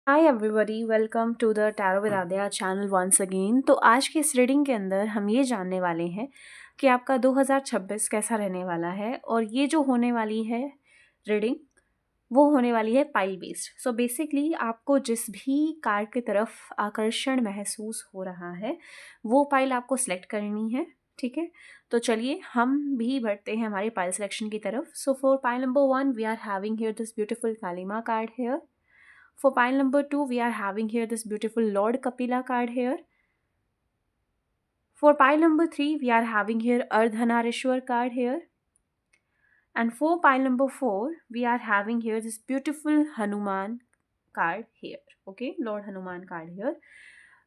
Hi everybody, welcome to the tarot with Aadya channel once again. तो आज की इस रीडिंग के अंदर हम ये जानने वाले हैं कि आपका 2026 कैसा रहने वाला है। और ये जो होने वाली है रीडिंग, वो होने वाली है पाइल बेस्ड। सो बेसिकली आपको जिस भी कार्ड की तरफ आकर्षण महसूस हो रहा है वो पाइल आपको सेलेक्ट करनी है। ठीक है, तो चलिए हम भी बढ़ते हैं हमारी पाइल सिलेक्शन की तरफ। So for pile number 1 we are having here this beautiful Kalima card here. For pile number 2, we are having here this beautiful Lord Kapila card here. For pile number 3, we are having here Ardhanarishwar card here. And for pile number 4, we are having here this beautiful Hanuman card here. Okay, Lord Hanuman card here.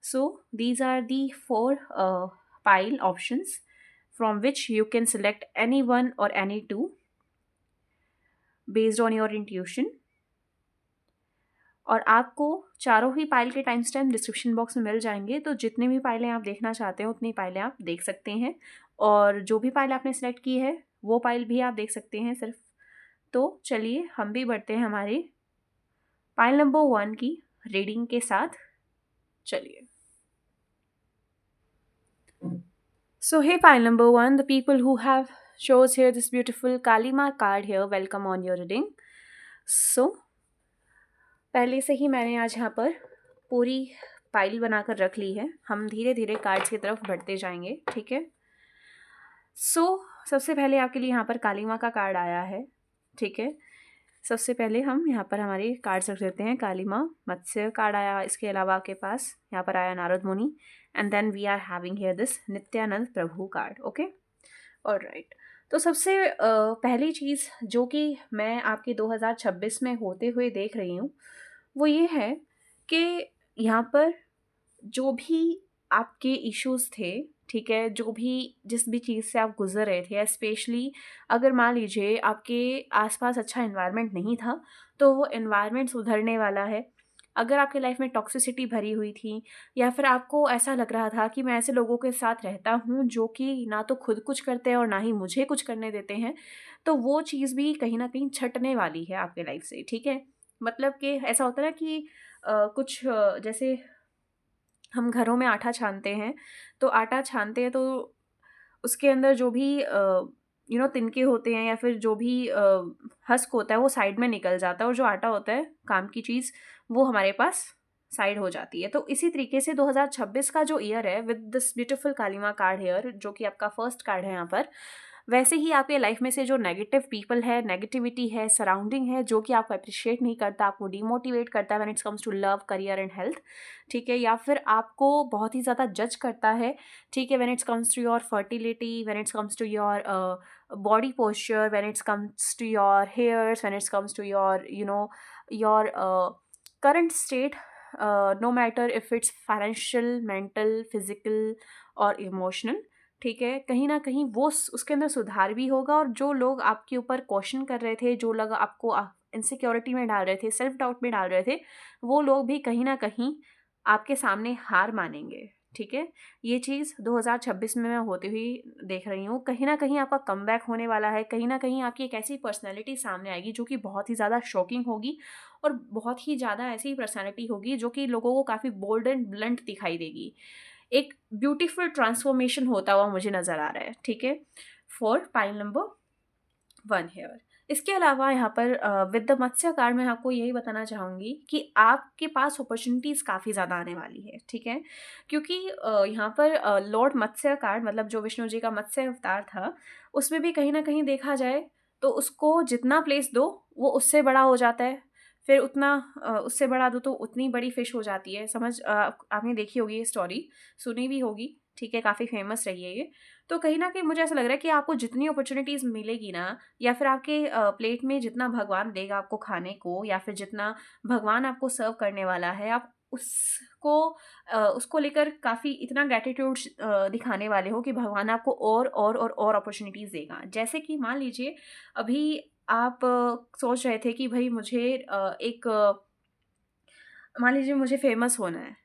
So these are the four pile options from which you can select any one or any two based on your intuition. और आपको चारों ही pile के time stamp description box में मिल जाएंगे, तो जितनी भी पाइलें आप देखना चाहते हैं उतनी पाइलें आप देख सकते हैं। और जो भी पाइल आपने सेलेक्ट की है वो पाइल भी आप देख सकते हैं सिर्फ। तो चलिए हम भी बढ़ते हैं हमारे पाइल नंबर 1 की रीडिंग के साथ। चलिए, so hey pile number 1, the people who have shows here this beautiful Kalima card here, welcome on your reading. So पहले से ही मैंने आज यहाँ पर पूरी पाइल बनाकर रख ली है। हम धीरे धीरे कार्ड्स की तरफ बढ़ते जाएंगे। ठीक है, सबसे पहले आपके लिए यहाँ पर काली माँ का कार्ड आया है। ठीक है, सबसे पहले हम यहाँ पर हमारे कार्ड्स रख देते हैं। काली माँ, मत्स्य कार्ड आया, इसके अलावा आपके पास यहाँ पर आया Narad Muni, and then we are having here this Nityanand Prabhu card. Okay, alright. तो सबसे पहली चीज़ जो कि मैं आपकी 2026 में होते हुए देख रही हूँ वो ये है कि यहाँ पर जो भी आपके इश्यूज़ थे, ठीक है, जो भी जिस भी चीज़ से आप गुज़र रहे थे, स्पेशली अगर मान लीजिए आपके आसपास अच्छा एनवायरनमेंट नहीं था तो वो एनवायरनमेंट सुधरने वाला है। अगर आपके लाइफ में टॉक्सिसिटी भरी हुई थी या फिर आपको ऐसा लग रहा था कि मैं ऐसे लोगों के साथ रहता हूँ जो कि ना तो खुद कुछ करते हैं और ना ही मुझे कुछ करने देते हैं, तो वो चीज़ भी कहीं ना कहीं छटने वाली है आपके लाइफ से। ठीक है, मतलब कि ऐसा होता है ना कि कुछ जैसे हम घरों में आटा छानते हैं, तो आटा छानते हैं तो उसके अंदर जो भी तिनके होते हैं या फिर जो भी हस्क होता है वो साइड में निकल जाता है, और जो आटा होता है काम की चीज़ वो हमारे पास साइड हो जाती है। तो इसी तरीके से 2026 का जो ईयर है with this beautiful Kalima card here, जो कि आपका फर्स्ट कार्ड है यहाँ पर, वैसे ही आपके लाइफ में से जो नेगेटिव पीपल है, नेगेटिविटी है, सराउंडिंग है, जो कि आपको अप्रिशिएट नहीं करता, आपको डिमोटिवेट करता है when it's comes to love, career and health, ठीक है, या फिर आपको बहुत ही ज़्यादा जज करता है, ठीक है, when it's comes to your fertility, when it's comes to your body posture, when it's comes to your hairs, when it's comes to your your current state, no matter if it's financial, mental, physical और emotional, ठीक है, कहीं ना कहीं वो उसके अंदर सुधार भी होगा। और जो लोग आपके ऊपर क्वेश्चन कर रहे थे, जो लोग आपको इनसिक्योरिटी में डाल रहे थे, सेल्फ डाउट में डाल रहे थे, वो लोग भी कहीं ना कहीं आपके सामने हार मानेंगे। ठीक है, ये चीज़ 2026 में मैं होती हुई देख रही हूँ। कहीं ना कहीं आपका कमबैक होने वाला है, कहीं ना कहीं आपकी एक ऐसी पर्सनैलिटी सामने आएगी जो कि बहुत ही ज़्यादा शॉकिंग होगी, और बहुत ही ज़्यादा ऐसी पर्सनैलिटी होगी जो कि लोगों को काफ़ी बोल्ड एंड ब्लंट दिखाई देगी। एक ब्यूटीफुल ट्रांसफॉर्मेशन होता हुआ मुझे नज़र आ रहा है। ठीक है, फॉर पाइल नंबर 1 हेयर। इसके अलावा यहाँ पर विद द मत्स्य कार्ड मैं आपको यही बताना चाहूँगी कि आपके पास अपॉर्चुनिटीज़ काफ़ी ज़्यादा आने वाली है। ठीक है, क्योंकि यहाँ पर लॉर्ड मत्स्य कार्ड, मतलब जो विष्णु जी का मत्स्य अवतार था, उसमें भी कहीं ना कहीं देखा जाए तो उसको जितना प्लेस दो वो उससे बड़ा हो जाता है, फिर उतना उससे बढ़ा दो तो उतनी बड़ी फिश हो जाती है। आपने देखी होगी ये स्टोरी, सुनी भी होगी। ठीक है, काफ़ी फेमस रही है ये। तो कहीं न कहीं मुझे ऐसा लग रहा है कि आपको जितनी अपॉर्च्युनिटीज़ मिलेगी ना, या फिर आपके प्लेट में जितना भगवान देगा आपको खाने को, या फिर जितना भगवान आपको सर्व करने वाला है, आप उसको लेकर काफ़ी इतना ग्रैटिट्यूड दिखाने वाले हो कि भगवान आपको और अपॉर्च्युनिटीज़ देगा। जैसे कि मान लीजिए अभी आप सोच रहे थे कि भई मुझे मान लीजिए मुझे फ़ेमस होना है,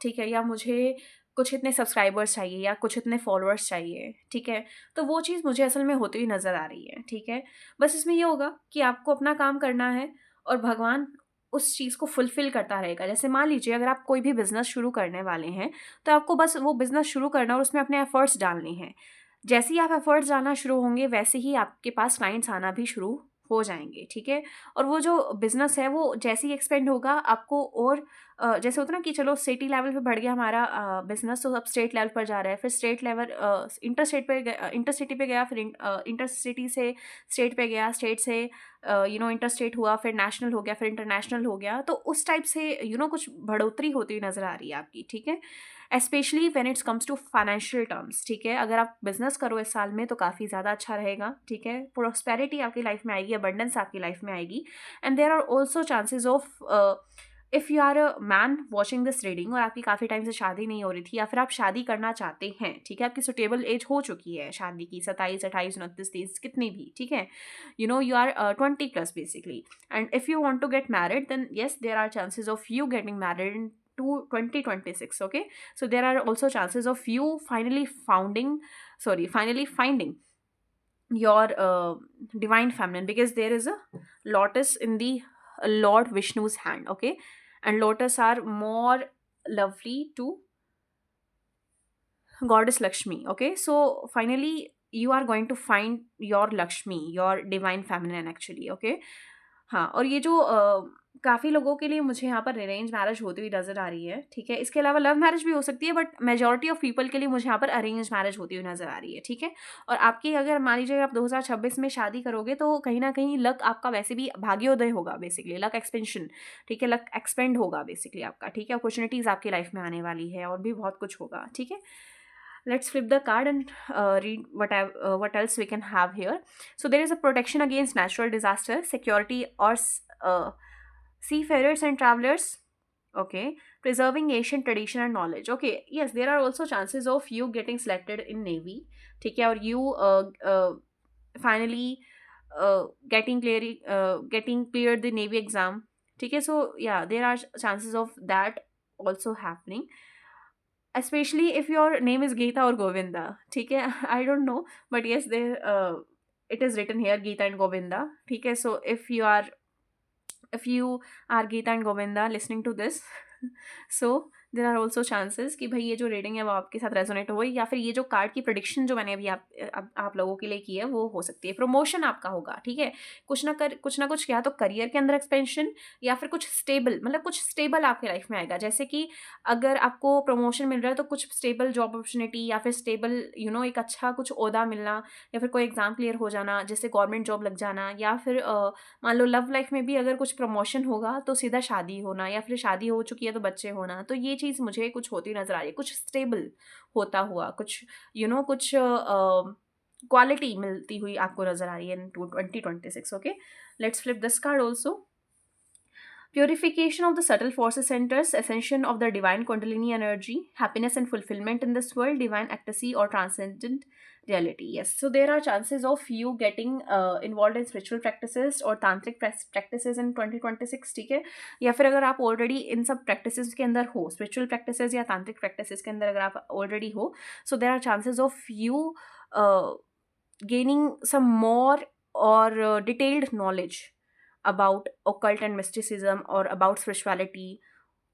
ठीक है? या मुझे कुछ इतने सब्सक्राइबर्स चाहिए या कुछ इतने फॉलोअर्स चाहिए, ठीक है? तो वो चीज़ मुझे असल में होती हुई नज़र आ रही है, ठीक है? बस इसमें ये होगा कि आपको अपना काम करना है, और भगवान उस चीज़ को फुलफ़िल करता रहेगा। जैसे मान लीजिए अगर आप कोई भी बिज़नेस शुरू करने वाले हैं, तो आपको बस वो बिज़नेस शुरू करना और उसमें अपने एफ़र्ट्स डालने हैं। जैसे ही आप एफ़र्ट्स डालना शुरू होंगे, वैसे ही आपके पास क्लाइंट्स आना भी शुरू हो जाएँगे, ठीक है? और वो जो बिज़नेस है, वो जैसे ही एक्सपेंड होगा, आपको और जैसे होता है ना कि चलो सिटी लेवल पे बढ़ गया हमारा बिज़नेस, तो अब स्टेट लेवल पर जा रहा है, फिर स्टेट लेवल इंटर सिटी पे गया, फिर इंटर सिटी से स्टेट पे गया, स्टेट से इंटर स्टेट हुआ, फिर नेशनल हो गया, फिर इंटरनेशनल हो गया। तो उस टाइप से कुछ बढ़ोतरी होती हुई नज़र आ रही है आपकी, ठीक है? Specially when it's comes to financial terms, ठीक है? अगर आप बिज़नेस करो इस साल में तो काफ़ी ज़्यादा अच्छा रहेगा, ठीक है? प्रॉस्पेरिटी आपकी लाइफ में आएगी, अबंडेंस आपकी लाइफ में आएगी। And there are also chances of, if you are a man watching this reading और आपकी काफ़ी टाइम से शादी नहीं हो रही थी, या फिर आप शादी करना चाहते हैं, ठीक है? आपकी सुटेबल एज हो चुकी है शादी की, 27, 28, 29, 30, कितनी भी, ठीक है? You are 20 plus basically. And if you want to get married, then yes, there are chances of you getting married in 2026. Okay, so there are also chances of you finally finding your divine feminine, because there is a lotus in the Lord Vishnu's hand. Okay, and lotus are more lovely to goddess Lakshmi. Okay, so finally you are going to find your Lakshmi, your divine feminine actually. Okay, हाँ, और ये जो काफ़ी लोगों के लिए मुझे यहाँ पर अरेंज मैरिज होती हुई नज़र आ रही है, ठीक है? इसके अलावा लव मैरिज भी हो सकती है, बट मेजॉरिटी ऑफ पीपल के लिए मुझे यहाँ पर अरेंज मैरिज होती हुई नज़र आ रही है, ठीक है? और आपकी, अगर मान लीजिए आप 2026 में शादी करोगे, तो कहीं न कहीं लक आपका वैसे भी भाग्योदय होगा बेसिकली, लक एक्सपेंशन, ठीक है? लक एक्सपेंड होगा बेसिकली आपका, ठीक है? अपॉर्च्युनिटीज़ आपकी लाइफ में आने वाली है, और भी बहुत कुछ होगा, ठीक है? Let's flip the card and read what else we can have here. So there is a protection against natural disaster, security or seafarers and travelers. Okay, preserving ancient tradition and knowledge. Okay, yes, there are also chances of you getting selected in Navy, ठीक है? और you finally getting cleared the Navy exam, ठीक है? So yeah, there are chances of that also happening, especially if your name is Geeta or Govinda, ठीक है? I don't know, but yes, there it is written here Geeta and Govinda, ठीक है? So if you are Geeta and Govinda listening to this, so there are also chances कि भाई ये जो reading है वो आपके साथ रेजोनेट हो, या फिर ये जो कार्ड की प्रेडिक्शन जो मैंने अभी आप लोगों के लिए की है वो हो सकती है। प्रमोशन आपका होगा, ठीक है? कुछ ना कुछ, या तो करियर के अंदर एक्सपेंशन, या फिर कुछ स्टेबल, मतलब कुछ स्टेबल आपके लाइफ में आएगा। जैसे कि अगर आपको प्रमोशन मिल रहा है तो कुछ स्टेबल जॉब अपॉर्चुनिटी, या फिर स्टेबल एक अच्छा कुछ ओहदा मिलना, या फिर कोई एग्जाम क्लियर हो जाना, जैसे गवर्नमेंट जॉब लग जाना, या फिर मान लो लव लाइफ में भी अगर कुछ प्रमोशन होगा तो सीधा शादी होना, या फिर शादी हो चुकी है तो बच्चे होना। तो ये चीज़ मुझे कुछ होती नज़र आ रही है, कुछ स्टेबल होता हुआ, कुछ कुछ क्वालिटी मिलती हुई आपको नज़र आ रही है इन 2026. Okay, let's flip this card also. Purification of the subtle forces centers, ascension of the divine Kundalini energy, happiness and fulfillment in this world, divine ecstasy or transcendent reality. Yes, so there are chances of you getting involved in spiritual practices or tantric practices in 2026, ठीक है? या फिर अगर आप already in सब practices के अंदर हो, स्पिरिचुअल प्रैक्टिसेस या तांत्रिक प्रैक्टिसेस के अंदर अगर आप ऑलरेडी हो, so there are chances of you gaining some more or detailed knowledge about occult and mysticism, or about spirituality,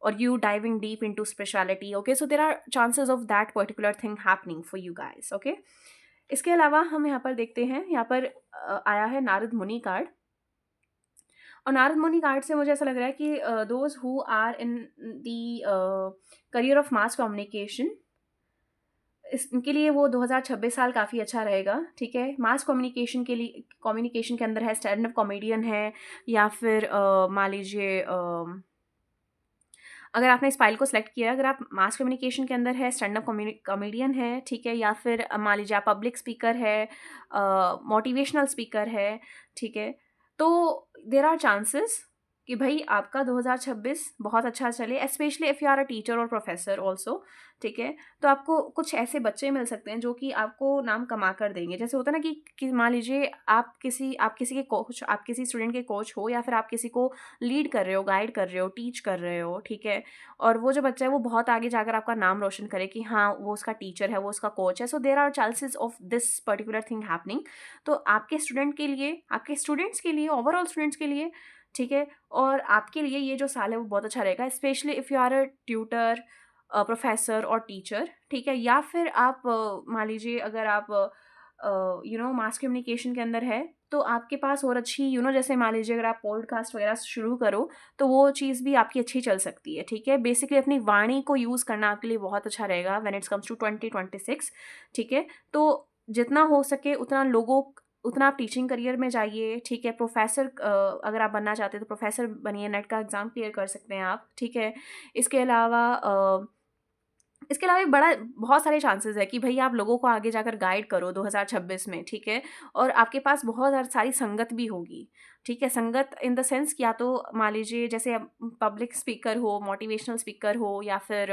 or you diving deep into spirituality. Okay, so there are chances of that particular thing happening for you guys. Okay, इसके अलावा हम यहाँ पर देखते हैं, यहाँ पर आया है नारद मुनि कार्ड, और नारद मुनि कार्ड से मुझे ऐसा लग रहा है कि those who are in the career of mass communication, इनके लिए वो 2026 साल काफ़ी अच्छा रहेगा, ठीक है? मास कम्युनिकेशन के लिए, कम्युनिकेशन के अंदर है स्टैंड अप कॉमेडियन है, या फिर मान लीजिए अगर आपने इस फाइल को सिलेक्ट किया, अगर आप मास कम्युनिकेशन के अंदर है, स्टैंड अप कॉमेडियन है, ठीक है? या फिर मान लीजिए आप पब्लिक स्पीकर है, मोटिवेशनल स्पीकर है, ठीक है? तो देर आर चांसेस कि भाई आपका 2026 बहुत अच्छा चले, specially if you are a teacher और प्रोफेसर ऑल्सो, ठीक है? तो आपको कुछ ऐसे बच्चे मिल सकते हैं जो कि आपको नाम कमा कर देंगे। जैसे होता है ना कि मान लीजिए आप किसी के कोच, आप किसी स्टूडेंट के कोच हो, या फिर आप किसी को लीड कर रहे हो, गाइड कर रहे हो, टीच कर रहे हो, ठीक है? और वो जो बच्चा है वो बहुत आगे जाकर आपका नाम रोशन करे कि हाँ वो उसका टीचर है, वो उसका कोच है। So there are chances of this particular thing happening. तो आपके स्टूडेंट्स के लिए, ओवरऑल स्टूडेंट्स के लिए, ठीक है। और आपके लिए ये जो साल है वो बहुत अच्छा रहेगा, specially if you are a tutor, professor और टीचर, ठीक है। या फिर आप मान लीजिए अगर आप मास कम्युनिकेशन के अंदर है, तो आपके पास और अच्छी जैसे मान लीजिए अगर आप पॉडकास्ट वगैरह शुरू करो, तो वो चीज़ भी आपकी अच्छी चल सकती है, ठीक है। बेसिकली अपनी वाणी को यूज़ करना आपके लिए बहुत अच्छा रहेगा व्हेन इट्स कम्स टू 2026, ठीक है। तो जितना हो सके उतना आप टीचिंग करियर में जाइए, ठीक है। प्रोफ़ेसर अगर आप बनना चाहते हैं तो प्रोफ़ेसर बनिए, नेट का एग्ज़ाम क्लियर कर सकते हैं आप, ठीक है। इसके अलावा एक बड़ा बहुत सारे चांसेस है कि भई आप लोगों को आगे जाकर गाइड करो 2026 में, ठीक है। और आपके पास बहुत सारी संगत भी होगी, ठीक है। संगत इन द सेंस कि या तो मान लीजिए जैसे आप पब्लिक स्पीकर हो, मोटिवेशनल स्पीकर हो, या फिर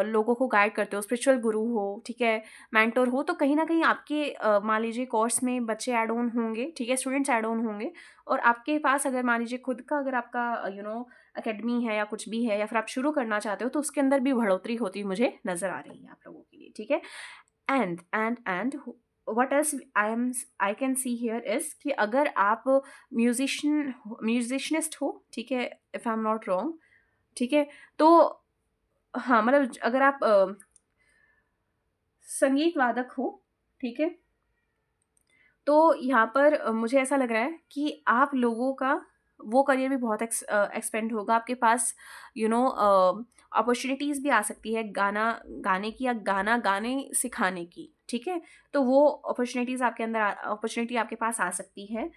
लोगों को गाइड करते हो, स्पिरिचुअल गुरु हो, ठीक है, मेंटर हो, तो कहीं न कहीं आपके मान लीजिए कोर्स में बच्चे ऐड ऑन होंगे, ठीक है, स्टूडेंट्स ऐड ऑन होंगे। और आपके पास अगर मान लीजिए खुद का अगर आपका एकेडमी है या कुछ भी है, या फिर आप शुरू करना चाहते हो, तो उसके अंदर भी बढ़ोतरी होती मुझे नज़र आ रही है आप लोगों के लिए, ठीक है। And what else I can see here is कि अगर आप म्यूजिशनिस्ट हो, ठीक है, if I am not wrong, ठीक है, तो हाँ, मतलब अगर आप संगीत वादक हो, ठीक है, तो यहाँ पर मुझे ऐसा लग रहा है कि आप लोगों का वो करियर भी बहुत एक्सपेंड होगा। आपके पास अपॉर्चुनिटीज़ भी आ सकती है गाने की, या गाना गाने सिखाने की, ठीक है। तो वो अपॉर्चुनिटी आपके पास आ सकती है।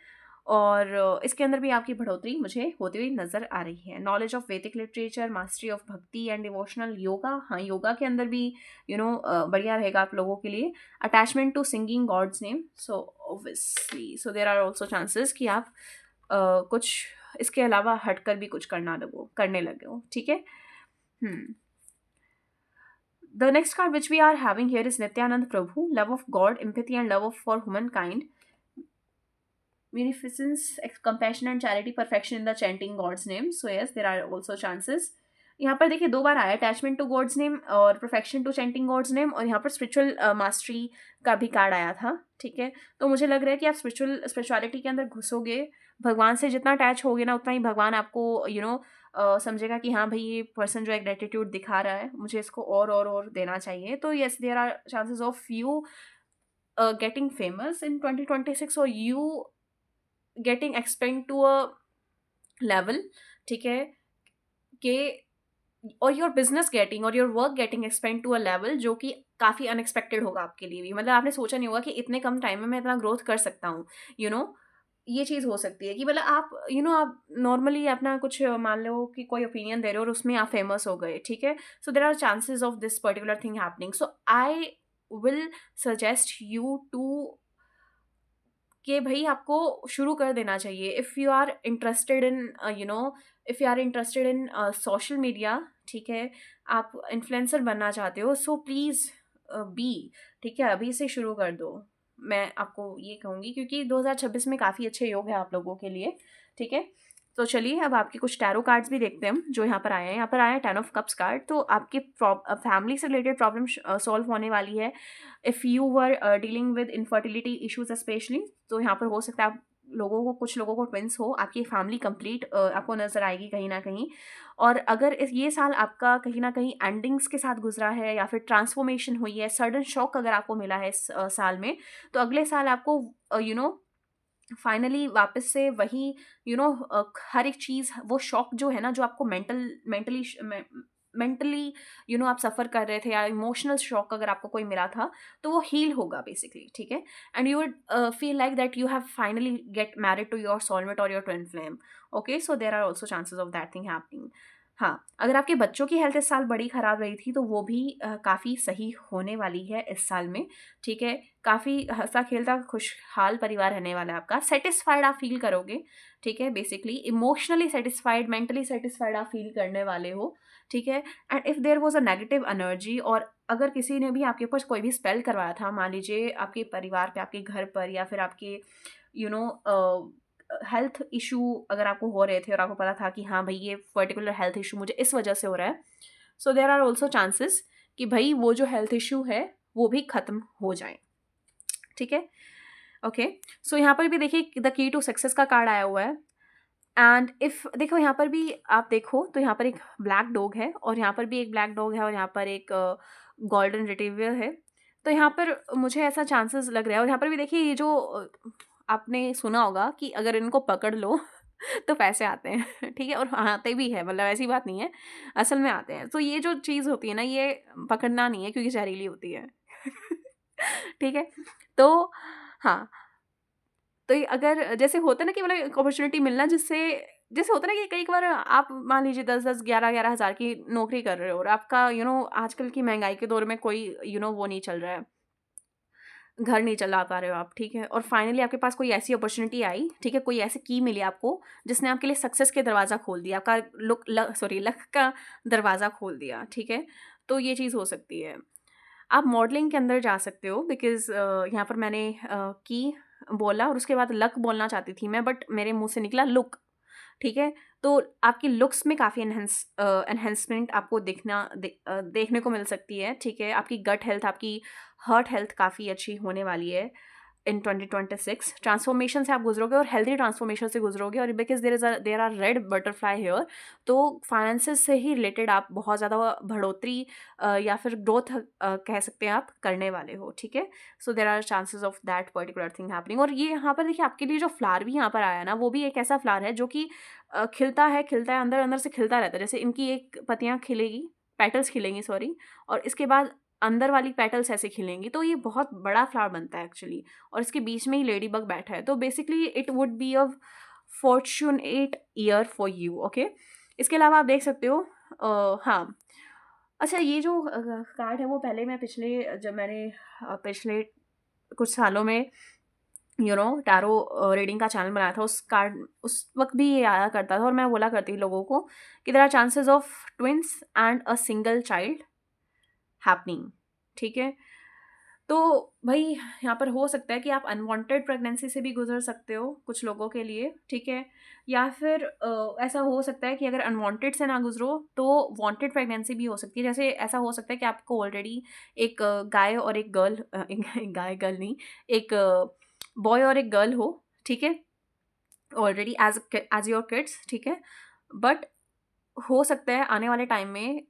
और इसके अंदर भी आपकी बढ़ोतरी मुझे होती हुई नज़र आ रही है। नॉलेज ऑफ वैदिक लिटरेचर, मास्टरी ऑफ भक्ति एंड डिवोशनल योगा, हाँ, योगा के अंदर भी बढ़िया रहेगा आप लोगों के लिए। Attachment to singing God's name, so obviously so there are also chances कि आप कुछ इसके अलावा हटकर भी कुछ करने लगे हो, ठीक है। The next card which we are having here is Nityanand Prabhu, love of God, empathy and love for humankind, munificence, compassion and charity, perfection in the chanting God's name. So yes, there are also chances. यहाँ पर देखिए 2 बार आया attachment to God's name और perfection to chanting God's name, और यहाँ पर spiritual mastery का भी कार्ड आया था, ठीक है। तो मुझे लग रहा है कि आप स्पिरिचुअलिटी के अंदर घुसोगे, भगवान से जितना अटैच होगे ना, उतना ही भगवान आपको समझेगा कि हाँ भाई, ये पर्सन जो है ग्रेटिट्यूड दिखा रहा है, मुझे इसको और देना चाहिए। तो yes, there are chances of you getting famous in 2026, और you getting expand to a level, ठीक है, कि और योर बिजनेस गेटिंग और your work getting expand to a level जो कि काफ़ी अनएक्सपेक्टेड होगा आपके लिए भी। मतलब आपने सोचा नहीं होगा कि इतने कम टाइम में मैं इतना ग्रोथ कर सकता हूँ, यू नो ये चीज़ हो सकती है कि मतलब आप नॉर्मली अपना कुछ मान लो कि कोई ओपिनियन दे रहे हो और उसमें आप फेमस हो गए, ठीक है। So there are chances of this particular thing happening. So I will suggest you to कि भई आपको शुरू कर देना चाहिए। If you are interested in social media, ठीक है, आप इन्फ्लुएंसर बनना चाहते हो, सो प्लीज़ बी, ठीक है, अभी से शुरू कर दो। मैं आपको ये कहूँगी क्योंकि 2026 में काफ़ी अच्छे योग हैं आप लोगों के लिए, ठीक है। तो चलिए अब आपके कुछ टैरो कार्ड्स भी देखते हैं हम, जो यहाँ पर आए हैं। यहाँ पर आया है 10 ऑफ कप्स कार्ड, तो आपकी फैमिली से रिलेटेड प्रॉब्लम सॉल्व होने वाली है। If you were dealing with infertility issues specially, तो यहाँ पर हो सकता है कुछ लोगों को ट्विंस हो, आपकी फैमिली कंप्लीट आपको नज़र आएगी कहीं ना कहीं। और अगर ये साल आपका कहीं ना कहीं एंडिंग्स के साथ गुजरा है, या फिर ट्रांसफॉर्मेशन हुई है, सडन शॉक अगर आपको मिला है इस साल में, तो अगले साल आपको फाइनली वापस से वही हर एक चीज़, वो शॉक जो है ना, जो आपको मेंटली आप सफ़र कर रहे थे, या इमोशनल शॉक अगर आपको कोई मिला था, तो वो हील होगा बेसिकली, ठीक है। And you would feel like that you have finally get married to your soulmate और your twin flame. Okay, so there are also chances of that thing happening. हाँ, अगर आपके बच्चों की हेल्थ इस साल बड़ी ख़राब रही थी, तो वो भी काफ़ी सही होने वाली है इस साल में, ठीक है। काफ़ी हँसा खेलता खुशहाल परिवार रहने वाला है आपका। सेटिस्फाइड आप फील करोगे, ठीक है, basically emotionally satisfied, mentally satisfied आप फील करने वाले हो, ठीक है। And if there was a negative energy, और अगर किसी ने भी आपके ऊपर कोई भी स्पेल करवाया था, मान लीजिए आपके परिवार पे, आपके घर पर, या फिर आपके हेल्थ इशू अगर आपको हो रहे थे और आपको पता था कि हाँ भाई, ये पर्टिकुलर हेल्थ इशू मुझे इस वजह से हो रहा है, so there are also chances कि भाई वो जो हेल्थ इशू है वो भी ख़त्म हो जाए, ठीक है। ओके, सो यहाँ पर भी देखिए द की टू सक्सेस का कार्ड आया हुआ है, एंड इफ़ देखो यहाँ पर भी आप देखो तो यहाँ पर एक ब्लैक डॉग है और यहाँ पर भी एक ब्लैक डॉग है और यहाँ पर एक गोल्डन रिट्रीवर है। तो यहाँ पर मुझे ऐसा चांसेस लग रहा है और यहाँ पर भी देखिए ये जो आपने सुना होगा कि अगर इनको पकड़ लो तो पैसे आते हैं ठीक है, और आते भी है, मतलब ऐसी बात नहीं है, असल में आते हैं। तो ये जो चीज़ होती है ना, ये पकड़ना नहीं है क्योंकि जहरीली होती है ठीक है। तो हाँ, तो ये अगर जैसे होता है ना कि मतलब एक अपॉर्चुनिटी मिलना जिससे, जैसे होता है ना कि कई बार आप मान लीजिए 10-10, 11-11 हज़ार की नौकरी कर रहे हो और आपका आजकल की महँगाई के दौर में कोई वो नहीं चल रहा है, घर नहीं चला पा रहे हो आप, ठीक है? और फाइनली आपके पास कोई ऐसी अपॉर्चुनिटी आई, ठीक है? कोई ऐसी की मिली आपको जिसने आपके लिए सक्सेस के दरवाज़ा खोल दिया, आपका लक का दरवाज़ा खोल दिया, ठीक है? तो ये चीज़ हो सकती है। आप मॉडलिंग के अंदर जा सकते हो बिकॉज़ यहाँ पर मैंने की बोला और उसके बाद लक बोलना चाहती थी मैं, बट मेरे मुँह से निकला लुक, ठीक है? तो आपकी लुक्स में काफ़ी एनहांसमेंट आपको देखने को मिल सकती है, ठीक है? आपकी गट हेल्थ, आपकी हार्ट हेल्थ काफ़ी अच्छी होने वाली है इन 2026। ट्रांसफॉर्मेशन से आप गुजरोगे और हेल्दी ट्रांसफॉर्मेशन से गुजरोगे, और because there are red butterfly here, तो फाइनेंसेस से ही रिलेटेड आप बहुत ज़्यादा बढ़ोतरी या फिर ग्रोथ कह सकते हैं आप करने वाले हो, ठीक है? So there are chances of that particular thing happening. और ये यहाँ पर देखिए आपके लिए जो फ्लावर भी यहाँ पर आया ना, वो भी एक ऐसा फ्लावर है जो कि खिलता है, अंदर-अंदर से खिलता रहता है। जैसे इनकी एक पत्तियाँ खिलेगी, पेटल्स खिलेंगी सॉरी, और इसके बाद अंदर वाली पेटल्स ऐसे खिलेंगी, तो ये बहुत बड़ा फ्लावर बनता है एक्चुअली, और इसके बीच में ही लेडी बग बैठा है। तो basically it would be a fortunate year for you, okay? इसके अलावा आप देख सकते हो हाँ, अच्छा ये जो कार्ड है वो पहले मैं जब मैंने पिछले कुछ सालों में टैरो रीडिंग का चैनल बनाया था, उस वक़्त भी ये आया करता था और मैं बोला करती थी लोगों को कि there are chances of twins and a single child happening, ठीक है? तो भई यहाँ पर हो सकता है कि आप अनवांटेड प्रेगनेंसी से भी गुज़र सकते हो कुछ लोगों के लिए, ठीक है? या फिर ऐसा हो सकता है कि अगर अनवांटेड से ना गुज़रो तो वांटेड प्रेगनेंसी भी हो सकती है। जैसे ऐसा हो सकता है कि आपको ऑलरेडी एक गाय और एक गर्ल एक गाय गर्ल नहीं, एक बॉय और एक गर्ल हो, ठीक है? ऑलरेडी एज़ योर किड्स, ठीक है? बट हो सकता है आने वाले टाइम में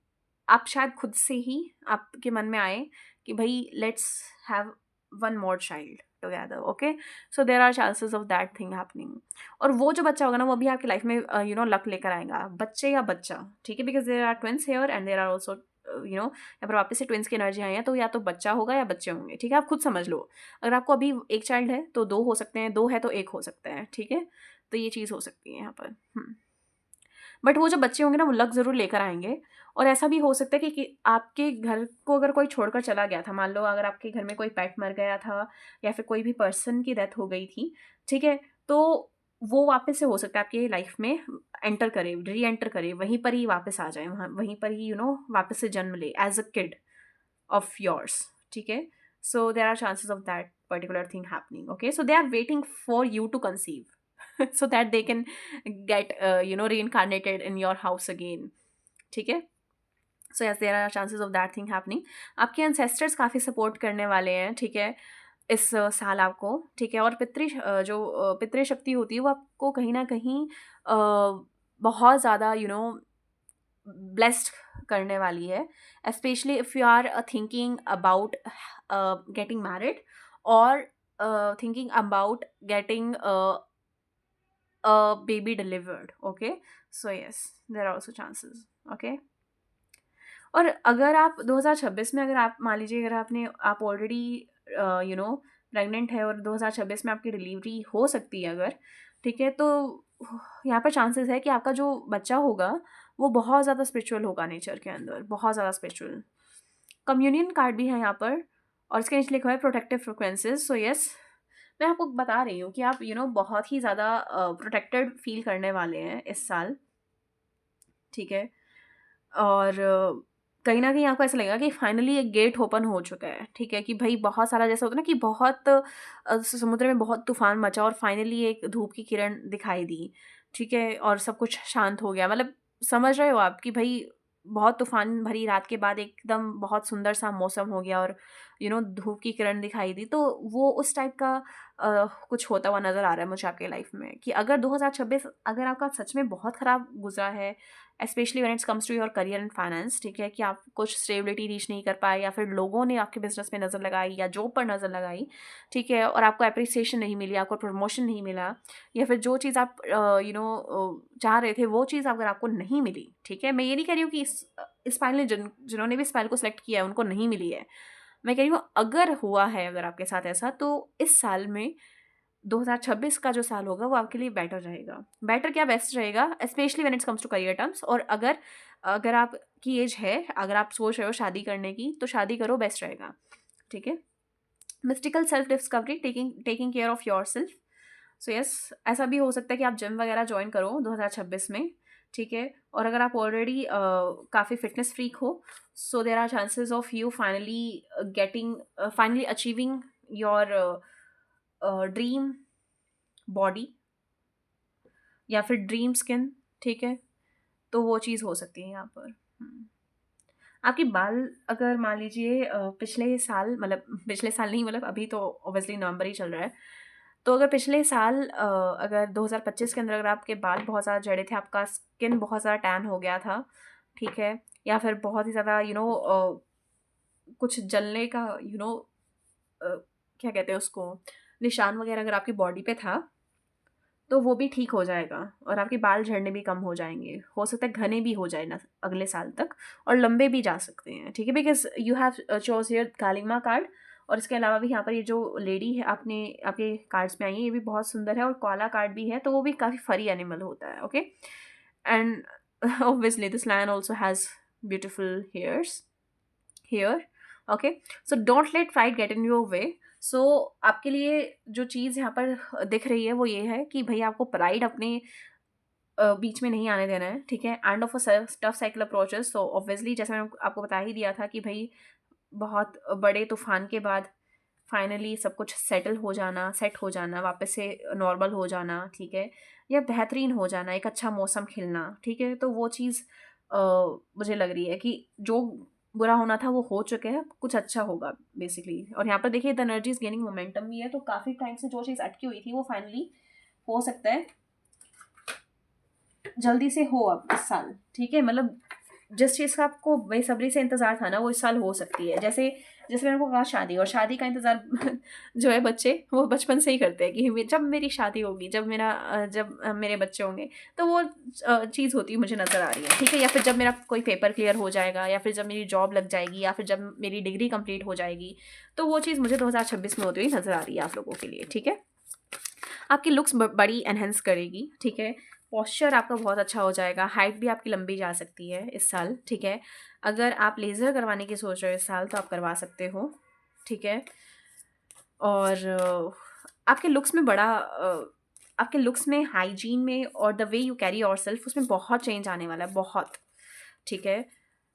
आप शायद खुद से ही आपके मन में आए कि भई let's have one more child together, okay? So there are chances of that thing happening. और वो जो बच्चा होगा ना, वो भी आपकी लाइफ में लक लेकर आएगा, बच्चे या बच्चा, ठीक है? Because there are twins here and there are also यहाँ पर वापस से ट्विन्स की एनर्जी आई है, तो या तो बच्चा होगा या बच्चे होंगे, ठीक है? आप खुद समझ लो। अगर आपको अभी एक चाइल्ड है तो 2 हो सकते हैं, 2 है तो 1 हो सकता है, ठीक है? तो ये चीज़ हो सकती है यहाँ पर। बट वो जो बच्चे होंगे ना, वो लक ज़रूर लेकर आएँगे। और ऐसा भी हो सकता है कि आपके घर को अगर कोई छोड़कर चला गया था, मान लो अगर आपके घर में कोई पेट मर गया था या फिर कोई भी पर्सन की डेथ हो गई थी, ठीक है? तो वो वापस से हो सकता है आपकी लाइफ में एंटर करे, री-एंटर करे, वहीं पर ही वापस आ जाए, वहाँ वहीं पर ही वापस से जन्म ले as a kid of yours, ठीक है? So there are chances of that particular thing happening, okay? So they are waiting for you to conceive so that they can get reincarnated in your house again, ठीक है? So yes, there are chances of that thing happening. आपके ancestors काफ़ी support करने वाले हैं, ठीक है? इस साल आपको, ठीक है? और पितृ शक्ति होती है वो आपको कहीं न कहीं बहुत ज़्यादा ब्लेस्ड करने वाली है, specially if you are thinking about getting married और thinking about getting a baby delivered, okay? So yes, there are also chances, okay? और अगर आप 2026 में, अगर आप मान लीजिए आप ऑलरेडी प्रेग्नेंट है और 2026 में आपकी डिलीवरी हो सकती है अगर, ठीक है? तो यहाँ पर चांसेस है कि आपका जो बच्चा होगा वो बहुत ज़्यादा स्पिरिचुअल होगा, नेचर के अंदर बहुत ज़्यादा स्पिरिचुअल। कम्युनियन कार्ड भी है यहाँ पर और इसके नीचे लिखा हुआ है प्रोटेक्टिव फ्रिक्वेंसीज। सो यस, मैं आपको बता रही हूँ कि आप बहुत ही ज़्यादा प्रोटेक्टेड फील करने वाले हैं इस साल, ठीक है? और कहीं न कहीं आपको ऐसा लगेगा कि फाइनली एक गेट ओपन हो चुका है, ठीक है? कि भई बहुत सारा जैसा होता है ना कि बहुत समुद्र में बहुत तूफ़ान मचा और फाइनली एक धूप की किरण दिखाई दी, ठीक है? और सब कुछ शांत हो गया। मतलब समझ रहे हो आप कि भई बहुत तूफ़ान भरी रात के बाद एकदम बहुत सुंदर सा मौसम हो गया और धूप की किरण दिखाई दी, तो वो उस टाइप का कुछ होता हुआ नज़र आ रहा है मुझे आपके लाइफ में कि अगर 2026 अगर आपका सच में बहुत ख़राब गुजरा है, specially when it's comes to your career and finance, ठीक है, कि आप कुछ स्टेबिलिटी रीच नहीं कर पाए या फिर लोगों ने आपके बिजनेस में नज़र लगाई या जॉब पर नज़र लगाई, ठीक है, और आपको अप्रिसिएशन नहीं मिली, आपको प्रमोशन नहीं मिला, या फिर जो चीज़ आप चाह रहे थे वो चीज़ अगर आपको नहीं मिली, ठीक है, मैं ये नहीं कह रही हूँ कि इस फाइल ने जिन्होंने भी इस फाइल को सिलेक्ट किया है उनको नहीं मिली है, मैं कह रही हूँ अगर हुआ है अगर आपके साथ ऐसा, तो इस साल में 2026 का जो साल होगा वो आपके लिए बेटर रहेगा। बेटर क्या, बेस्ट रहेगा, specially when it's comes to career terms. और अगर अगर आपकी एज है, अगर आप सोच रहे हो शादी करने की, तो शादी करो, बेस्ट रहेगा, ठीक है। Mystical self discovery, taking care of your self. So yes, ऐसा भी हो सकता है कि आप जिम वगैरह ज्वाइन करो 2026 में, ठीक है। और अगर आप ऑलरेडी काफ़ी फिटनेस फ्रीक हो, so there are chances of you finally achieving your dream body या फिर ड्रीम स्किन, ठीक है। तो वो चीज़ हो सकती है यहाँ पर। आपके बाल अगर मान लीजिए पिछले साल, मतलब पिछले साल नहीं, मतलब अभी तो ऑब्वियसली नवंबर ही चल रहा है, तो अगर पिछले साल अगर 2025 के अंदर अगर आपके बाल बहुत ज़्यादा झड़े थे, आपका स्किन बहुत ज़्यादा टैन हो गया था, ठीक है, या फिर बहुत ही ज़्यादा कुछ जलने का क्या कहते हैं उसको, निशान वगैरह अगर आपकी बॉडी पे था, तो वो भी ठीक हो जाएगा और आपके बाल झड़ने भी कम हो जाएंगे। हो सकता है घने भी हो जाए ना अगले साल तक, और लंबे भी जा सकते हैं, ठीक है, because you have chose your Kalima card. और इसके अलावा भी यहाँ पर ये जो लेडी है आपके कार्ड्स में आई है, ये भी बहुत सुंदर है, और काला कार्ड भी है, तो वो भी काफ़ी फरी एनिमल होता है, ओके। And obviously this lion also has beautiful hair, okay. So don't let pride get in your way. सो आपके लिए जो चीज़ यहाँ पर दिख रही है वो ये है कि भाई आपको प्राइड अपने बीच में नहीं आने देना है, ठीक है। End of a tough cycle approaches, तो ऑब्वियसली जैसे मैंने आपको बता ही दिया था कि भाई बहुत बड़े तूफान के बाद फाइनली सब कुछ सेट हो जाना, वापस से नॉर्मल हो जाना, ठीक है, या बेहतरीन हो जाना, एक अच्छा मौसम खिलना, ठीक है। तो वो चीज़ मुझे लग रही है कि जो बुरा होना था वो हो चुके हैं, कुछ अच्छा होगा बेसिकली। और यहाँ पर देखिए the energy is gaining momentum भी है, तो काफ़ी टाइम से जो चीज़ अटकी हुई थी वो फाइनली हो सकता है जल्दी से हो अब इस साल, ठीक है। मतलब जिस चीज़ का आपको बेसब्री से इंतज़ार था ना, वो इस साल हो सकती है। जैसे जैसे मैंने आपको कहा शादी, और शादी का इंतज़ार जो है बच्चे वो बचपन से ही करते हैं कि जब मेरी शादी होगी, जब मेरे बच्चे होंगे, तो वो चीज़ होती है मुझे नज़र आ रही है, ठीक है। या फिर जब मेरा कोई पेपर क्लियर हो जाएगा, या फिर जब मेरी जॉब लग जाएगी, या फिर जब मेरी डिग्री कंप्लीट हो जाएगी, तो वो चीज़ मुझे 2026 में होती हुई नज़र आ रही है आप लोगों के लिए, ठीक है। आपकी लुक्स बड़ी एनहेंस करेगी, ठीक है। पॉस्चर आपका बहुत अच्छा हो जाएगा, हाइट भी आपकी लंबी जा सकती है इस साल, ठीक है। अगर आप लेज़र करवाने की सोच रहे हो इस साल, तो आप करवा सकते हो, ठीक है। और आपके लुक्स में आपके लुक्स में, हाइजीन में, और the way you carry your self, उसमें बहुत चेंज आने वाला है, बहुत, ठीक है।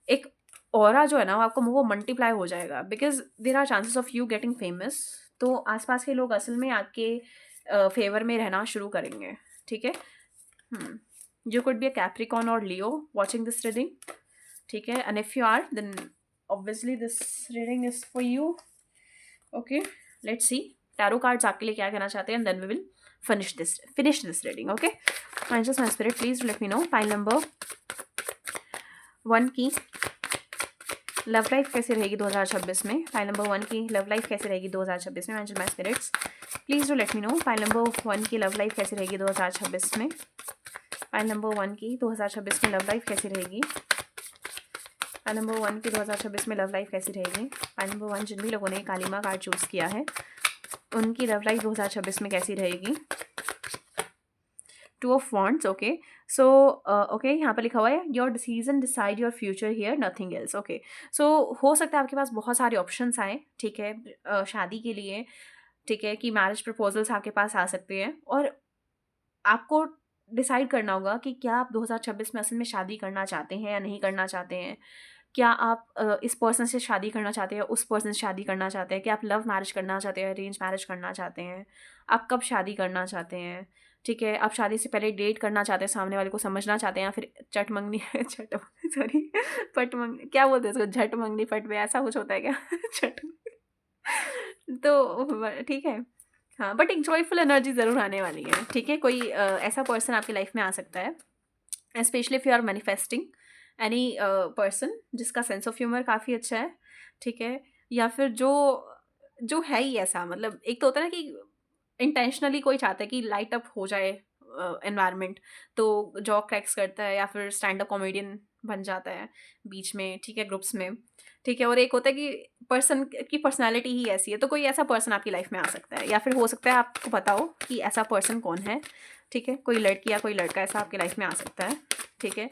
एक ऑरा जो है ना वो मल्टीप्लाई हो जाएगा, because there are chances of you getting famous. तो आसपास के लोग असल में आपके फेवर में रहना शुरू करेंगे, ठीक है। You could be a Capricorn or Leo watching this reading, ठीक है। And if you are, then obviously this reading is for you, okay. Let's see tarot cards आपके लिए क्या कहना चाहते हैं, and then we will finish this reading, okay. Angels my spirit, please let me know pile number 1 की love life कैसे रहेगी 2026 में। फाइल नंबर 1 की लव लाइफ कैसे रहेगी 2026 में। Angel my spirits please do let me know file number 1 की love life कैसे रहेगी 2026 में। फाइल नंबर 1 की 2026 में लव लाइफ कैसी रहेगी। फाइल नंबर 1 की 2026 में लव लाइफ कैसी रहेगी। फाइल नंबर 1 जिन भी लोगों ने कालिमा कार्ड चूज़ किया है उनकी लव लाइफ 2026 में कैसी रहेगी। 2 of wands, okay. So okay, यहाँ पर लिखा हुआ है your decision decide your future here, nothing else, okay. So हो सकता है आपके पास बहुत सारे ऑप्शंस आए, ठीक है, शादी के लिए, ठीक है, कि मैरिज प्रपोजल्स आपके पास आ सकते हैं और आपको डिसाइड करना होगा कि क्या आप 2026 में असल में शादी करना चाहते हैं या नहीं करना चाहते हैं। क्या आप इस पर्सन से शादी करना चाहते हैं, उस पर्सन से शादी करना चाहते हैं, कि आप लव मैरिज करना चाहते हैं, अरेंज मैरिज करना चाहते हैं, आप कब शादी करना चाहते हैं, ठीक है, आप शादी से पहले डेट करना चाहते हैं, सामने वाले को समझना चाहते हैं, या फिर चट मंगनी चट सॉरी पट मंगनी क्या बोलते हैं उसको, झट मंगनी पट में, ऐसा कुछ होता है क्या चट तो ठीक है। हाँ, बट एक जॉयफुल एनर्जी ज़रूर आने वाली है, ठीक है। कोई ऐसा पर्सन आपकी लाइफ में आ सकता है, specially if you are manifesting any person जिसका सेंस ऑफ ह्यूमर काफ़ी अच्छा है, ठीक है, या फिर जो जो है ही ऐसा, मतलब एक तो होता है ना कि इंटेंशनली कोई चाहता है कि लाइट अप हो जाए एनवायरनमेंट, तो जॉक क्रैक्स करता है या फिर स्टैंड अप कॉमेडियन बन जाता है बीच में, ठीक है, ग्रुप्स में, ठीक है। और एक होता है कि पर्सन की पर्सनालिटी ही ऐसी है, तो कोई ऐसा पर्सन आपकी लाइफ में आ सकता है, या फिर हो सकता है आपको पता हो कि ऐसा पर्सन कौन है, ठीक है। कोई लड़की या कोई लड़का ऐसा आपकी लाइफ में आ सकता है, ठीक है।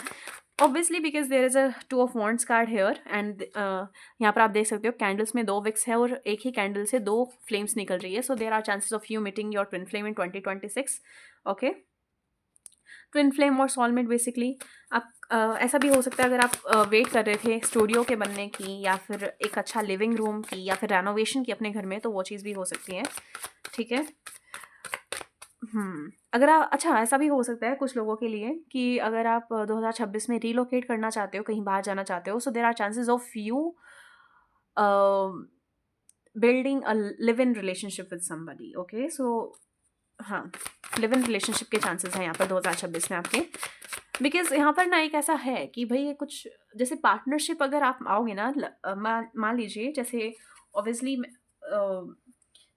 Obviously because there is a two of wands card here, एंड यहाँ पर आप देख सकते हो कैंडल्स में 2 विक्स है और एक ही कैंडल से 2 फ्लेम्स निकल रही है, so there are chances of you meeting your twin flame in 2026, okay. Twin flame और सोलमेट बेसिकली आप ऐसा भी हो सकता है, अगर आप वेट कर रहे थे स्टूडियो के बनने की, या फिर एक अच्छा लिविंग रूम की, या फिर रेनोवेशन की अपने घर में, तो वो चीज़ भी हो सकती है, ठीक है। अगर आप अच्छा ऐसा भी हो सकता है कुछ लोगों के लिए कि अगर आप 2026 में रिलोकेट करना चाहते हो, कहीं बाहर जाना चाहते हो, so there are chances of you building a live in relationship with somebody, okay. So हाँ, लिव इन रिलेशनशिप के चांसेस हैं यहाँ पर 2026 में आपके, बिकॉज यहाँ पर ना एक ऐसा है कि भाई ये कुछ जैसे पार्टनरशिप अगर आप आओगे ना, मान लीजिए जैसे ऑब्वियसली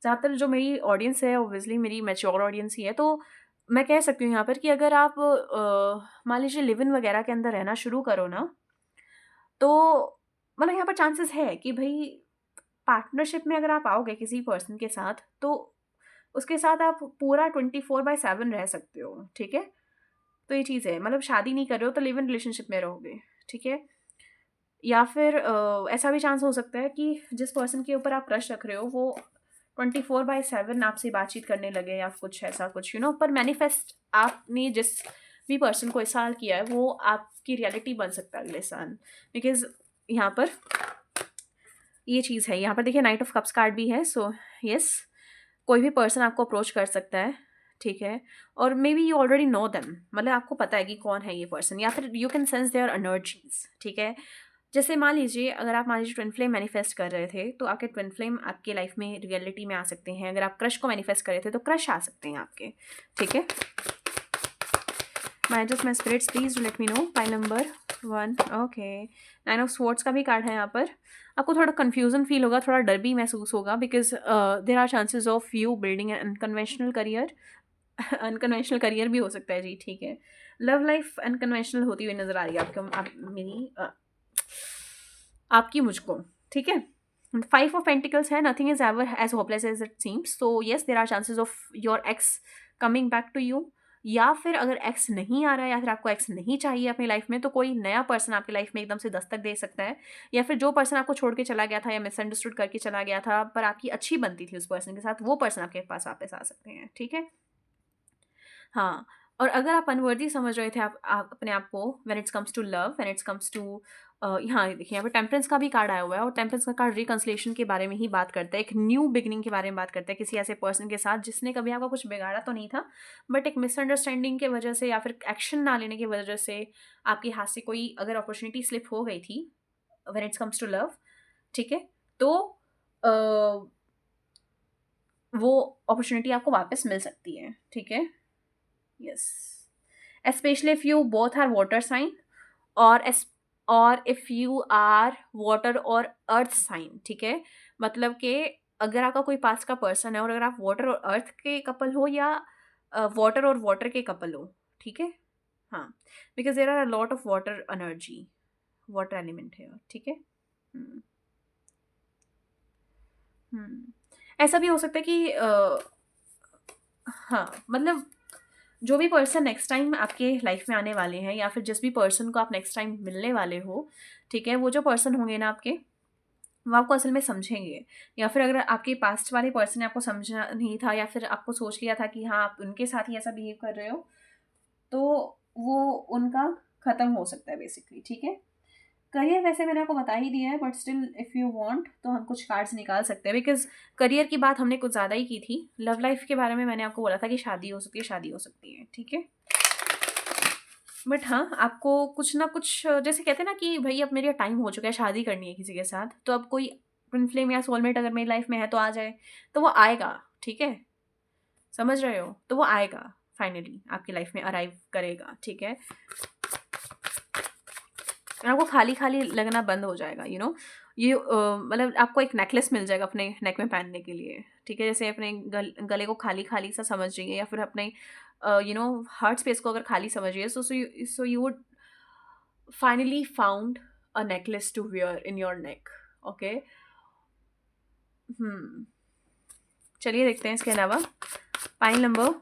ज़्यादातर जो मेरी ऑडियंस है ऑब्वियसली मेरी मैच्योर ऑडियंस ही है, तो मैं कह सकती हूँ यहाँ पर कि अगर आप मान लीजिए लिव इन वगैरह के अंदर रहना शुरू करो ना, तो मतलब यहाँ पर चांसेस है कि भाई पार्टनरशिप में अगर आप आओगे किसी पर्सन के साथ, तो उसके साथ आप पूरा 24/7 रह सकते हो, ठीक है। तो ये चीज़ है, मतलब शादी नहीं कर रहे हो तो लिव इन रिलेशनशिप में रहोगे, ठीक है। या फिर ऐसा भी चांस हो सकता है कि जिस पर्सन के ऊपर आप क्रश रख रहे हो वो 24/7 आपसे बातचीत करने लगे, या कुछ ऐसा कुछ पर मैनिफेस्ट आपने जिस भी पर्सन को इस साल किया है वो आपकी रियलिटी बन सकता है अगले साल, बिकॉज यहाँ पर ये चीज़ है। यहाँ पर देखिए नाइट ऑफ कप्स कार्ड भी है, सो यस, कोई भी पर्सन आपको अप्रोच कर सकता है, ठीक है। और may be you already know them, मतलब आपको पता है कि कौन है ये पर्सन, या फिर you can sense their energies, ठीक है। जैसे मान लीजिए अगर आप मान लीजिए ट्विन फ्लेम मैनिफेस्ट कर रहे थे, तो आपके ट्विन फ्लेम आपके लाइफ में रियलिटी में आ सकते हैं। अगर आप क्रश को मैनिफेस्ट कर रहे थे तो क्रश आ सकते हैं आपके, ठीक है। My spirits please let me know. Pile number 1, okay. 9 of swords का भी कार्ड है यहाँ पर। आपको थोड़ा कन्फ्यूजन फील होगा, थोड़ा डर भी महसूस होगा, because there are chances of you building an unconventional career unconventional career भी हो सकता है जी, ठीक है। लव लाइफ अनकन्वेंशनल होती हुई नजर आ रही है आपको, आपकी मुझको, ठीक है। 5 ऑफ पेंटिकल्स है, nothing is ever as hopeless as it seems, so yes there are chances of your ex coming back to you, या फिर अगर एक्स नहीं आ रहा है या फिर आपको एक्स नहीं चाहिए अपनी लाइफ में, तो कोई नया पर्सन आपकी लाइफ में एकदम से दस्तक दे सकता है, या फिर जो पर्सन आपको छोड़ के चला गया था या मिसअंडरस्टूड करके चला गया था पर आपकी अच्छी बनती थी उस पर्सन के साथ, वो पर्सन आपके पास वापस आ सकते हैं, ठीक है। हाँ, और अगर आप अनवर्दी समझ रहे थे आप अपने आप को when it's comes to love, when it's comes to यहाँ देखिए यहाँ पे टेम्परेंस का भी कार्ड आया हुआ है, और टेम्परेंस का कार्ड रिकंसिलेशन के बारे में ही बात करता है, एक न्यू बिगनिंग के बारे में बात करता है, किसी ऐसे पर्सन के साथ जिसने कभी आपका कुछ बिगाड़ा तो नहीं था, बट एक मिसअंडरस्टैंडिंग की वजह से या फिर एक्शन ना लेने की वजह से आपके हाथ से कोई अगर अपॉर्चुनिटी स्लिप हो गई थी when it's comes to love, ठीक है, तो वो अपॉर्चुनिटी आपको वापस मिल सकती है, ठीक है। Yes, especially if you both are water sign, और if you are water और earth sign, ठीक है। मतलब कि अगर आपका कोई पास का पर्सन है और अगर आप वाटर और अर्थ के कपल हो, या वाटर और वाटर के कपल हो, ठीक है। हाँ, because there are a lot of water energy, water element है, ठीक है। हम्म, ऐसा भी हो सकता है कि हाँ, मतलब जो भी पर्सन नेक्स्ट टाइम आपके लाइफ में आने वाले हैं, या फिर जिस भी पर्सन को आप नेक्स्ट टाइम मिलने वाले हो, ठीक है, वो जो पर्सन होंगे ना आपके, वो आपको असल में समझेंगे, या फिर अगर आपके पास्ट वाले पर्सन ने आपको समझा नहीं था, या फिर आपको सोच लिया था कि हाँ आप उनके साथ ही ऐसा बिहेव कर रहे हो, तो वो उनका ख़त्म हो सकता है बेसिकली, ठीक है। करियर वैसे मैंने आपको बता ही दिया है, but still if you want तो हम कुछ कार्ड्स निकाल सकते हैं, बिकॉज करियर की बात हमने कुछ ज़्यादा ही की थी। लव लाइफ के बारे में मैंने आपको बोला था कि शादी हो सकती है, शादी हो सकती है, ठीक है। बट हाँ, आपको कुछ ना कुछ, जैसे कहते हैं ना कि भई अब मेरा टाइम हो चुका है, शादी करनी है किसी के साथ, तो अब कोई ट्विन फ्लेम या सोलमेट अगर मेरी लाइफ में है तो आ जाए, तो वो आएगा, ठीक है? समझ रहे हो? तो वो आएगा, फाइनली आपकी लाइफ में अराइव करेगा, ठीक है? और आपको खाली-खाली लगना बंद हो जाएगा, ये मतलब आपको एक नेकलेस मिल जाएगा अपने नेक में पहनने के लिए, ठीक है? जैसे अपने गले को खाली-खाली सा समझिए, या फिर अपने हार्ट स्पेस को अगर खाली समझिए, so you would finally found a necklace to wear in your neck, okay? चलिए देखते हैं इसके अलावा पाइल नंबर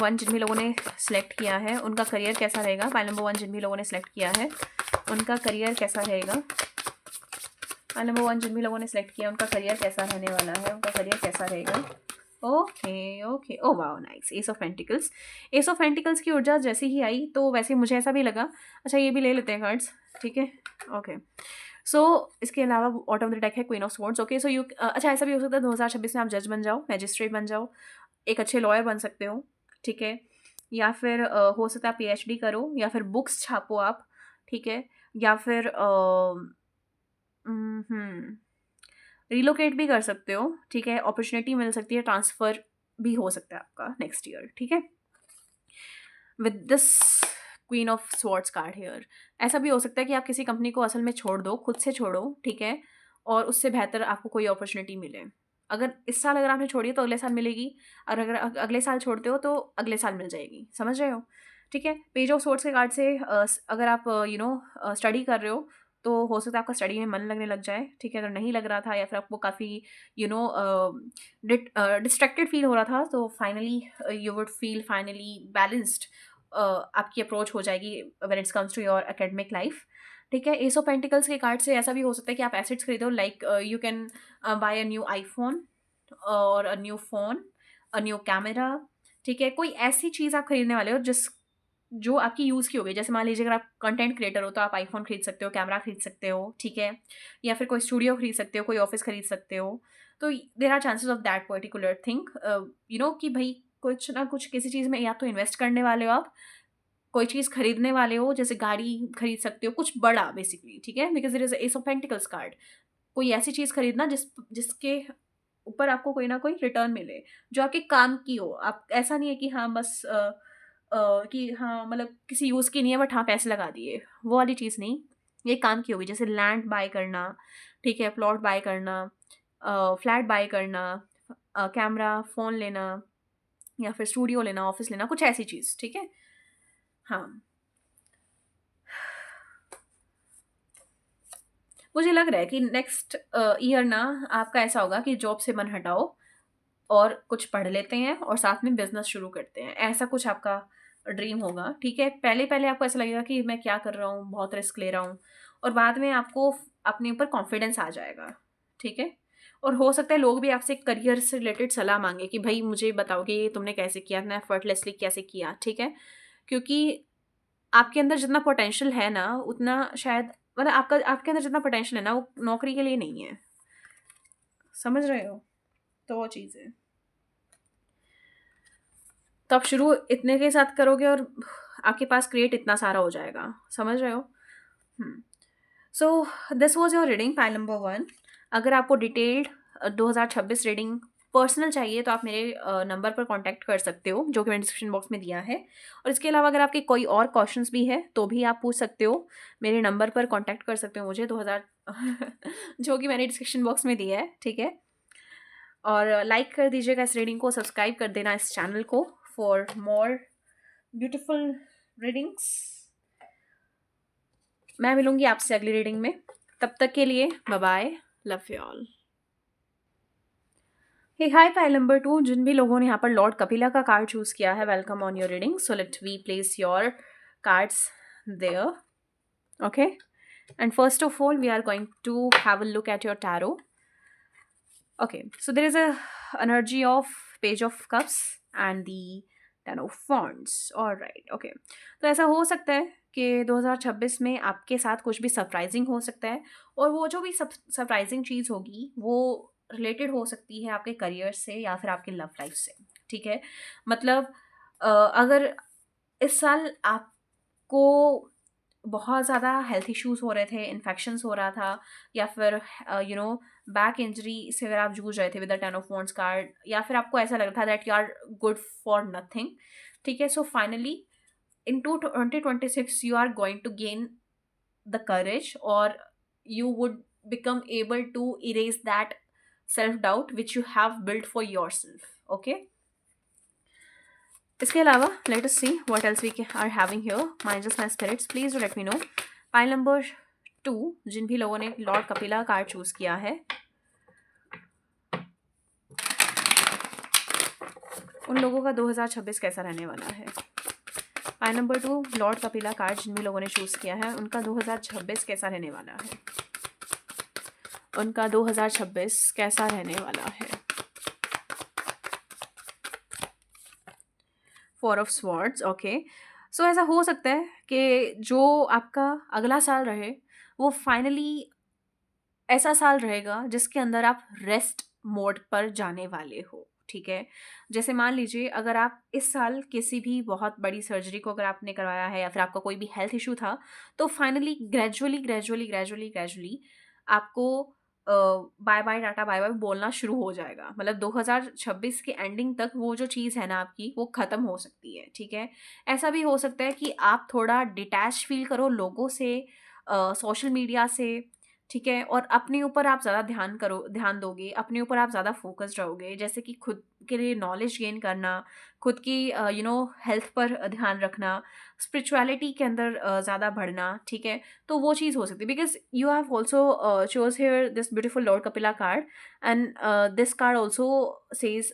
1 जिन भी लोगों ने सेलेक्ट किया है उनका करियर कैसा रहेगा। पाइल नंबर 1 जिन भी लोगों ने सेलेक्ट किया है उनका करियर कैसा रहेगा। पाइल नंबर 1 जिन भी लोगों ने सेलेक्ट किया उनका करियर कैसा रहने वाला है, उनका करियर कैसा रहेगा। Okay okay, oh wow nice, S of pentacles. S of pentacles की ऊर्जा जैसे ही आई तो वैसे मुझे ऐसा भी लगा, अच्छा ये भी ले लेते हैं कार्ड्स, ठीक है, ओके। सो इसके अलावा बॉटम ऑफ द डेक है queen of swords, okay. So you, अच्छा ऐसा भी हो सकता है 2026 में आप जज बन जाओ, मैजिस्ट्रेट बन जाओ, एक अच्छे लॉयर बन सकते हो, ठीक है। या फिर हो सकता है आप पीएचडी करो, या फिर बुक्स छापो आप, ठीक है। या फिर रिलोकेट भी कर सकते हो, ठीक है। अपॉर्चुनिटी मिल सकती है, ट्रांसफ़र भी हो सकता है आपका नेक्स्ट ईयर, ठीक है। With this queen of swords card here, ऐसा भी हो सकता है कि आप किसी कंपनी को असल में छोड़ दो, खुद से छोड़ो, ठीक है, और उससे बेहतर आपको कोई अपॉर्चुनिटी मिले। अगर इस साल अगर आपने छोड़ी है तो अगले साल मिलेगी, और अगर अगले साल छोड़ते हो तो अगले साल मिल जाएगी, समझ रहे हो, ठीक है। पेज ऑफ स्वॉर्ड्स के कार्ड से अगर आप स्टडी कर रहे हो तो हो सकता है आपका स्टडी में मन लगने लग जाए, ठीक है। अगर नहीं लग रहा था या फिर आपको काफ़ी यू नो डिस्ट्रैक्टेड फील हो रहा था, तो finally you would feel finally balanced, आपकी अप्रोच हो जाएगी when it's comes to your academic life, ठीक है। एस ऑफ पेंटिकल्स के कार्ड से ऐसा भी हो सकता है कि आप एसेट्स खरीदो, like you can buy a new iPhone और a new phone, a new camera, ठीक है। कोई ऐसी चीज़ आप खरीदने वाले हो जो आपकी यूज़ की होगी। जैसे मान लीजिए अगर आप कंटेंट क्रिएटर हो तो आप आईफोन खरीद सकते हो, कैमरा खरीद सकते हो, ठीक है। या फिर कोई स्टूडियो खरीद सकते हो, कोई ऑफिस खरीद सकते हो। तो there are chances of that particular thing, कि भाई कुछ ना कुछ किसी चीज़ में या तो इन्वेस्ट करने वाले हो आप, कोई चीज़ खरीदने वाले हो, जैसे गाड़ी खरीद सकते हो, कुछ बड़ा बेसिकली, ठीक है। Because there is ace of pentacles card. कोई ऐसी चीज़ खरीदना जिसके ऊपर आपको कोई ना कोई रिटर्न मिले, जो आपके काम की हो। आप ऐसा नहीं है कि हाँ बस कि हाँ मतलब किसी यूज़ की नहीं है बट हाँ पैसे लगा दिए, वो वाली चीज़ नहीं। ये काम की होगी, जैसे लैंड बाय करना, ठीक है, प्लॉट बाय करना, फ्लैट बाय करना, कैमरा, फ़ोन लेना, या फिर स्टूडियो लेना, ऑफ़िस लेना, कुछ ऐसी चीज़, ठीक है? हाँ। मुझे लग रहा है कि नेक्स्ट ईयर ना आपका ऐसा होगा कि जॉब से मन हटाओ और कुछ पढ़ लेते हैं और साथ में बिज़नेस शुरू करते हैं। ऐसा कुछ आपका ड्रीम होगा, ठीक है? पहले-पहले आपको ऐसा लगेगा कि मैं क्या कर रहा हूँ, बहुत रिस्क ले रहा हूँ, और बाद में आपको अपने ऊपर कॉन्फिडेंस आ जाएगा, ठीक है? और हो सकता है लोग भी आपसे करियर से रिलेटेड सलाह माँगे कि भई मुझे बताओ कि ये तुमने कैसे किया, इतना एफर्टलेसली कैसे किया, ठीक है? क्योंकि आपके अंदर जितना पोटेंशियल है ना, उतना शायद, मतलब आपके अंदर जितना पोटेंशियल है ना, वो नौकरी के लिए नहीं है। समझ रहे हो? तो वो चीज़ है। तो आप शुरू इतने के साथ करोगे और आपके पास क्रिएट इतना सारा हो जाएगा, समझ रहे हो? So this was your reading pile number 1। अगर आपको डिटेल्ड 2026 रीडिंग पर्सनल चाहिए तो आप मेरे नंबर पर कॉन्टैक्ट कर सकते हो, जो कि मैंने डिस्क्रिप्शन बॉक्स में दिया है। और इसके अलावा अगर आपके कोई और क्वेश्चंस भी है तो भी आप पूछ सकते हो, मेरे नंबर पर कॉन्टैक्ट कर सकते हो मुझे 2000 जो कि मैंने डिस्क्रिप्शन बॉक्स में दिया है, ठीक है। और लाइक कर दीजिएगा इस रीडिंग को, सब्सक्राइब कर देना इस चैनल को फॉर मोर ब्यूटीफुल रीडिंग्स। मैं मिलूंगी आपसे अगली रीडिंग में, तब तक के लिए bye bye, love you all. Hey hi pile number 2, जिन भी लोगों ने यहाँ पर लॉर्ड कपिला का कार्ड चूज किया है, welcome on your reading. So let we place your cards there, okay. And first of all we are going to have a look at your tarot, okay. So there is a energy of page of cups and the ten of wands, alright, okay. तो ऐसा हो सकता है कि 2026 में आपके साथ कुछ भी सरप्राइजिंग हो सकता है, और वो जो भी सरप्राइजिंग चीज़ होगी वो रिलेटेड हो सकती है आपके करियर से या फिर आपकी लव लाइफ से, ठीक है। मतलब अगर इस साल आपको बहुत ज़्यादा हेल्थ इश्यूज़ हो रहे थे, इन्फेक्शंस हो रहा था, या फिर बैक इंजरी से अगर आप जूझ रहे थे with the 10 of wands card, या फिर आपको ऐसा लग रहा था that you are good for nothing, ठीक है। So finally in 2026 you are going to gain the courage, or you would become able to erase that self doubt which you have built for yourself, okay। इसके अलावा let us see what else we are having here. My angels, my spirits, please do let me know. Pile number 2, जिन भी लोगों ने Lord Kapila card choose किया है, उन लोगों का 2026 कैसा रहने वाला है। Pile number 2, lord Kapila card जिन भी लोगों ने चूज किया है, उनका 2026 कैसा रहने वाला है। उनका 2026 कैसा रहने वाला है। Four of swords, okay. So ऐसा हो सकता है कि जो आपका अगला साल रहे वो फाइनली ऐसा साल रहेगा जिसके अंदर आप रेस्ट मोड पर जाने वाले हो, ठीक है। जैसे मान लीजिए अगर आप इस साल किसी भी बहुत बड़ी सर्जरी को अगर आपने करवाया है, या फिर आपका कोई भी हेल्थ इशू था, तो फाइनली ग्रेजुअली आपको बाय बाय टाटा बाय बाय बोलना शुरू हो जाएगा। मतलब 2026 के एंडिंग तक वो जो चीज़ है ना आपकी, वो ख़त्म हो सकती है, ठीक है। ऐसा भी हो सकता है कि आप थोड़ा डिटैच फील करो लोगों से, सोशल मीडिया से, ठीक है, और अपने ऊपर आप ज़्यादा ध्यान दोगे, अपने ऊपर आप ज़्यादा फोकस्ड रहोगे, जैसे कि खुद के लिए नॉलेज गेन करना, खुद की हेल्थ पर ध्यान रखना, स्पिरिचुअलिटी के अंदर ज़्यादा बढ़ना, ठीक है। तो वो चीज़ हो सकती है, because you have also chose here this beautiful Lord Kapila card, and this card also says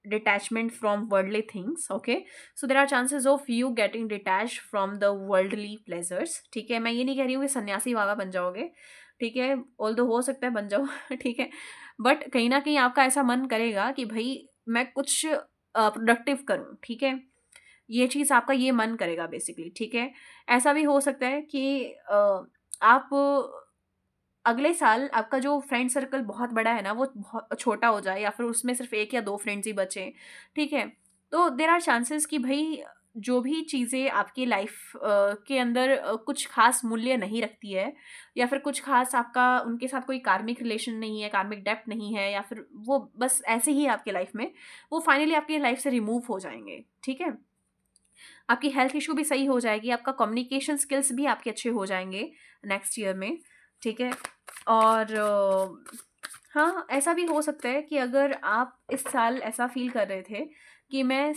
detachment from worldly things, okay। So there are chances of you getting detached from the worldly pleasures, ठीक है। मैं ये नहीं कह रही हूँ कि सन्यासी बाबा बन जाओगे, ठीक है, ऑल्दो हो सकता है बन जाओ ठीक है, बट कहीं ना कहीं आपका ऐसा मन करेगा कि भाई मैं कुछ प्रोडक्टिव करूँ, ठीक है। ये चीज़ आपका ये मन करेगा बेसिकली, ठीक है। ऐसा भी हो सकता है कि आप अगले साल आपका जो फ्रेंड सर्कल बहुत बड़ा है ना, वो बहुत छोटा हो जाए, या फिर उसमें सिर्फ 1 या 2 फ्रेंड्स ही बचें, ठीक है। तो देयर आर चांसेस कि भाई जो भी चीज़ें आपकी लाइफ के अंदर कुछ खास मूल्य नहीं रखती है, या फिर कुछ खास आपका उनके साथ कोई कार्मिक रिलेशन नहीं है, कार्मिक डेप्थ नहीं है, या फिर वो बस ऐसे ही आपके लाइफ में, वो फाइनली आपकी लाइफ से रिमूव हो जाएंगे, ठीक है। आपकी हेल्थ इशू भी सही हो जाएगी, आपका कम्युनिकेशन स्किल्स भी आपके अच्छे हो जाएंगे नेक्स्ट ईयर में, ठीक है। और हाँ, ऐसा भी हो सकता है कि अगर आप इस साल ऐसा फील कर रहे थे कि मैं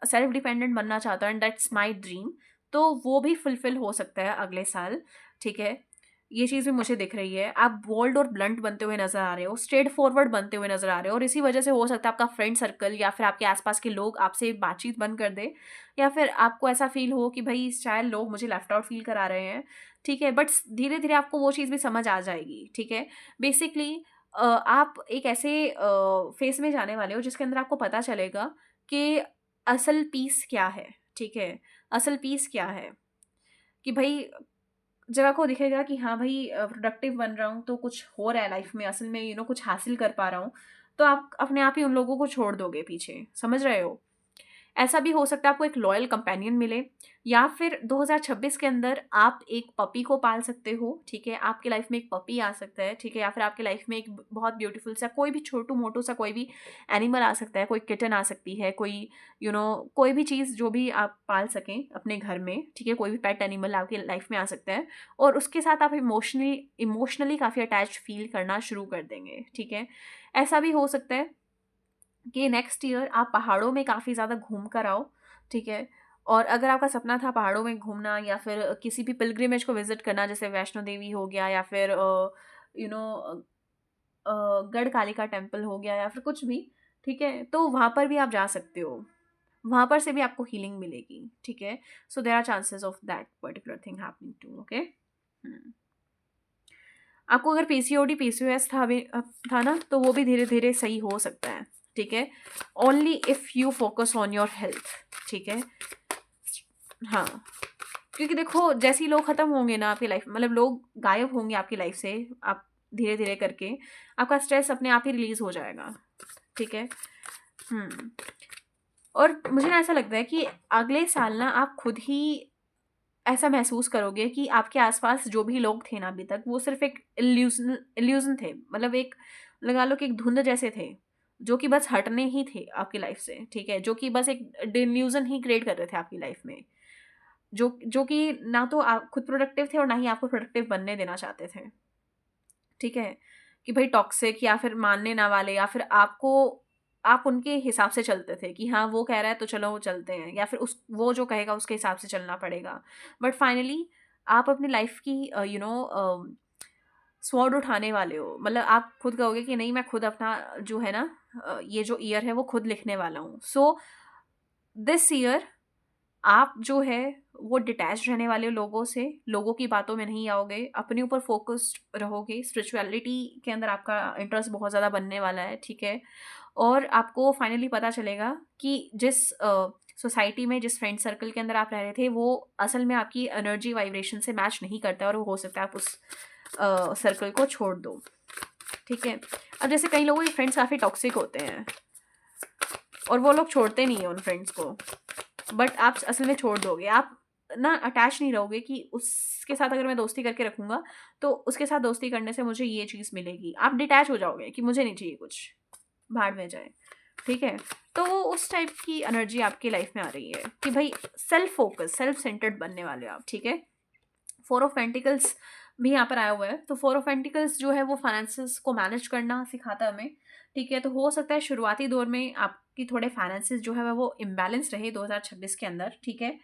सेल्फ डिपेंडेंट बनना चाहता हूँ एंड दैट्स माय ड्रीम, तो वो भी फुलफिल हो सकता है अगले साल, ठीक है। ये चीज़ भी मुझे दिख रही है। आप बोल्ड और ब्लंट बनते हुए नज़र आ रहे हो, स्ट्रेट फॉरवर्ड बनते हुए नज़र आ रहे हो, और इसी वजह से हो सकता है आपका फ्रेंड सर्कल या फिर आपके आसपास के लोग आपसे बातचीत बंद कर दे, या फिर आपको ऐसा फील हो कि भाई शायद लोग मुझे लेफ्ट आउट फील करा रहे हैं, ठीक है। बट धीरे धीरे आपको वो चीज़ भी समझ आ जाएगी, ठीक है। बेसिकली आप एक ऐसे फेस में जाने वाले हो जिसके अंदर आपको पता चलेगा कि असल पीस क्या है, ठीक है। असल पीस क्या है कि भाई जब आपको दिखेगा कि हाँ भाई प्रोडक्टिव बन रहा हूँ, तो कुछ हो रहा है लाइफ में, असल में कुछ हासिल कर पा रहा हूँ, तो आप अपने आप ही उन लोगों को छोड़ दोगे पीछे, समझ रहे हो। ऐसा भी हो सकता है आपको एक लॉयल कंपेनियन मिले, या फिर 2026 के अंदर आप एक पपी को पाल सकते हो, ठीक है। आपकी लाइफ में एक पपी आ सकता है, ठीक है, या फिर आपकी लाइफ में एक बहुत ब्यूटीफुल सा कोई भी छोटू मोटू सा कोई भी एनिमल आ सकता है, कोई किटन आ सकती है, कोई कोई भी चीज़ जो भी आप पाल सकें अपने घर में, ठीक है। कोई भी पेट एनिमल आपकी लाइफ में आ सकता है, और उसके साथ आप इमोशनली काफ़ी अटैच फील करना शुरू कर देंगे, ठीक है। ऐसा भी हो सकता है कि नेक्स्ट ईयर आप पहाड़ों में काफ़ी ज़्यादा घूम कर आओ, ठीक है। और अगर आपका सपना था पहाड़ों में घूमना, या फिर किसी भी पिलग्रिमेज को विजिट करना, जैसे वैष्णो देवी हो गया, या फिर गढ़ कालिका टेम्पल हो गया, या फिर कुछ भी, ठीक है, तो वहाँ पर भी आप जा सकते हो, वहाँ पर से भी आपको हीलिंग मिलेगी, ठीक है। So there are chances of that particular thing happening too, okay. आपको अगर पीसीओडी पीसीओएस था ना, तो वो भी धीरे धीरे सही हो सकता है, ठीक है। Only if you focus on your health, ठीक है। हाँ, क्योंकि देखो जैसे ही लोग ख़त्म होंगे ना आपकी लाइफ, मतलब लोग गायब होंगे आपकी लाइफ से, आप धीरे धीरे करके आपका स्ट्रेस अपने आप ही रिलीज हो जाएगा, ठीक है। हम्म। और मुझे ना ऐसा लगता है कि अगले साल ना आप खुद ही ऐसा महसूस करोगे कि आपके आसपास जो भी लोग थे ना अभी तक, वो सिर्फ एक इल्यूजन इल्यूजन थे, मतलब एक, लगा लो कि एक धुंध जैसे थे, जो कि बस हटने ही थे आपकी लाइफ से, ठीक है, जो कि बस एक डिल्यूजन ही क्रिएट कर रहे थे आपकी लाइफ में, जो जो कि ना तो आप खुद प्रोडक्टिव थे और ना ही आपको प्रोडक्टिव बनने देना चाहते थे, ठीक है। कि भाई टॉक्सिक या फिर मानने ना वाले, या फिर आपको, आप उनके हिसाब से चलते थे कि हाँ वो कह रहा है तो चलो वो चलते हैं, या फिर उस वो जो कहेगा उसके हिसाब से चलना पड़ेगा। बट फाइनली आप अपनी लाइफ की स्वॉर्ड उठाने वाले हो, मतलब आप खुद कहोगे कि नहीं मैं खुद अपना जो है ना ये जो ईयर है वो खुद लिखने वाला हूँ। सो दिस ईयर आप जो है वो डिटैच रहने वाले लोगों से, लोगों की बातों में नहीं आओगे, अपने ऊपर फोकस्ड रहोगे, स्पिरिचुअलिटी के अंदर आपका इंटरेस्ट बहुत ज़्यादा बनने वाला है, ठीक है। और आपको फाइनली पता चलेगा कि जिस सोसाइटी में, जिस फ्रेंड सर्कल के अंदर आप रह रहे थे, वो असल में आपकी एनर्जी वाइब्रेशन से मैच नहीं करता है, और हो सकता है आप उस सर्कल को छोड़ दो, ठीक है। अब जैसे कई लोगों के फ्रेंड्स काफ़ी टॉक्सिक होते हैं और वो लोग छोड़ते नहीं हैं उन फ्रेंड्स को, बट आप असल में छोड़ दोगे, आप ना अटैच नहीं रहोगे कि उसके साथ अगर मैं दोस्ती करके रखूँगा तो उसके साथ दोस्ती करने से मुझे ये चीज़ मिलेगी। आप डिटैच हो जाओगे कि मुझे नहीं चाहिए कुछ, भाड़ में जाए, ठीक है। तो वो उस टाइप की एनर्जी आपकी लाइफ में आ रही है कि भाई सेल्फ फोकस, सेल्फ सेंटर्ड बनने वाले हो आप, ठीक है। फोर ऑफ पेंटिकल्स भी यहाँ पर आया हुआ है, तो फोर ऑफ पेंटिकल्स जो है वो फाइनेंसेस को मैनेज करना सिखाता है हमें, ठीक है। तो हो सकता है शुरुआती दौर में आपकी थोड़े फाइनेंसेस जो है वो इम्बैलेंस रहे 2026 के अंदर, ठीक है।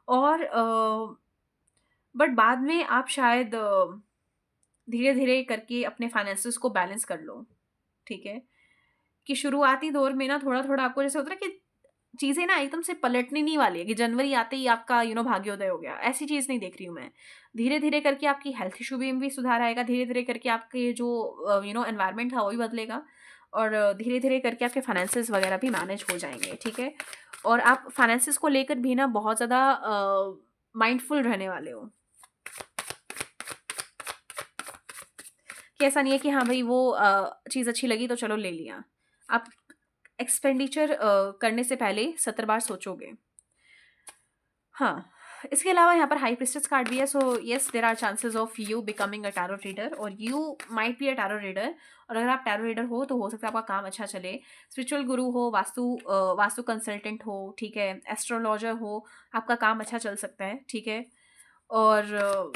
और बट बाद में आप शायद धीरे धीरे करके अपने फाइनेंसेस को बैलेंस कर लो, ठीक है। कि शुरुआती दौर में ना थोड़ा थोड़ा आपको जैसे होता है ना कि चीज़ें ना एकदम से पलटने नहीं वाली है कि जनवरी आते ही आपका भाग्योदय हो गया, ऐसी चीज़ नहीं देख रही हूँ मैं। धीरे धीरे करके आपकी हेल्थ इशू में भी सुधार आएगा, धीरे धीरे करके आपके जो एनवायरनमेंट था वो भी बदलेगा, और धीरे धीरे करके आपके फाइनेंसेस वगैरह भी मैनेज हो जाएंगे, ठीक है। और आप फाइनेंसेस को लेकर भी ना बहुत ज़्यादा माइंडफुल रहने वाले हो, कि ऐसा नहीं है कि हाँ भाई वो चीज़ अच्छी लगी तो चलो ले लिया। आप एक्सपेंडिचर करने से पहले 70 बार सोचोगे। हाँ, इसके अलावा यहाँ पर हाई प्रीस्टेस कार्ड भी है, so yes there are chances of you becoming a tarot reader, और you might be a tarot reader. और अगर आप टैरो रीडर हो तो हो सकता है आपका काम अच्छा चले। स्पिरिचुअल गुरु हो, वास्तु कंसल्टेंट हो, ठीक है, एस्ट्रोलॉजर हो, आपका काम अच्छा चल सकता है, ठीक है। और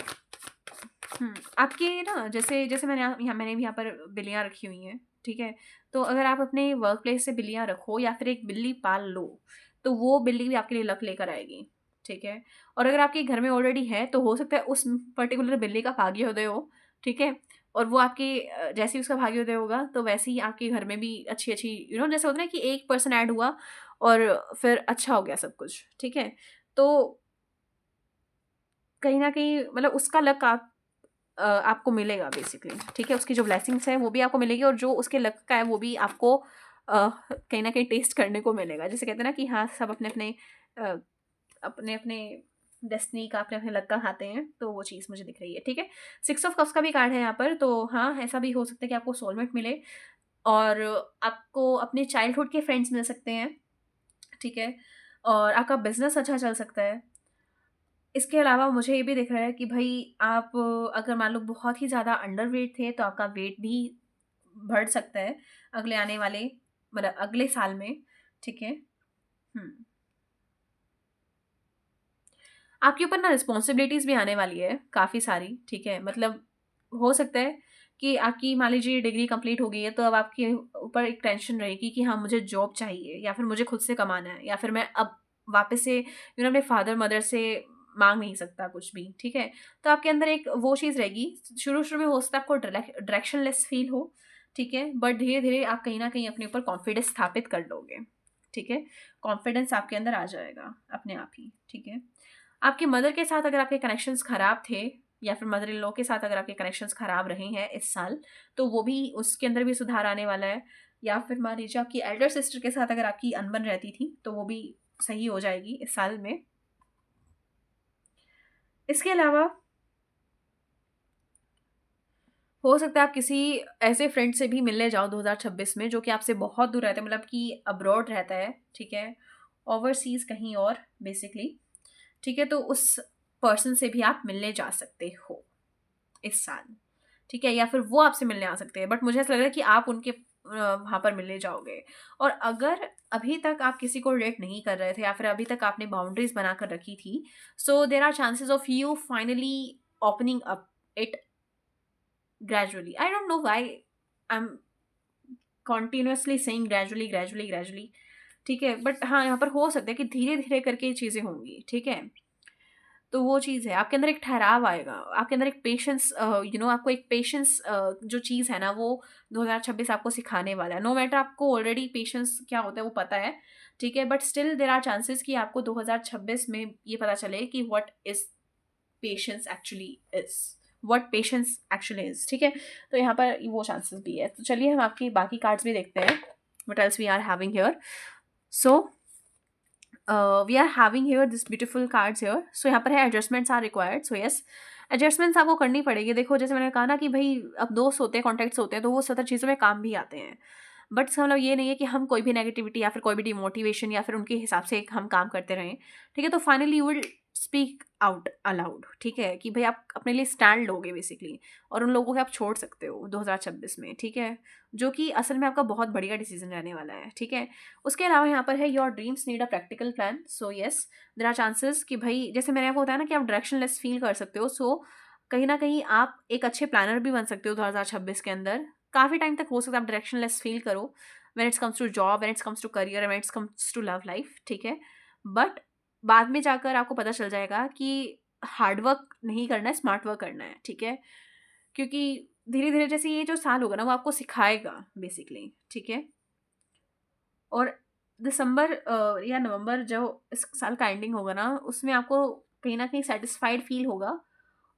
आपके ना जैसे जैसे मैंने भी यहाँ पर बिल्लियाँ रखी हुई हैं, ठीक है। तो अगर आप अपने वर्क प्लेस से बिल्लियाँ रखो या फिर एक बिल्ली पाल लो, तो वो बिल्ली भी आपके लिए लक लेकर आएगी, ठीक है। और अगर आपके घर में ऑलरेडी है तो हो सकता है उस पर्टिकुलर बिल्ली का भाग्योदय हो, ठीक है। और वो आपके जैसे ही उसका भाग्योदय होगा तो वैसे ही आपके घर में भी अच्छी अच्छी जैसे होता है ना कि एक पर्सन ऐड हुआ और फिर अच्छा हो गया सब कुछ, ठीक है। तो कहीं न कहीं मतलब उसका लक आपको मिलेगा बेसिकली, ठीक है। उसकी जो ब्लेसिंग्स हैं वो भी आपको मिलेगी, और जो उसके लक का है वो भी आपको कहीं न कहीं टेस्ट करने को मिलेगा। जैसे कहते हैं ना कि हाँ, सब अपने-अपने अ, अपने-अपने डेस्टिनी का, अपने-अपने लक का खाते हैं, तो वो चीज़ मुझे दिख रही है, ठीक है। 6 ऑफ कप्स का भी कार्ड है यहाँ पर, तो हाँ, ऐसा भी हो सकता है कि आपको सोलमेट मिले और आपको अपने चाइल्डहुड के फ्रेंड्स मिल सकते हैं, ठीक है। और आपका बिज़नेस अच्छा चल सकता है। इसके अलावा मुझे ये भी दिख रहा है कि भई आप अगर मान लो बहुत ही ज़्यादा अंडरवेट थे, तो आपका वेट भी बढ़ सकता है अगले आने वाले, मतलब अगले साल में, ठीक है। हुँ। आपके ऊपर ना रिस्पॉन्सिबिलिटीज़ भी आने वाली है काफ़ी सारी, ठीक है। मतलब हो सकता है कि आपकी मान लीजिए डिग्री कंप्लीट हो गई है, तो अब आपके ऊपर एक टेंशन रहेगी कि हाँ, मुझे जॉब चाहिए, या फिर मुझे खुद से कमाना है, या फिर मैं अब वापस से अपने फादर-मदर से माँग नहीं सकता कुछ भी, ठीक है। तो आपके अंदर एक वो चीज़ रहेगी, शुरू-शुरू में हो सकता है आपको डायरेक्शनलेस फ़ील हो, ठीक है। बट धीरे-धीरे आप कहीं न कहीं अपने ऊपर कॉन्फिडेंस स्थापित कर लोगे, ठीक है। कॉन्फिडेंस आपके अंदर आ जाएगा अपने आप ही, ठीक है। आपकी मदर के साथ अगर आपके कनेक्शंस ख़राब थे, या फिर मदर इन लॉ के साथ अगर आपके कनेक्शंस ख़राब रहे हैं इस साल, तो वो भी, उसके अंदर भी सुधार आने वाला है। या फिर मान लीजिए आपकी एल्डर सिस्टर के साथ अगर आपकी अनबन रहती थी, तो वो भी सही हो जाएगी इस साल में। इसके अलावा हो सकता है आप किसी ऐसे फ्रेंड से भी मिलने जाओ 2026 में जो कि आपसे बहुत दूर रहता है, मतलब कि अब्रॉड रहता है, ठीक है, ओवरसीज़ कहीं और बेसिकली, ठीक है, तो उस पर्सन से भी आप मिलने जा सकते हो इस साल, ठीक है, या फिर वो आपसे मिलने आ सकते हैं, बट मुझे ऐसा लग रहा है कि आप उनके वहाँ पर मिलने जाओगे। और अगर अभी तक आप किसी को डेट नहीं कर रहे थे या फिर अभी तक आपने बाउंड्रीज बना कर रखी थी, so there are chances of you finally opening up it gradually. I don't know why I am continuously saying gradually gradually gradually, ठीक है, बट हाँ यहाँ पर हो सकता है कि धीरे धीरे करके ये चीज़ें होंगी, ठीक है। तो वो चीज़ है, आपके अंदर एक ठहराव आएगा, आपके अंदर एक पेशेंस, आपको एक पेशेंस जो चीज़ है ना वो 2026 आपको सिखाने वाला है। नो मैटर आपको ऑलरेडी पेशेंस क्या होता है वो पता है, ठीक है, but still there are chances कि आपको 2026 में ये पता चले कि what is patience actually is, what patience actually is, ठीक है। तो यहाँ पर वो चांसेस भी है। तो चलिए हम आपके बाकी कार्ड्स भी देखते हैं, what else we are having here. So we are having here this beautiful cards here. सो यहाँ पर है adjustments are required. So yes, adjustments आपको करनी पड़ेगी। देखो जैसे मैंने कहा ना कि भाई अब दोस्त होते हैं, कॉन्टैक्ट्स होते हैं, तो वो सतर चीज़ों में काम भी आते हैं, बट इसका मतलब ये नहीं है कि हम कोई भी नेगेटिविटी या फिर कोई भी डिमोटिवेशन या फिर उनके हिसाब से हम काम करते रहें, ठीक है। तो finally you will speak out allowed, ठीक है, कि भाई आप अपने लिए स्टैंड लोगे बेसिकली, और उन लोगों को आप छोड़ सकते हो 2026 में, ठीक है, जो कि असल में आपका बहुत बढ़िया डिसीजन रहने वाला है, ठीक है। उसके अलावा यहाँ पर है your dreams need a practical plan. So yes, there are chances कि भाई जैसे मैंने आपको बताया ना कि आप डायरेक्शनलेस फील कर सकते हो। सो कहीं ना कहीं आप एक अच्छे प्लानर भी बन सकते हो 2026 के अंदर। काफ़ी टाइम तक हो सकता है आप डायरेक्शनलेस फील करो when it's comes to job, when it's comes to career, when it's comes to love life, ठीक है। बट बाद में जाकर आपको पता चल जाएगा कि हार्ड वर्क नहीं करना है, स्मार्ट वर्क करना है, ठीक है, क्योंकि धीरे धीरे जैसे ये जो साल होगा ना वो आपको सिखाएगा बेसिकली, ठीक है। और दिसंबर या नवंबर जो इस साल का एंडिंग होगा ना उसमें आपको कहीं ना कहीं सेटिस्फाइड फील होगा,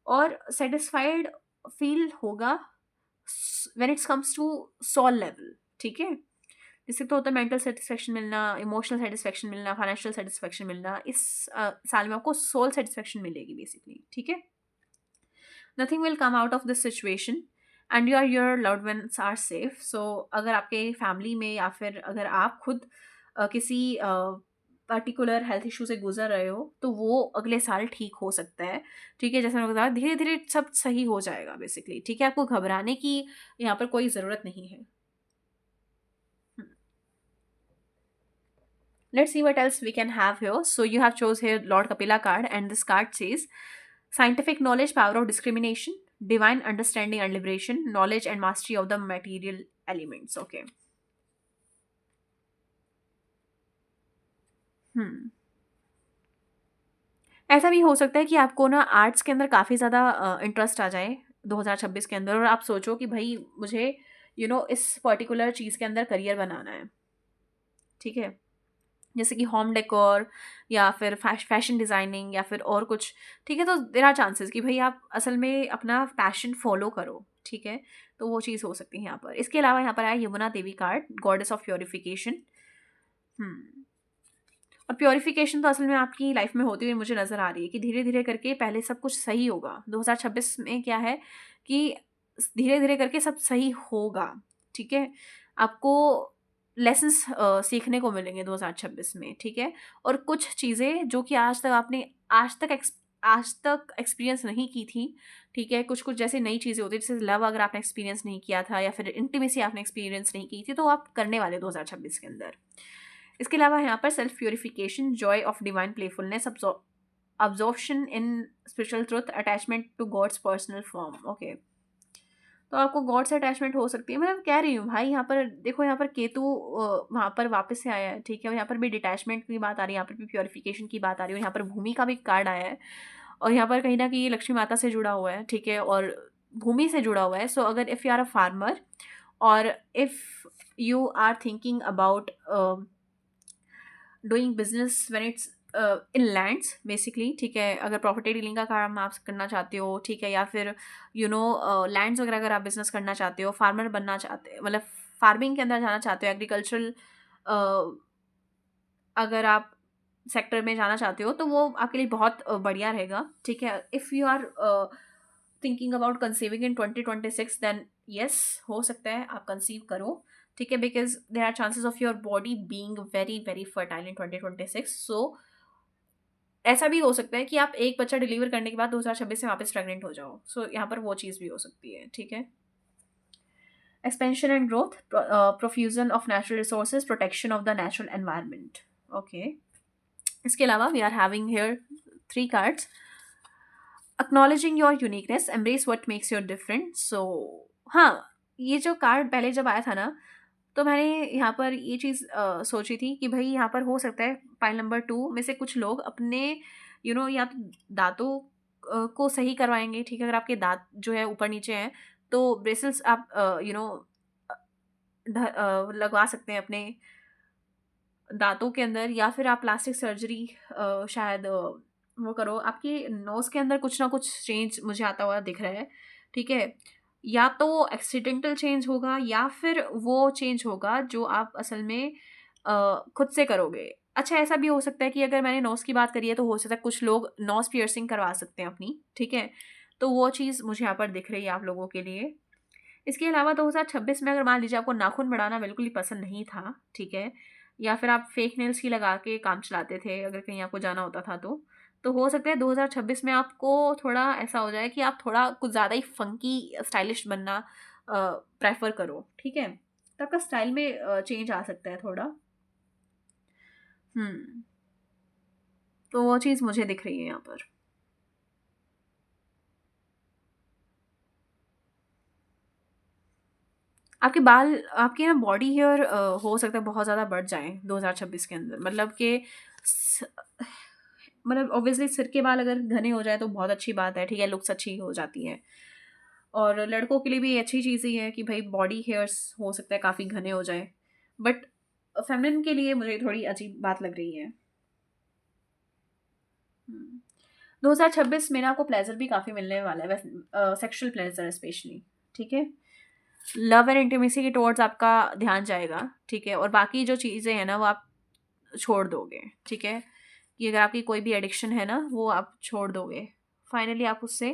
और सेटिस्फाइड फील होगा when it's comes to soul level, ठीक है। जिससे तो होता है मेंटल सेटिस्फेक्शन मिलना, इमोशनल सेटिस्फेक्शन मिलना, फाइनेंशियल सेटिस्फेक्शन मिलना, इस साल में आपको सोल सेटिस्फेक्शन मिलेगी बेसिकली, ठीक है। Nothing will come out of this situation and your loved ones are safe. So अगर आपके फैमिली में या फिर अगर आप खुद किसी पर्टिकुलर हेल्थ इशू से गुजर रहे हो तो वो अगले साल ठीक हो सकता है, ठीक है। जैसे मैंने बताया धीरे धीरे सब सही हो जाएगा बेसिकली, ठीक है, आपको घबराने की यहाँ पर कोई ज़रूरत नहीं है। Let's see what else we can have here. So you have chose here Lord Kapila card, and this card says scientific knowledge, power of discrimination, divine understanding and liberation, knowledge and mastery of the material elements. Okay. Hmm. ऐसा भी हो सकता है कि आपको ना arts के अंदर काफ़ी ज़्यादा इंटरेस्ट आ जाए 2026 के अंदर, और आप सोचो कि भाई मुझे इस पर्टिकुलर चीज़ के अंदर करियर बनाना है, ठीक है, जैसे कि होम डेकोर या फिर फैशन डिज़ाइनिंग या फिर और कुछ, ठीक है। तो देयर आर चांसेस कि भाई आप असल में अपना पैशन फॉलो करो, ठीक है। तो वो चीज़ हो सकती है यहाँ पर। इसके अलावा यहाँ पर आया यमुना देवी कार्ड, गॉडेस ऑफ प्योरिफिकेशन। और प्योरिफिकेशन तो असल में आपकी लाइफ में होती हुई मुझे नज़र आ रही है कि धीरे धीरे करके पहले सब कुछ सही होगा। 2026 में क्या है कि धीरे धीरे करके सब सही होगा, ठीक है। आपको लेसन्स सीखने को मिलेंगे 2026 में, ठीक है। और कुछ चीज़ें जो कि आज तक एक्सपीरियंस नहीं की थी, ठीक है, कुछ कुछ जैसे नई चीज़ें होती है, जैसे लव अगर आपने एक्सपीरियंस नहीं किया था या फिर इंटीमेसी आपने एक्सपीरियंस नहीं की थी, तो आप करने वाले 2026 के अंदर। इसके अलावा यहाँ पर self purification, joy of divine playfulness, absorption in spiritual truth, attachment to God's personal form. Okay, तो आपको गॉड से अटैचमेंट हो सकती है। मैं कह रही हूँ भाई, यहाँ पर देखो, यहाँ पर केतु वहाँ पर वापस से आया है, ठीक है, और यहाँ पर भी डिटैचमेंट की बात आ रही है, यहाँ पर भी प्योरिफिकेशन की बात आ रही है, और यहाँ पर भूमि का भी कार्ड आया है, और यहाँ पर कहीं ना कहीं ये लक्ष्मी माता से जुड़ा हुआ है, ठीक है, और भूमि से जुड़ा हुआ है। सो अगर if you are a farmer और if you are thinking about doing business when it's in lands basically, ठीक है, अगर प्रॉपर्टी डीलिंग का काम आप करना चाहते हो, ठीक है, या फिर लैंड्स वगैरह अगर आप बिजनेस करना चाहते हो, फार्मर बनना चाहते हो, मतलब फार्मिंग के अंदर जाना चाहते हो, एग्रीकल्चरल अगर आप सेक्टर में जाना चाहते हो तो वो आपके लिए बहुत बढ़िया रहेगा, ठीक है। If you are thinking about conceiving in 2026, then yes, हो सकता है आप कंसीव करो, ठीक है, because there are chances of your body being very very fertile in 2026। So ऐसा भी हो सकता है कि आप एक बच्चा डिलीवर करने के बाद 2026 में वापस प्रेग्नेंट हो जाओ। सो यहाँ पर वो चीज़ भी हो सकती है, ठीक है। Expansion and growth, profusion of natural resources, protection of the natural environment. Okay, इसके अलावा we are having here 3 cards. Acknowledging your uniqueness, embrace what makes your different. So हाँ, ये जो कार्ड पहले जब आया था ना, तो मैंने यहाँ पर ये चीज़ सोची थी कि भाई यहाँ पर हो सकता है पाइल नंबर 2 में से कुछ लोग अपने या तो दांतों को सही करवाएंगे, ठीक है। अगर आपके दांत जो है ऊपर नीचे हैं तो ब्रेसल्स आप लगवा सकते हैं अपने दांतों के अंदर, या फिर आप प्लास्टिक सर्जरी शायद वो करो। आपके नोज़ के अंदर कुछ ना कुछ चेंज मुझे आता हुआ दिख रहा है, ठीक है। या तो वो एक्सीडेंटल चेंज होगा या फिर वो चेंज होगा जो आप असल में खुद से करोगे। अच्छा, ऐसा भी हो सकता है कि अगर मैंने नोज़ की बात करी है तो हो सकता है कुछ लोग नोज़ पियर्सिंग करवा सकते हैं अपनी, ठीक है। तो वो चीज़ मुझे यहाँ पर दिख रही है आप लोगों के लिए। इसके अलावा 2026 में अगर मान लीजिए आपको नाखून बढ़ाना बिल्कुल ही पसंद नहीं था, ठीक है, या फिर आप फेक नेल्स ही लगा के काम चलाते थे अगर कहीं आपको जाना होता था तो हो सकता है 2026 में आपको थोड़ा ऐसा हो जाए कि आप थोड़ा कुछ ज़्यादा ही फंकी स्टाइलिश बनना प्रेफर करो, ठीक है। तो आपका स्टाइल में चेंज आ सकता है थोड़ा। हम्म, तो वो चीज़ मुझे दिख रही है यहाँ पर। आपके बाल, आपकी ना बॉडी हेयर हो सकता है बहुत ज़्यादा बढ़ जाएँ 2026 के अंदर। मतलब कि स मतलब ऑब्वियसली सिर के बाल अगर घने हो जाए तो बहुत अच्छी बात है, ठीक है, लुक्स अच्छी हो जाती हैं। और लड़कों के लिए भी ये अच्छी चीज़ ही है कि भई बॉडी हेयर्स हो सकता है काफ़ी घने हो जाएँ। बट फेमिनिन के लिए मुझे थोड़ी अजीब बात लग रही है। हुँ। 2026 में ना आपको प्लेज़र भी काफ़ी मिलने वाला है, वैसे सेक्सुअल प्लेज़र स्पेशली, ठीक है। लव एंड इंटीमेसी के टुवर्ड्स आपका ध्यान जाएगा, ठीक है। और बाकी जो चीज़ें हैं ना वो आप छोड़ दोगे, ठीक है। कि अगर आपकी कोई भी एडिक्शन है ना वो आप छोड़ दोगे। फाइनली आप उससे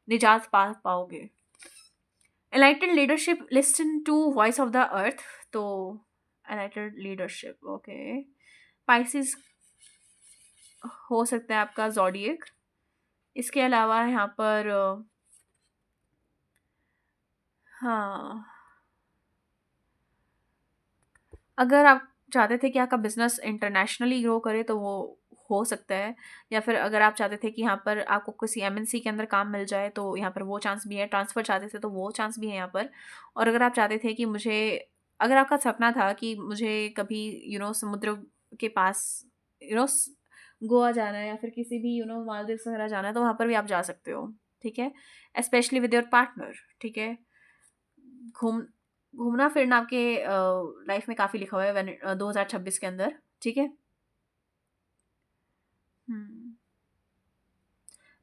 निजात पा पाओगे। Enlightened leadership, listen to voice of the earth. तो एनलाइटेंड लीडरशिप, ओके। पाइसेस हो सकता है आपका ज़ोडिएक। इसके अलावा यहाँ पर हाँ, अगर आप चाहते थे कि आपका बिज़नेस इंटरनेशनली ग्रो करे तो वो हो सकता है, या फिर अगर आप चाहते थे कि यहाँ पर आपको किसी एमएनसी के अंदर काम मिल जाए तो यहाँ पर वो चांस भी है, ट्रांसफ़र चाहते थे तो वो चांस भी है यहाँ पर। और अगर आप चाहते थे कि मुझे, अगर आपका सपना था कि मुझे कभी समुद्र के पास यू नो स गोवा जाना है या फिर किसी भी मालदीव्स वगैरह जाना है तो वहाँ पर भी आप जा सकते हो, ठीक है? स्पेशली विद योर पार्टनर, ठीक है? घूम घूमना-फिरना आपके लाइफ में काफ़ी लिखा हुआ है 2026 के अंदर, ठीक है? हुँ।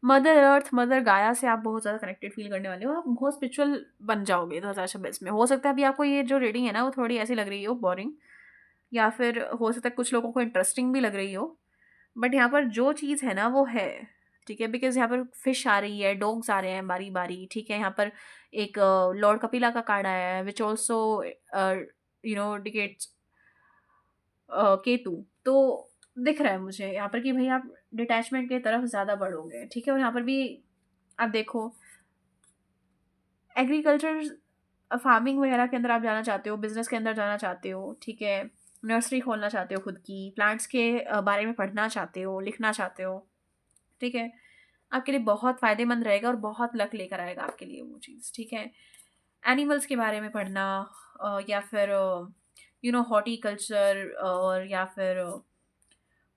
मदर अर्थ, मदर गाया से आप बहुत ज़्यादा कनेक्टेड फ़ील करने वाले हो। आप बहुत स्पिरिचुअल बन जाओगे 2026 में। हो सकता है अभी आपको ये जो रीडिंग है ना, वो थोड़ी ऐसी लग रही हो बोरिंग, या फिर हो सकता है कुछ लोगों को इंटरेस्टिंग भी लग रही हो। बट यहाँ पर जो चीज़ है ना, वो है, ठीक है? बिकॉज़ यहाँ पर फिश आ रही है, डॉग्स आ रहे हैं बारी-बारी, ठीक है? यहाँ पर एक लॉर्ड कपिला का कार्ड आया है, व्हिच ऑल्सो इंडिकेट्स केतु। तो दिख रहा है मुझे यहाँ पर कि भई आप डिटैचमेंट की तरफ ज़्यादा बढ़ोगे, ठीक है? और यहाँ पर भी आप देखो, एग्रीकल्चर फार्मिंग वगैरह के अंदर आप जाना चाहते हो, बिज़नेस के अंदर जाना चाहते हो, ठीक है? नर्सरी खोलना चाहते हो खुद की, प्लांट्स के बारे में पढ़ना चाहते हो, लिखना चाहते हो, ठीक है? आपके लिए बहुत फ़ायदेमंद रहेगा और बहुत लक लेकर आएगा आपके लिए वो चीज़, ठीक है? एनिमल्स के बारे में पढ़ना, या फिर हॉर्टिकल्चर, और या फिर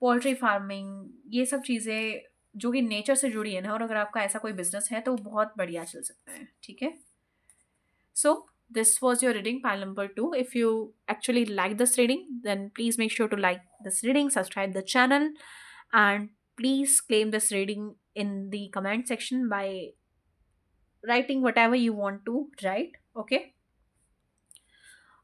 पोल्ट्री फार्मिंग, ये सब चीज़ें जो कि नेचर से जुड़ी है ना, और अगर आपका ऐसा कोई बिज़नेस है तो वो बहुत बढ़िया चल सकता है, ठीक है? So, this was your reading, pile number 2. If you actually like this reading, then please make sure to like this reading, subscribe the channel, and please claim this reading in the comment section by writing whatever you want to write. Okay.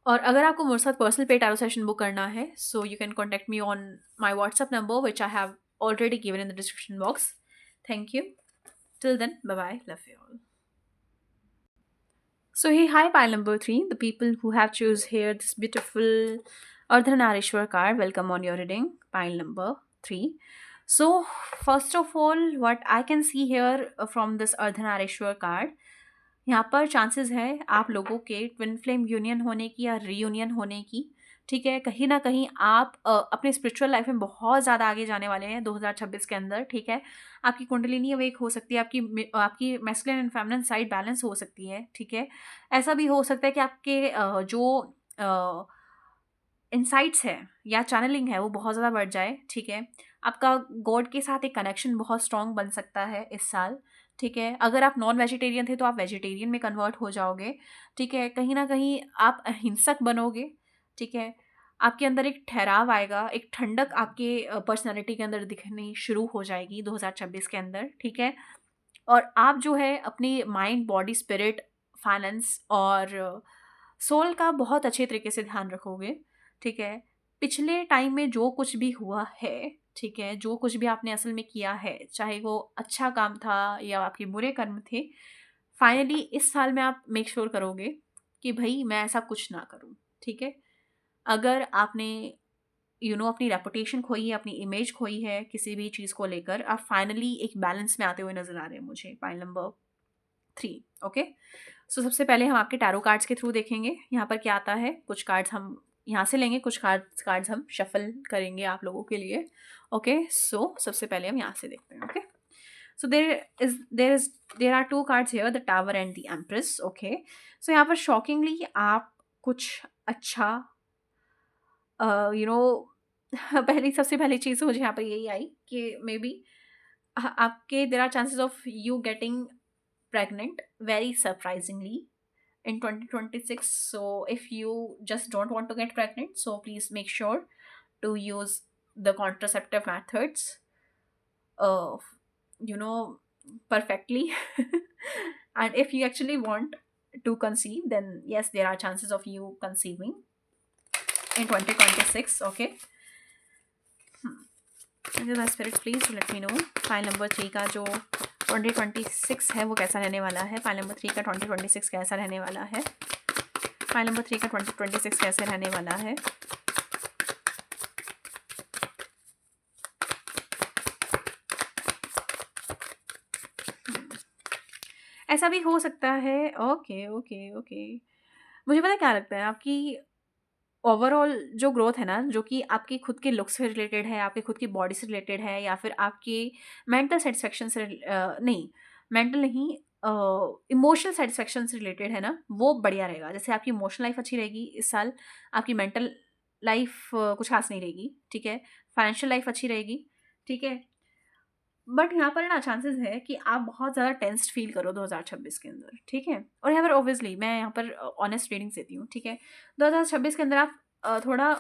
और अगर आपको मेरे साथ personal पे tarot session book करना है, so you can contact me on my WhatsApp number which I have already given in the description box. Thank you. Till then, bye bye. Love you all. So hey, hi, pile number 3. The people who have choose here this beautiful Ardhanarishwar card, welcome on your reading, pile number 3. So first of all, what I can see here from this Ardhanarishwar card, यहाँ पर chances है आप लोगों के twin flame union होने की या reunion होने की. ठीक है, कहीं ना कहीं आप अपने स्पिरिचुअल लाइफ में बहुत ज़्यादा आगे जाने वाले हैं 2026 के अंदर. ठीक है, आपकी कुंडलिनी अवेक हो सकती है, आपकी masculine and feminine side balance हो सकती है. ठीक है, ऐसा भी हो सकता है कि आपके जो इनसाइट्स है या चैनलिंग है वो बहुत ज़्यादा बढ़ जाए. ठीक है, आपका गॉड के साथ एक कनेक्शन बहुत स्ट्रॉन्ग बन सकता है इस साल. ठीक है, अगर आप नॉन वेजिटेरियन थे तो आप वेजिटेरियन में कन्वर्ट हो जाओगे. ठीक है, कहीं ना कहीं आप अहिंसक बनोगे. ठीक है, आपके अंदर एक ठहराव आएगा, एक ठंडक आपके पर्सनालिटी के अंदर दिखनी शुरू हो जाएगी 2026 के अंदर. ठीक है, और आप जो है अपनी माइंड, बॉडी, स्पिरिट, फाइनेंस और सोल का बहुत अच्छे तरीके से ध्यान रखोगे. ठीक है, पिछले टाइम में जो कुछ भी हुआ है, ठीक है, जो कुछ भी आपने असल में किया है, चाहे वो अच्छा काम था या आपके बुरे कर्म थे, फाइनली इस साल में आप मेक श्योर करोगे कि भाई मैं ऐसा कुछ ना करूं. ठीक है, अगर आपने अपनी रेपुटेशन खोई है, अपनी इमेज खोई है किसी भी चीज़ को लेकर, आप फाइनली एक बैलेंस में आते हुए नजर आ रहे हैं मुझे, पाइल नंबर 3. ओके, सो सबसे पहले हम आपके टैरो कार्ड्स के थ्रू देखेंगे यहाँ पर क्या आता है. कुछ कार्ड्स हम यहाँ से लेंगे, कुछ कार्ड्स हम शफल करेंगे आप लोगों के लिए. ओके, सो सबसे पहले हम यहाँ से देखते हैं. Okay, so there are 2 cards here, the tower and the empress. Okay, so यहाँ पर शॉकिंगली आप कुछ अच्छा सबसे पहली चीज़ मुझे यहाँ पर यही आई कि मे बी आपके there are chances of you getting pregnant very surprisingly in 2026. So if you just don't want to get pregnant, so please make sure to use the contraceptive methods perfectly. And if you actually want to conceive, then yes, there are chances of you conceiving in 2026. Okay, my spirit, please let me know file number 3 का जो 2026 है वो कैसा रहने वाला है. File number 3 का 2026 कैसा रहने वाला है. फाइल नंबर 3 का 2026 कैसे रहने वाला है. ऐसा भी हो सकता है. ओके ओके ओके, मुझे पता क्या लगता है, आपकी ओवरऑल जो ग्रोथ है ना, जो कि आपकी खुद के लुक्स से रिलेटेड है, आपकी खुद की बॉडी से रिलेटेड है, या फिर आपके मेंटल सेटिस्फेक्शन से नहीं, मेंटल नहीं, इमोशनल सेटिस्फेक्शन से रिलेटेड है ना, वो बढ़िया रहेगा. जैसे आपकी इमोशनल लाइफ अच्छी रहेगी इस साल, आपकी मेंटल लाइफ कुछ खास नहीं रहेगी. ठीक है, फाइनेंशियल लाइफ अच्छी रहेगी. ठीक है, बट यहाँ पर ना चांसेस है कि आप बहुत ज़्यादा टेंस्ड फील करो 2026 के अंदर. ठीक है, और यहाँ पर ऑब्वियसली मैं यहाँ पर ऑनेस्ट रीडिंग्स देती हूँ. ठीक है, 2026 के अंदर आप थोड़ा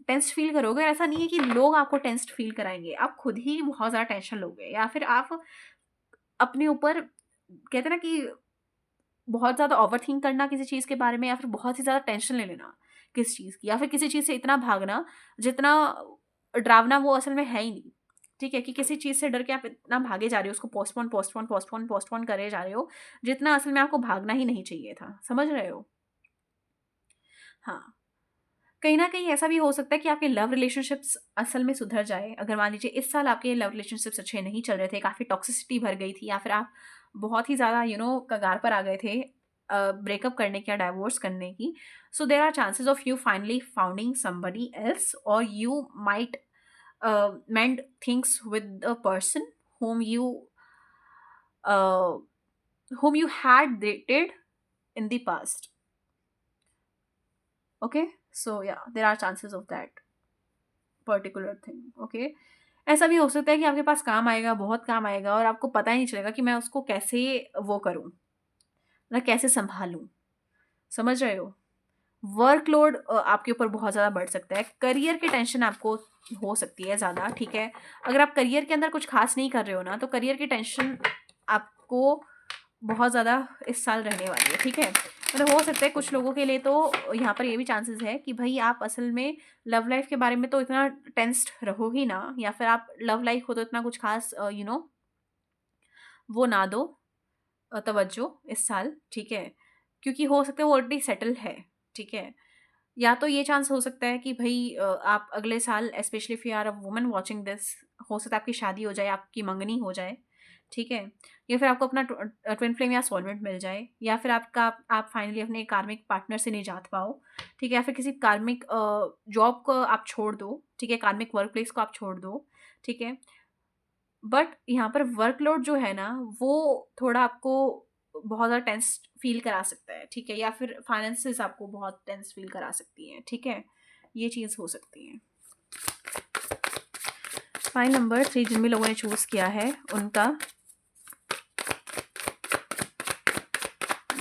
टेंस्ड फील करोगे. ऐसा नहीं है कि लोग आपको टेंस्ड फील कराएंगे, आप खुद ही बहुत ज़्यादा टेंशन लोगे, या फिर आप अपने ऊपर कहते हैं ना कि बहुत ज़्यादा ओवर थिंक करना किसी चीज़ के बारे में, या फिर बहुत ही ज़्यादा टेंशन ले लेना किसी चीज़ की, या फिर किसी चीज़ से इतना भागना जितना डरावना वो असल में है ही नहीं. ठीक है, कि किसी चीज़ से डर के आप इतना भागे जा रहे हो, उसको पोस्टपोन करे जा रहे हो, जितना असल में आपको भागना ही नहीं चाहिए था. समझ रहे हो. हाँ, कहीं ना कहीं ऐसा भी हो सकता है कि आपके लव रिलेशनशिप्स असल में सुधर जाए. अगर मान लीजिए इस साल आपके लव रिलेशनशिप्स अच्छे नहीं चल रहे थे, काफ़ी टॉक्सिसिटी भर गई थी, या फिर आप बहुत ही ज़्यादा कगार पर आ गए थे ब्रेकअप करने की या डाइवोर्स करने की, so there are chances of you finally founding somebody else, और you might mend things with a person whom you had dated in the past. Okay, so yeah, there are chances of that particular thing. Okay, ऐसा भी हो सकता है कि आपके पास काम आएगा, बहुत काम आएगा, और आपको पता ही नहीं चलेगा कि मैं उसको कैसे वो करूं, मतलब कैसे संभालूं. समझ रहे हो. वर्कलोड आपके ऊपर बहुत ज़्यादा बढ़ सकता है. करियर की टेंशन आपको हो सकती है ज़्यादा. ठीक है, अगर आप करियर के अंदर कुछ खास नहीं कर रहे हो ना, तो करियर की टेंशन आपको बहुत ज़्यादा इस साल रहने वाली है. ठीक है, मतलब हो सकता है कुछ लोगों के लिए तो यहाँ पर ये भी चांसेस है कि भाई आप असल में लव लाइफ के बारे में तो इतना टेंस्ड रहो ही ना, या फिर आप लव लाइफ हो तो इतना कुछ खास वो ना दो तवज्जो इस साल, ठीक है? क्योंकि हो सकता है वो ऑलरेडी सेटल है, ठीक है? या तो ये चांस हो सकता है कि भई आप अगले साल specially if you are a woman watching this, हो सकता है आपकी शादी हो जाए, आपकी मंगनी हो जाए, ठीक है? या फिर आपको अपना ट्विन फ्लेम या सोलमेट मिल जाए, या फिर आप फाइनली अपने कार्मिक पार्टनर से निजात पाओ, ठीक है? या फिर किसी कार्मिक जॉब को आप छोड़ दो, ठीक है? कार्मिक वर्क प्लेस को आप छोड़ दो, ठीक है? बट यहाँ पर वर्कलोड जो है ना, वो थोड़ा आपको बहुत ज़्यादा टेंस फ़ील करा सकता है, ठीक है? या फिर फाइनेंसेस आपको बहुत टेंस फ़ील करा सकती हैं, ठीक है? ये चीज़ हो सकती है। फाइल नंबर 3 जिन भी लोगों ने चूज़ किया है, उनका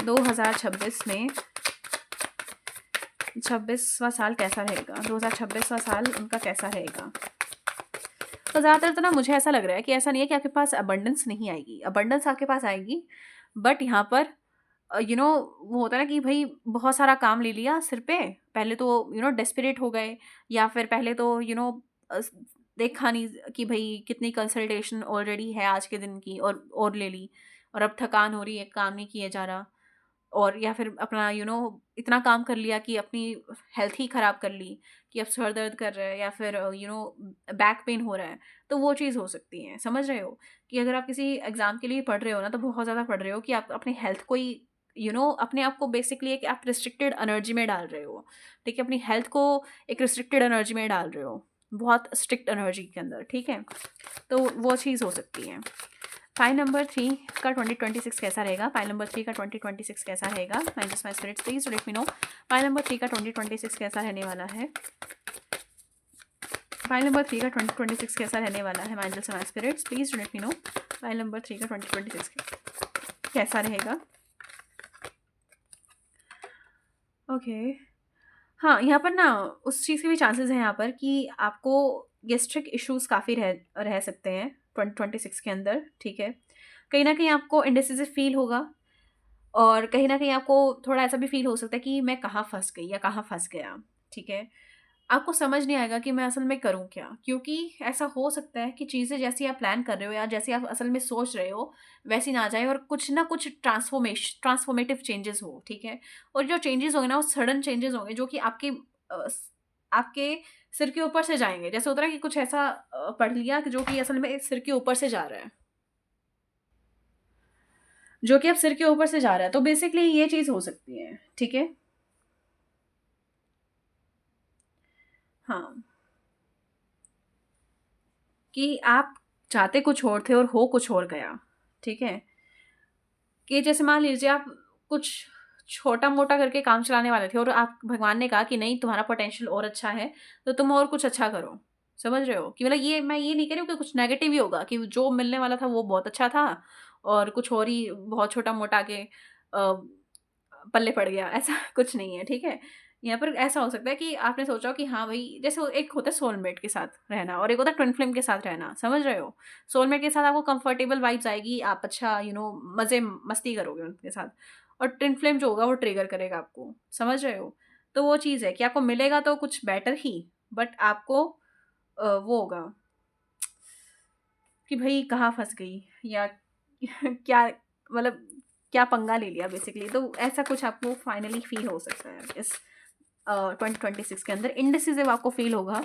2026 में 26वां साल कैसा रहेगा? 2026वां साल उनका कैसा रहेगा? तो ज़्यादातर तो ना मुझे ऐसा लग रहा है कि ऐसा नहीं है कि आपके पास अबंडेंस नहीं आएगी, अबंडेंस आपके पास आएगी, बट यहाँ पर वो होता है ना कि भई बहुत सारा काम ले लिया सिर पे, पहले तो डेस्परेट हो गए, या फिर पहले तो देखा नहीं कि भई कितनी कंसल्टेशन ऑलरेडी है आज के दिन की, और ले ली, और अब थकान हो रही है, काम नहीं किया जा रहा, और या फिर अपना इतना काम कर लिया कि अपनी हेल्थ ही ख़राब कर ली, कि अब सर दर्द कर रहा है, या फिर बैक पेन हो रहा है, तो वो चीज़ हो सकती है, समझ रहे हो? कि अगर आप किसी एग्ज़ाम के लिए पढ़ रहे हो ना, तो बहुत ज़्यादा पढ़ रहे हो कि आप अपने हेल्थ को ही अपने आप को बेसिकली एक आप रिस्ट्रिक्टेड एनर्जी में डाल रहे हो, ठीक है? अपनी हेल्थ को एक रिस्ट्रिक्टेड एनर्जी में डाल रहे हो, बहुत स्ट्रिक्ट एनर्जी के अंदर, ठीक है? तो वो चीज़ हो सकती है। फाइल नंबर 3 का 2026 कैसा रहेगा? फाइल नंबर 3 का 2026 कैसा रहेगा? Minus my spirits please let me know. File number 3 का 2026 कैसा रहने वाला है? फाइल नंबर 3 का 2026 कैसा रहने वाला है? Minus my spirits please let me know. File number 3 का 2026 कैसा रहेगा? ओके। हाँ, यहाँ पर ना उस चीज़ के भी चांसेस हैं यहाँ पर कि आपको गैस्ट्रिक इश्यूज़ काफ़ी रह रह सकते हैं 2026 के अंदर, ठीक है? कहीं न कहीं आपको इंडिसिसिव फ़ील होगा, और कहीं न कहीं आपको थोड़ा ऐसा भी फ़ील हो सकता है कि मैं कहाँ फँस गई या कहाँ फँस गया, ठीक है? आपको समझ नहीं आएगा कि मैं असल में करूँ क्या? क्योंकि ऐसा हो सकता है कि चीज़ें जैसी आप प्लान कर रहे हो या जैसी आप असल में सोच रहे हो, वैसी ना जाए, और कुछ ना कुछ ट्रांसफ़ॉर्मेटिव चेंजेज़ हो, ठीक है? और जो चेंजेज़ होंगे ना, वो सडन चेंजेज़ होंगे जो कि आपके सिर के ऊपर से जाएँगे। जैसे होता है ना कि कुछ ऐसा पढ़ लिया कि जो कि असल में सिर के ऊपर से जा रहा है। जो कि अब सिर के ऊपर से जा रहा है, तो बेसिकली ये चीज़ हो सकती है, ठीक है? हाँ, कि आप चाहते कुछ और थे और हो कुछ और गया, ठीक है? कि जैसे मान लीजिए आप कुछ छोटा-मोटा करके काम चलाने वाले थे, और आप भगवान ने कहा कि नहीं तुम्हारा पोटेंशियल और अच्छा है, तो तुम और कुछ अच्छा करो। समझ रहे हो? कि मतलब ये मैं ये नहीं कह रही हूँ कि कुछ नेगेटिव ही होगा, कि जो मिलने वाला था वो बहुत अच्छा था, और कुछ और ही बहुत छोटा-मोटा के पल्ले पड़ गया, ऐसा कुछ नहीं है, ठीक है? यहाँ पर ऐसा हो सकता है कि आपने सोचा हो कि हाँ भई, जैसे वो एक होता है सोलमेट के साथ रहना, और एक होता है ट्विन फ्लेम के साथ रहना, समझ रहे हो? सोलमेट के साथ आपको कंफर्टेबल वाइब्स आएगी, आप अच्छा मज़े मस्ती करोगे उनके साथ, और ट्विन फ्लेम जो होगा वो ट्रिगर करेगा आपको, समझ रहे हो? तो वो चीज़ है कि आपको मिलेगा तो कुछ बेटर ही, बट आपको वो होगा कि भई कहाँ फँस गई, या क्या, मतलब क्या पंगा ले लिया बेसिकली, तो ऐसा कुछ आपको फाइनली फ़ील हो सकता है इस 2026 के अंदर। इंडिसिसिव आपको फ़ील होगा,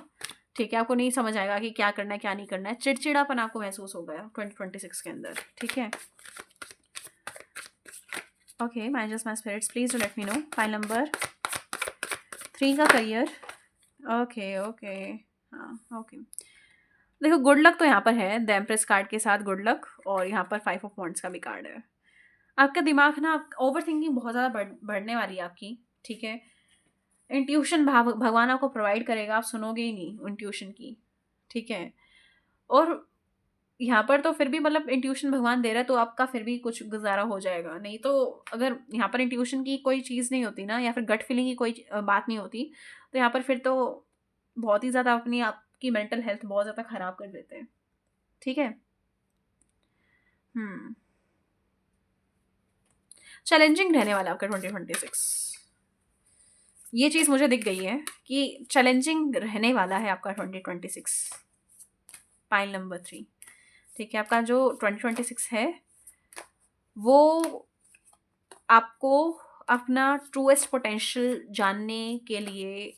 ठीक है? आपको नहीं समझ आएगा कि क्या करना है, क्या नहीं करना है। चिड़चिड़ापन आपको महसूस होगा 2026 के अंदर, ठीक है? Okay, managers my spirits please do let me know. File number 3 का करियर। Okay, okay. हाँ, ओके। देखो गुड लक तो यहाँ पर है, द एम्प्रेस कार्ड के साथ गुड लक, और यहाँ पर 5 ऑफ वांड्स का भी कार्ड है। आपका दिमाग ना, ओवरथिंकिंग बहुत ज़्यादा बढ़ने वाली है आपकी, ठीक है? इंट्यूशन भगवान आपको प्रोवाइड करेगा, आप सुनोगे ही नहीं इंट्यूशन की, ठीक है? और यहाँ पर तो फिर भी मतलब इंट्यूशन भगवान दे रहा है, तो आपका फिर भी कुछ गुज़ारा हो जाएगा। नहीं तो अगर यहाँ पर इंट्यूशन की कोई चीज़ नहीं होती ना, या फिर गट फीलिंग की कोई बात नहीं होती, तो यहाँ पर फिर तो बहुत ही ज़्यादा अपनी आपकी मेंटल हेल्थ बहुत ज़्यादा ख़राब कर देते हैं, ठीक है? हुँ। चैलेंजिंग रहने वाला है आपका 2026। ये चीज़ मुझे दिख गई है कि चैलेंजिंग रहने वाला है आपका 2026। पाइल नंबर 3, ठीक है। आपका जो 2026 है वो आपको अपना ट्रूएस्ट पोटेंशियल जानने के लिए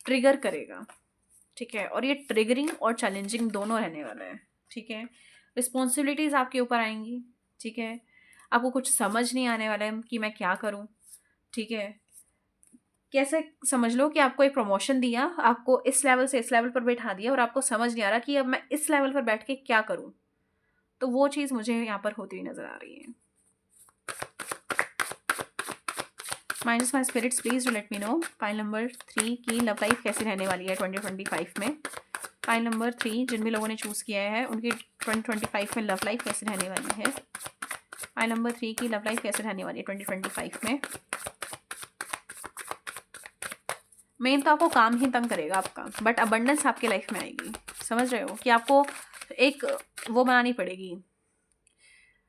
ट्रिगर करेगा, ठीक है। और ये ट्रिगरिंग और चैलेंजिंग दोनों रहने वाला है, ठीक है। रिस्पॉन्सिबिलिटीज़ आपके ऊपर आएंगी, ठीक है। आपको कुछ समझ नहीं आने वाला है कि मैं क्या करूं, ठीक है। कैसे समझ लो कि आपको एक प्रमोशन दिया, आपको इस लेवल से इस लेवल पर बैठा दिया और आपको समझ नहीं आ रहा कि अब मैं इस लेवल पर बैठ के क्या करूं। तो वो चीज़ मुझे यहाँ पर होती हुई नज़र आ रही है। Minus my spirits please do let me know pile number 3 की लव लाइफ कैसी रहने वाली है 2025 में। पाइल नंबर 3 जिन भी लोगों ने चूज़ किया है उनकी 2025 में लव लाइफ कैसी रहने वाली है। पाइल नंबर 3 की लव लाइफ कैसे रहने वाली है 2025 में। मेन तो आपको काम ही तंग करेगा आपका, बट अबंडेंस आपके लाइफ में आएगी। समझ रहे हो कि आपको एक वो बनानी पड़ेगी,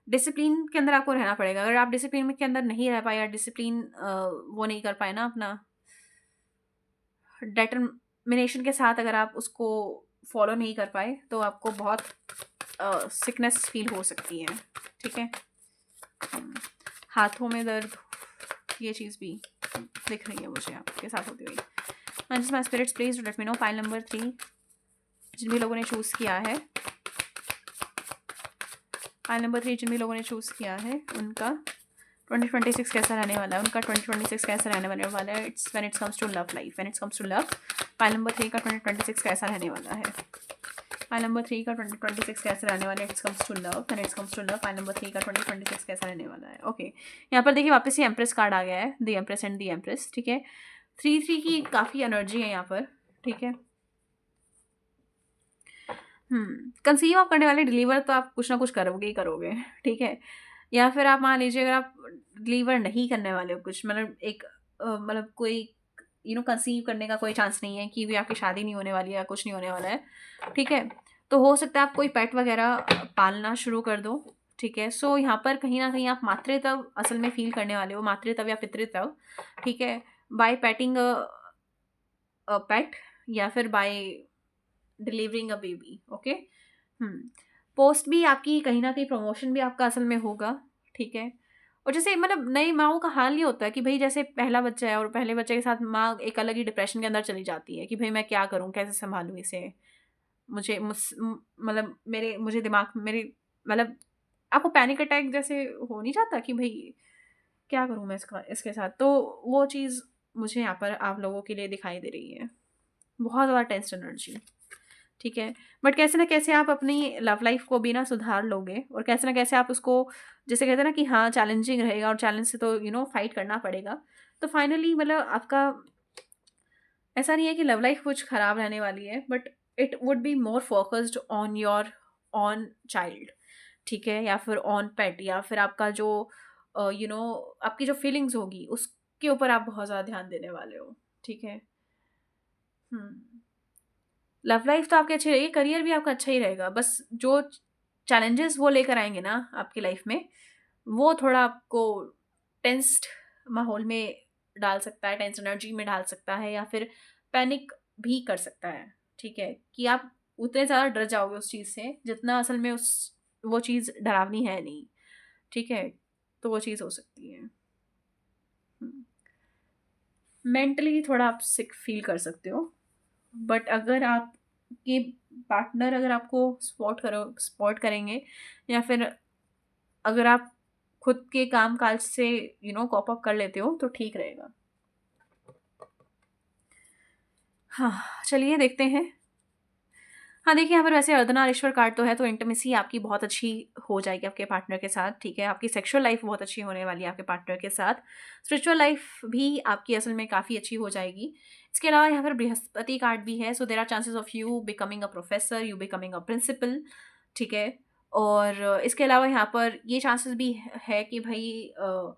डिसिप्लिन के अंदर आपको रहना पड़ेगा। अगर आप डिसिप्लिन के अंदर नहीं रह पाए या डिसिप्लिन वो नहीं कर पाए ना, अपना डेटर्मिनेशन के साथ अगर आप उसको फॉलो नहीं कर पाए तो आपको बहुत सिकनेस फील हो सकती है, ठीक है। हाथों में दर्द, ये चीज़ भी दिख रही है मुझे आपके साथ होती हुई। Just my spirits please let me know pile number 3 जिन भी लोगों ने चूज़ किया है। पाइल नंबर 3 जिन भी लोगों ने चूज़ किया है उनका 2026 कैसा रहने वाला है, उनका 2026 कैसा रहने वाला है। It's when it's comes to love life, when it's comes to love. Pile number 3 का 2026 कैसा रहने वाला है। पाइल नंबर 3 का 2026 कैसा रहने वाला है। It's comes to love, when it's comes to love. Pile number 3 का 2026 कैसा रहने वाला है। ओके, यहाँ पर देखिए वापस ये एम्प्रेस कार्ड आ गया है, the empress and the empress, ठीक है। 3 की काफ़ी एनर्जी है यहाँ पर, ठीक है। कंसीव आप करने वाले, डिलीवर तो आप कुछ ना कुछ करोगे ही करोगे, ठीक है। या फिर आप मान लीजिए अगर आप डिलीवर नहीं करने वाले हो कुछ, मतलब एक मतलब कोई कंसीव करने का कोई चांस नहीं है कि भी आपकी शादी नहीं होने वाली है या कुछ नहीं होने वाला है, ठीक है। तो हो सकता है आप कोई पेट वगैरह पालना शुरू कर दो, ठीक है। सो यहाँ पर कहीं ना कहीं आप मातृत्व असल में फील करने वाले हो, मातृत्व या पितृत्व, ठीक है। बाय पेटिंग अ पेट या फिर by delivering a baby, okay. Post भी आपकी कहीं ना कहीं, प्रमोशन भी आपका असल में होगा, ठीक है। और जैसे मतलब नई माओं का हाल ये होता है कि भाई जैसे पहला बच्चा है और पहले बच्चे के साथ माँ एक अलग ही डिप्रेशन के अंदर चली जाती है कि भाई मैं क्या करूँ, कैसे संभालूँ इसे, मतलब मुझे दिमाग मेरे मतलब आपको पैनिक अटैक जैसे हो नहीं जाता कि भाई क्या करूँ मैं इसके साथ। तो वो चीज़ मुझे यहाँ पर आप लोगों के लिए दिखाई दे रही है, बहुत ज़्यादा टेंस एनर्जी, ठीक है। बट कैसे ना कैसे आप अपनी लव लाइफ को भी ना सुधार लोगे और कैसे ना कैसे आप उसको, जैसे कहते हैं ना कि हाँ चैलेंजिंग रहेगा और चैलेंज से तो फाइट करना पड़ेगा। तो फाइनली मतलब आपका ऐसा नहीं है कि लव लाइफ कुछ ख़राब रहने वाली है, but it would be more focused on your on child, ठीक है। या फिर ऑन पेट, या फिर आपका जो आपकी जो फीलिंग्स होगी उसके ऊपर आप बहुत ज़्यादा ध्यान देने वाले हो, ठीक है। लव लाइफ तो आपकी अच्छी रहेगी, करियर भी आपका अच्छा ही रहेगा, बस जो चैलेंजेस वो लेकर आएंगे ना आपकी लाइफ में, वो थोड़ा आपको टेंस्ड माहौल में डाल सकता है, टेंस एनर्जी में डाल सकता है, या फिर पैनिक भी कर सकता है, ठीक है। कि आप उतने ज़्यादा डर जाओगे उस चीज़ से जितना असल में उस वो चीज़ डरावनी है नहीं, ठीक है। तो वो चीज़ हो सकती है। मेंटली थोड़ा आप सिक फील कर सकते हो, बट अगर आपके पार्टनर अगर आपको सपोर्ट करेंगे, या फिर अगर आप खुद के काम काज से कॉप अप कर लेते हो तो ठीक रहेगा। हाँ, चलिए देखते हैं। हाँ, देखिए यहाँ पर वैसे अर्धनारीश्वर कार्ड तो है, तो इंटीमेसी आपकी बहुत अच्छी हो जाएगी आपके पार्टनर के साथ, ठीक है। आपकी सेक्सुअल लाइफ बहुत अच्छी होने वाली है आपके पार्टनर के साथ। स्पिरिचुअल लाइफ भी आपकी असल में काफ़ी अच्छी हो जाएगी। इसके अलावा यहाँ पर बृहस्पति कार्ड भी है, so there are chances of you becoming a professor, you becoming a principal, ठीक है। और इसके अलावा यहाँ पर ये चांसेस भी है कि भाई हाँ,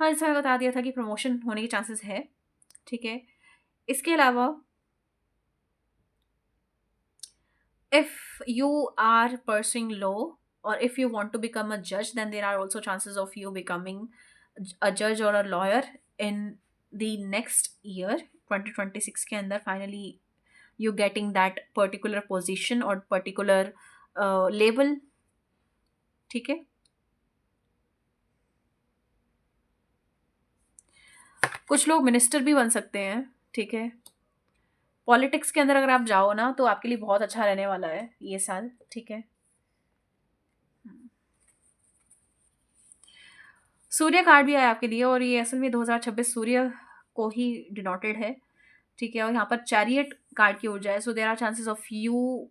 जैसा मैं बता दिया था कि प्रमोशन होने के चांसेस है, ठीक है। इसके अलावा if you are pursuing law, or if you want to become a judge, then there are also chances of you becoming a judge or a lawyer in the next year 2026 के अंदर finally you getting that particular position or particular label. ठीक है, कुछ लोग minister भी बन सकते हैं. ठीक है, पॉलिटिक्स के अंदर अगर आप जाओ ना तो आपके लिए बहुत अच्छा रहने वाला है ये साल. ठीक है, सूर्य कार्ड भी आया आपके लिए और ये असल में 2026 सूर्य को ही डिनोटेड है. ठीक है, और यहाँ पर चैरियट कार्ड की ऊर्जा है. So there are chances of you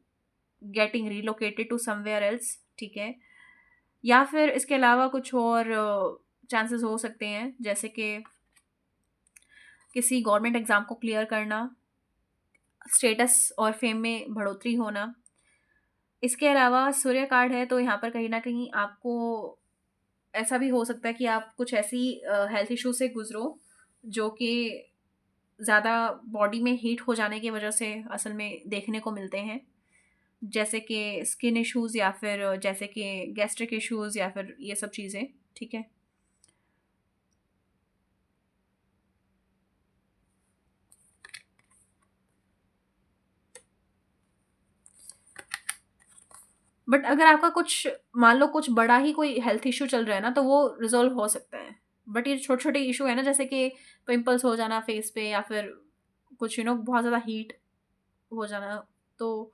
getting relocated to somewhere else. ठीक है, या फिर इसके अलावा कुछ और चांसेस हो सकते हैं, जैसे कि किसी गवर्नमेंट एग्ज़ाम को क्लियर करना, स्टेटस और फेम में बढ़ोतरी होना. इसके अलावा सूर्य कार्ड है तो यहाँ पर कहीं न कहीं आपको ऐसा भी हो सकता है कि आप कुछ ऐसी हेल्थ इश्यू से गुज़रो जो कि ज़्यादा बॉडी में हीट हो जाने की वजह से असल में देखने को मिलते हैं, जैसे कि स्किन इश्यूज़ या फिर जैसे कि गैस्ट्रिक इश्यूज़ या फिर ये सब चीज़ें. ठीक है, बट अगर आपका कुछ मान लो कुछ बड़ा ही कोई हेल्थ इश्यू चल रहा है ना तो वो रिज़ॉल्व हो सकता है. बट ये छोटे-छोटे इश्यू है ना, जैसे कि पिंपल्स हो जाना फेस पे या फिर कुछ बहुत ज़्यादा हीट हो जाना, तो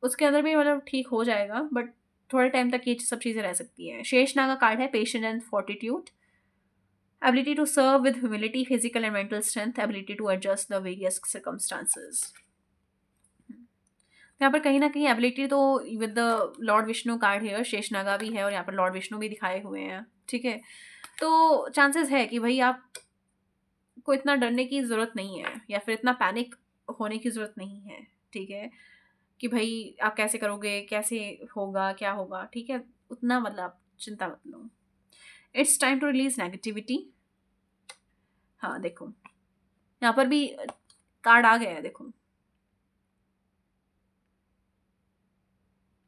उसके अंदर भी मतलब ठीक हो जाएगा, बट थोड़े टाइम तक ये सब चीज़ें रह सकती हैं. शेषनाग का कार्ड है patience and fortitude, ability to serve with humility, physical and mental strength, ability to adjust the various circumstances. यहाँ पर कहीं न कहीं ability to with the lord Vishnu card here, Sheshnaga भी है और यहाँ पर लॉर्ड विष्णु भी दिखाए हुए हैं. ठीक है, तो चांसेस है कि भई आपको इतना डरने की ज़रूरत नहीं है या फिर इतना पैनिक होने की ज़रूरत नहीं है. ठीक है, कि भई आप कैसे करोगे, कैसे होगा, क्या होगा. ठीक है, उतना मतलब आप चिंता मत लो. It's time to release negativity. हाँ, देखो यहाँ पर भी कार्ड आ गया है. देखो,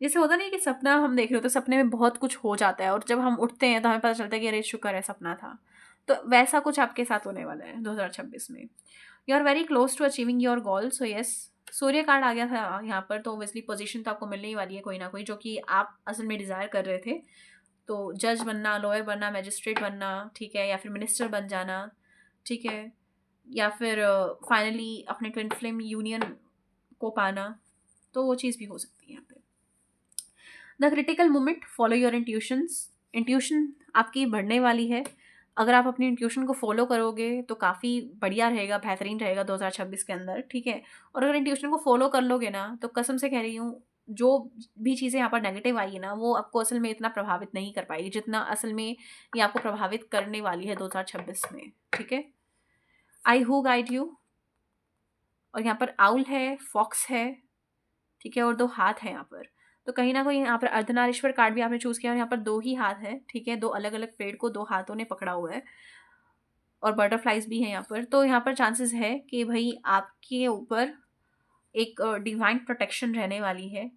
जैसे होता नहीं है कि सपना हम देख रहे हो तो सपने में बहुत कुछ हो जाता है और जब हम उठते हैं तो हमें पता चलता है कि अरे शुक्र है सपना था. तो वैसा कुछ आपके साथ होने वाला है 2026 में. You are very close to achieving your goal. So yes, Surya card आ गया था यहाँ पर, तो ओबियसली पोजीशन तो आपको मिलने ही वाली है कोई ना कोई, जो कि आप असल में डिज़ायर कर रहे थे. तो जज बनना, लॉयर बनना, मैजिस्ट्रेट बनना. ठीक है, या फिर मिनिस्टर बन जाना. ठीक है, या फिर फाइनली अपने ट्विन फ्लेम यूनियन को पाना, तो वो चीज़ भी हो सकती है यहाँ पे. The critical moment, follow your intuitions. Intuition आपकी बढ़ने वाली है. अगर आप अपनी इंट्यूशन को फॉलो करोगे तो काफ़ी बढ़िया रहेगा, बेहतरीन रहेगा 2026 के अंदर. ठीक है, और अगर इंट्यूशन को फॉलो कर लोगे ना तो कसम से कह रही हूँ, जो भी चीज़ें यहाँ पर नेगेटिव आई है ना वो आपको असल में इतना प्रभावित नहीं कर पाएगी जितना असल में ये आपको प्रभावित करने वाली है 2026 में. ठीक है, आई हु गाइड यू. और यहाँ पर आउल है, फॉक्स है. ठीक है, और 2 हाथ हैं यहाँ पर. तो कहीं न कहीं यहाँ पर अर्धनारीश्वर कार्ड भी आपने चूज़ किया और यहाँ पर 2 ही हाथ हैं. ठीक है, 2 अलग-अलग पेड़ को 2 हाथों ने पकड़ा हुआ है और बटरफ्लाइज़ भी हैं यहाँ पर. तो यहाँ पर चांसेस है कि भई आपके ऊपर एक डिवाइन प्रोटेक्शन रहने वाली है.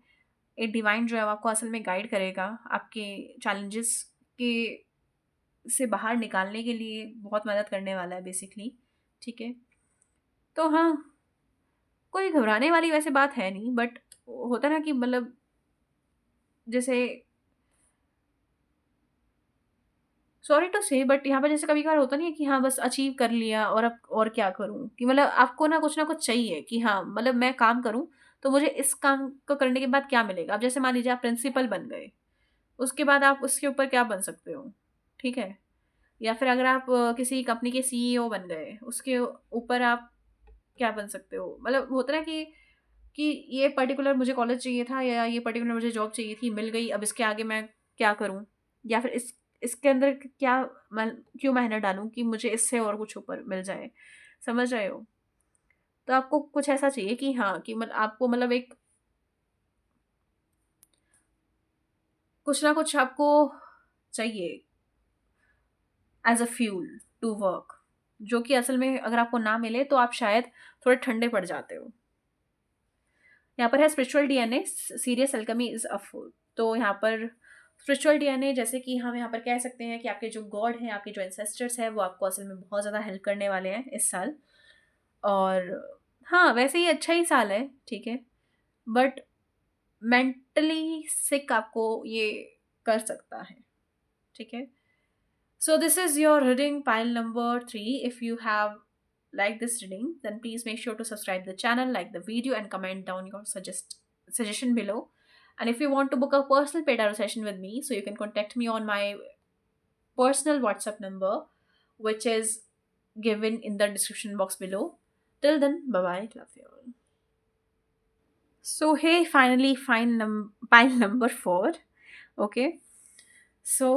एक डिवाइन जो है वो आपको असल में गाइड करेगा, आपके चैलेंजेस के से बाहर निकालने के लिए बहुत मदद करने वाला है बेसिकली. ठीक है, तो हाँ, कोई घबराने वाली वैसे बात है नहीं, बट होता है ना कि मतलब जैसे सॉरी टू से, बट यहाँ पर जैसे कभी-कभार होता नहीं है कि हाँ, बस अचीव कर लिया और अब और क्या करूँ? कि मतलब आपको ना कुछ चाहिए कि हाँ, मतलब मैं काम करूँ, तो मुझे इस काम को करने के बाद क्या मिलेगा? अब जैसे मान लीजिए आप प्रिंसिपल बन गए, उसके बाद आप उसके ऊपर क्या बन सकते हो? ठीक है? या फिर अगर आप किसी कंपनी के सीईओ बन गए, उसके ऊपर आप क्या बन सकते हो? मतलब होता है ना कि ये पर्टिकुलर मुझे कॉलेज चाहिए था या ये पर्टिकुलर मुझे जॉब चाहिए थी, मिल गई, अब इसके आगे मैं क्या करूँ? या फिर इसके अंदर क्या मैं क्यों मेहनत डालूँ कि मुझे इससे और कुछ ऊपर मिल जाए, समझ रहे हो? तो आपको कुछ ऐसा चाहिए कि हाँ, कि आपको मतलब एक कुछ ना कुछ आपको चाहिए as a fuel to work, जो कि असल में अगर आपको ना मिले तो आप शायद थोड़े ठंडे पड़ जाते हो. यहाँ पर है spiritual DNA, serious Alchemy is a food. तो यहाँ पर स्पिरिचुअल डीएनए, जैसे कि हम यहाँ पर कह सकते हैं कि आपके जो गॉड हैं, आपके जो एंसेस्टर्स हैं, वो आपको असल में बहुत ज़्यादा हेल्प करने वाले हैं इस साल। और हाँ, वैसे ही अच्छा ही साल है, ठीक है, बट मेंटली सिक आपको ये कर सकता है, ठीक है। So this is your reading pile number 3. If you have liked this reading, then please make sure to subscribe the channel, like the video, and comment down your suggestion below. And if you want to book a personal paid tarot session with me, so you can contact me on my personal WhatsApp number, which is given in the description box below. Till then, bye bye. Love you all. So hey, finally, pile number 4. Okay. So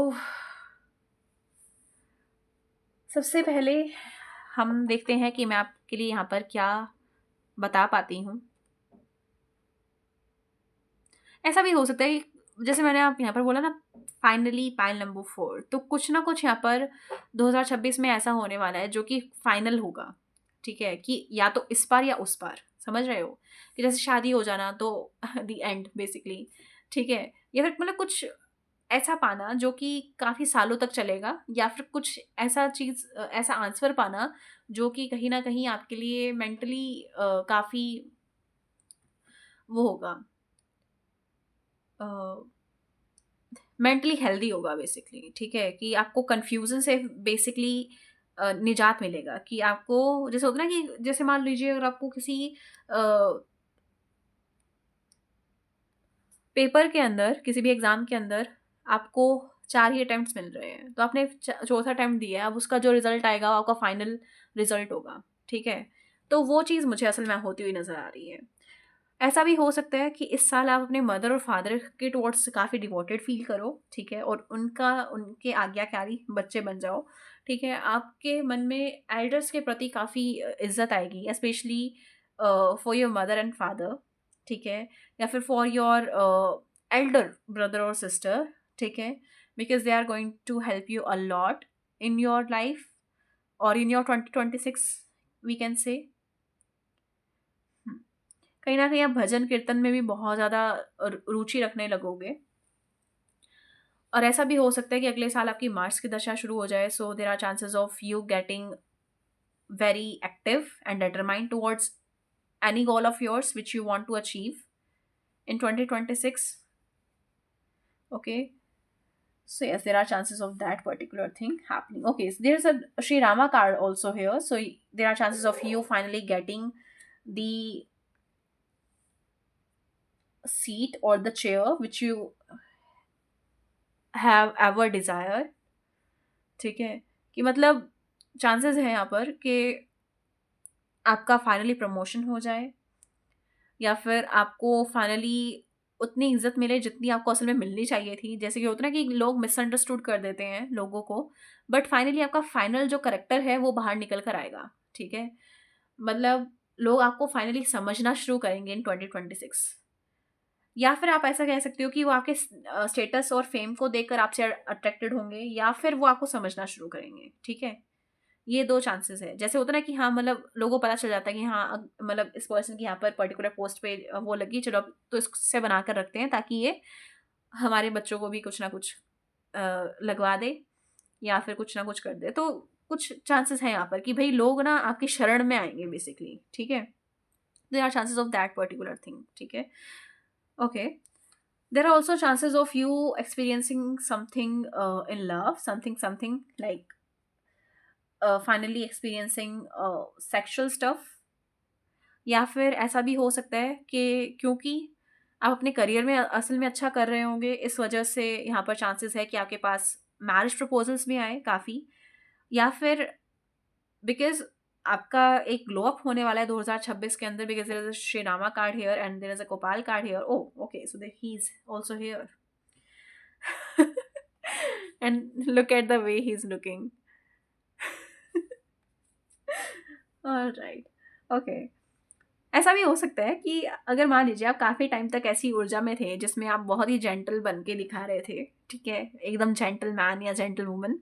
सबसे पहले हम देखते हैं कि मैं आपके लिए यहाँ पर क्या बता पाती हूँ। ऐसा भी हो सकता है कि जैसे मैंने आप यहाँ पर बोला ना, फाइनली पाइल नंबर 4, तो कुछ ना कुछ यहाँ पर 2026 में ऐसा होने वाला है जो कि फाइनल होगा, ठीक है, कि या तो इस पार या उस पार, समझ रहे हो, कि जैसे शादी हो जाना तो द एंड बेसिकली, ठीक है, या फिर मतलब कुछ ऐसा पाना जो कि काफ़ी सालों तक चलेगा, या फिर कुछ ऐसा चीज़, ऐसा आंसर पाना जो कि कहीं न कहीं आपके लिए मेंटली काफ़ी वो होगा, मेंटली हेल्दी होगा बेसिकली, ठीक है, कि आपको कन्फ्यूज़न से बेसिकली निजात मिलेगा, कि आपको जैसे होता है ना कि जैसे मान लीजिए अगर आपको किसी पेपर के अंदर, किसी भी एग्ज़ाम के अंदर आपको 4 ही अटेम्प्ट्स मिल रहे हैं, तो आपने चौथा अटेम्प्ट दिया है, अब उसका जो रिज़ल्ट आएगा वो आपका फाइनल रिज़ल्ट होगा, ठीक है। तो वो चीज़ मुझे असल में होती हुई नज़र आ रही है। ऐसा भी हो सकता है कि इस साल आप अपने मदर और फादर के टुवर्ड्स काफ़ी डिवोटेड फ़ील करो, ठीक है, और उनके आज्ञाकारी बच्चे बन जाओ, ठीक है। आपके मन में एल्डर्स के प्रति काफ़ी इज़्ज़त आएगी, specially for your mother and father, ठीक है, या फिर फॉर योर एल्डर ब्रदर और सिस्टर, ठीक है, because they are going to help you a lot in your life और in your 2026 we can say. कहीं न कहीं आप भजन कीर्तन में भी बहुत ज़्यादा रुचि रखने लगोगे, और ऐसा भी हो सकता है कि अगले साल आपकी मार्स की दशा शुरू हो जाए, so there are chances of you getting very active and determined towards any goal of yours which you want to achieve in 2026. Okay, so yes, there are chances of that particular thing happening. Okay, so there's a Sri Rama card also here, so there are chances of you finally getting the seat or the chair which you have ever desired, ठीक है, कि मतलब chances है यहाँ पर कि आपका finally promotion हो जाए, या फिर आपको फाइनली उतनी इज्जत मिले जितनी आपको असल में मिलनी चाहिए थी। जैसे कि होता है ना कि लोग मिसअंडरस्टूड कर देते हैं लोगों को, बट फाइनली आपका फाइनल जो करेक्टर है वो बाहर निकल कर आएगा, ठीक है, मतलब लोग आपको फाइनली समझना शुरू करेंगे इन 2026। या फिर आप ऐसा कह सकते हो कि वो आपके स्टेटस और फेम को देखकर आपसे अट्रैक्टेड होंगे, या फिर वो आपको समझना शुरू करेंगे, ठीक है। ये 2 चांसेस है। जैसे होता है ना कि हाँ, मतलब लोगों को पता चल जाता है कि हाँ, मतलब इस पर्सन की यहाँ पर पर्टिकुलर पोस्ट पे वो लगी, चलो अब तो इससे बना कर रखते हैं ताकि ये हमारे बच्चों को भी कुछ ना कुछ लगवा दे या फिर कुछ ना कुछ कर दे। तो कुछ चांसेस हैं यहाँ पर कि भई लोग ना आपकी शरण में आएँगे बेसिकली, ठीक है। There are chances of that particular thing, ठीक है। Okay. There are also chances of you experiencing something in love, something like finally experiencing sexual stuff, या फिर ऐसा भी हो सकता है कि क्योंकि आप अपने करियर में असल में अच्छा कर रहे होंगे, इस वजह से यहाँ पर चांसेस है कि आपके पास मैरिज प्रपोजल्स भी आए काफ़ी, या फिर बिकॉज आपका एक ग्लो अप होने वाला है 2026 के अंदर, because there is a Shri Rama card here and there is a Gopal card here. Oh okay, so he is also here and look at the way he is looking. Alright, okay. ऐसा भी हो सकता है कि अगर मान लीजिए आप काफ़ी टाइम तक ऐसी ऊर्जा में थे जिसमें आप बहुत ही जेंटल बन के दिखा रहे थे, ठीक है, एकदम जेंटल मैन या जेंटल वुमन,